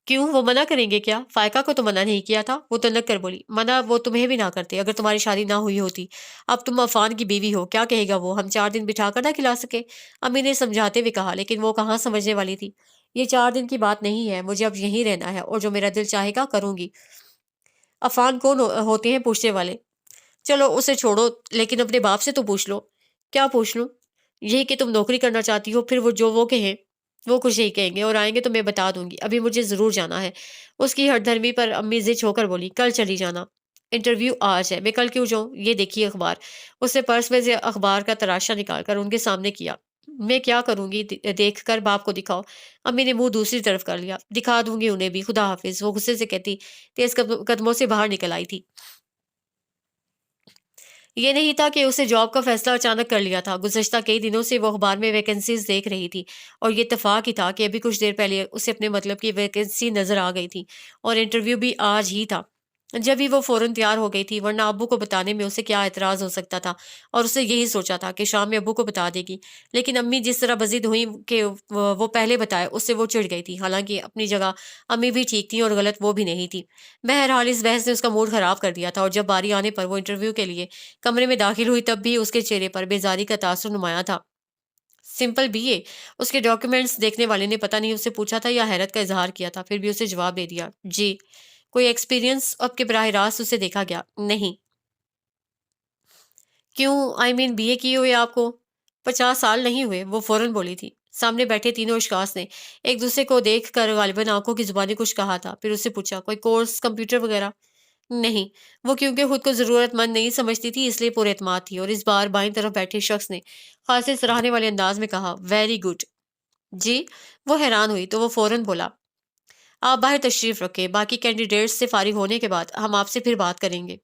کیوں، وہ منع کریں گے کیا؟ فائقہ کو تو منع نہیں کیا تھا، وہ تنک کر بولی، منع وہ تمہیں بھی نہ کرتے اگر تمہاری شادی نہ ہوئی ہوتی۔ اب تم عفان کی بیوی ہو، کیا کہے گا وہ، ہم 4 دن بٹھا کر نہ کھلا سکے؟ امی نے سمجھاتے ہوئے کہا، لیکن وہ کہاں سمجھنے والی تھی۔ یہ 4 دن کی بات نہیں ہے، مجھے اب یہیں رہنا ہے، اور جو میرا دل چاہے گا کروں گی۔ عفان کون ہوتے ہیں پوچھنے والے؟ چلو اسے چھوڑو، لیکن اپنے باپ سے تو پوچھ لو۔ کیا پوچھ لوں؟ یہی کہ تم نوکری کرنا چاہتی ہو، پھر وہ کہیں، وہ کچھ نہیں کہیں گے، اور آئیں گے تو میں بتا دوں گی، ابھی مجھے ضرور جانا ہے۔ اس کی ہٹ دھرمی پر امی زچ ہو کر بولی، کل چلی جانا۔ انٹرویو آج ہے، میں کل کیوں جاؤں؟ یہ دیکھیے اخبار۔ اس نے پرس میں سے اخبار کا تراشا نکال کر ان کے سامنے کیا۔ میں کیا کروں گی، دیکھ کر باپ کو دکھاؤ۔ امی نے منہ دوسری طرف کر لیا۔ دکھا دوں گی انہیں بھی، خدا حافظ، وہ غصے سے کہتی تیز قدموں سے باہر نکل آئی تھی۔ یہ نہیں تھا کہ اسے جاب کا فیصلہ اچانک کر لیا تھا، گزشتہ کئی دنوں سے وہ اخبار میں ویکنسیز دیکھ رہی تھی، اور یہ اتفاق ہی تھا کہ ابھی کچھ دیر پہلے اسے اپنے مطلب کی ویکنسی نظر آ گئی تھی، اور انٹرویو بھی آج ہی تھا۔ جب ہی وہ فوراً تیار ہو گئی تھی، ورنہ ابو کو بتانے میں اسے کیا اعتراض ہو سکتا تھا، اور اسے یہی سوچا تھا کہ شام میں ابو کو بتا دے گی، لیکن امی جس طرح بضد ہوئی کہ وہ پہلے بتائے، اس سے وہ چڑ گئی تھی، حالانکہ اپنی جگہ امی بھی ٹھیک تھیں اور غلط وہ بھی نہیں تھی۔ بہرحال اس بحث نے اس کا موڈ خراب کر دیا تھا، اور جب باری آنے پر وہ انٹرویو کے لیے کمرے میں داخل ہوئی تب بھی اس کے چہرے پر بیزاری کا تاثر نمایاں تھا۔ سمپل بی اے، اس کے ڈاکیومنٹس دیکھنے والے نے پتہ نہیں اسے پوچھا تھا یا حیرت کا اظہار کیا تھا، پھر بھی اسے جواب دے دیا، جی۔ کوئی ایکسپیرینس؟ اب کے براہ راست اسے دیکھا گیا، نہیں۔ کیوں، آئی مین بی اے کیے ہوئے آپ کو 50 سال نہیں ہوئے، وہ فوراً بولی تھی۔ سامنے بیٹھے تینوں اشخاص نے ایک دوسرے کو دیکھ کر غالباً آنکھوں کی زبانی کچھ کہا تھا، پھر اس سے پوچھا، کوئی کورس کمپیوٹر وغیرہ؟ نہیں، وہ کیونکہ خود کو ضرورت مند نہیں سمجھتی تھی اس لیے پر اعتماد تھی، اور اس بار بائیں طرف بیٹھے شخص نے خاصے سراہنے والے انداز میں کہا، ویری گڈ۔ جی؟ وہ حیران ہوئی تو وہ فوراً بولا، آپ باہر تشریف رکھیں، باقی کینڈیڈیٹس سے فارغ ہونے کے بعد ہم آپ سے پھر بات کریں گے۔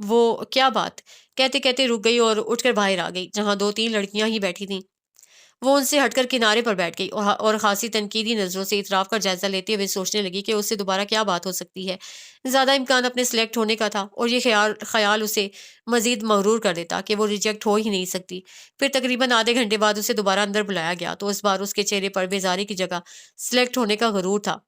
وہ کیا بات؟ کہتے کہتے رک گئی اور اٹھ کر باہر آ گئی جہاں دو تین لڑکیاں ہی بیٹھی تھیں۔ وہ ان سے ہٹ کر کنارے پر بیٹھ گئی اور خاصی تنقیدی نظروں سے اطراف کا جائزہ لیتے ہوئے سوچنے لگی کہ اس سے دوبارہ کیا بات ہو سکتی ہے۔ زیادہ امکان اپنے سلیکٹ ہونے کا تھا، اور یہ خیال اسے مزید مغرور کر دیتا کہ وہ ریجیکٹ ہو ہی نہیں سکتی۔ پھر تقریباً آدھے گھنٹے بعد اسے دوبارہ اندر بلایا گیا تو اس بار اس کے چہرے پر بیزاری کی جگہ سلیکٹ ہونے کا غرور تھا۔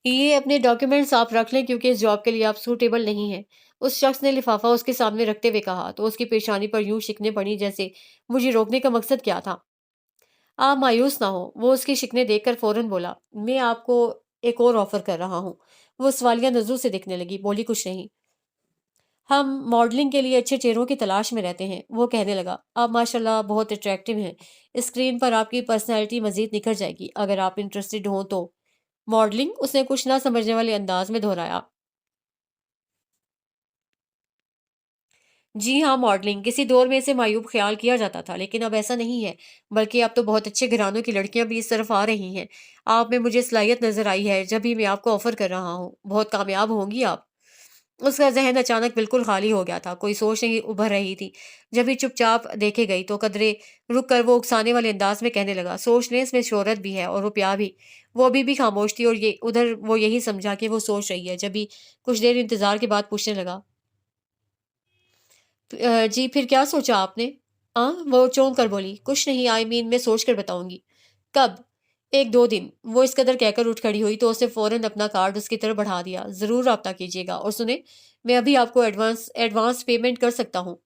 یہ اپنے ڈاکیومنٹس آپ رکھ لیں کیونکہ اس جاب کے لیے آپ سوٹیبل نہیں ہیں۔ اس شخص نے لفافہ اس کے سامنے رکھتے ہوئے کہا تو اس کی پیشانی پر یوں شکنے پڑی جیسے مجھے روکنے کا مقصد کیا تھا۔ آپ مایوس نہ ہو، وہ اس کی شکنے دیکھ کر فوراً بولا، میں آپ کو ایک اور آفر کر رہا ہوں۔ وہ سوالیہ نظروں سے دیکھنے لگی، بولی کچھ نہیں۔ ہم ماڈلنگ کے لیے اچھے چہروں کی تلاش میں رہتے ہیں، وہ کہنے لگا، آپ ماشاءاللہ بہت اٹریکٹیو ہیں، اسکرین پر آپ کی پرسنالٹی مزید نکھر جائے گی اگر آپ انٹرسٹڈ ہوں تو۔ ماڈلنگ؟ اس نے کچھ نہ سمجھنے والے انداز میں دہرایا۔ جی ہاں، ماڈلنگ کسی دور میں اسے معیوب خیال کیا جاتا تھا، لیکن اب ایسا نہیں ہے، بلکہ اب تو بہت اچھے گھرانوں کی لڑکیاں بھی اس طرف آ رہی ہیں۔ آپ میں مجھے صلاحیت نظر آئی ہے جب بھی میں آپ کو آفر کر رہا ہوں، بہت کامیاب ہوں گی آپ۔ اس کا ذہن اچانک بالکل خالی ہو گیا تھا، کوئی سوچ نہیں ابھر رہی تھی۔ جب بھی چپ چاپ دیکھے گئی تو قدرے رک کر وہ اکسانے والے انداز میں کہنے لگا، سوچ لیں اس میں شہرت بھی ہے اور روپیہ بھی۔ وہ ابھی بھی خاموش تھی اور یہ ادھر وہ یہی سمجھا کہ وہ سوچ رہی ہے۔ جب بھی کچھ دیر انتظار کے بعد پوچھنے لگا، جی پھر کیا سوچا آپ نے؟ وہ چونک کر بولی، کچھ نہیں، آئی مین میں سوچ کر بتاؤں گی۔ کب؟ ایک دو دن۔ وہ اس قدر کہہ کر اٹھ کھڑی ہوئی تو اس نے فوراً اپنا کارڈ اس کی طرف بڑھا دیا، ضرور رابطہ کیجیے گا، اور سنیں، میں ابھی آپ کو ایڈوانس پیمنٹ کر سکتا ہوں۔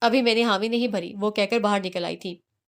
ابھی میں نے حامی نہیں بھری، وہ کہہ کر باہر نکل آئی تھی۔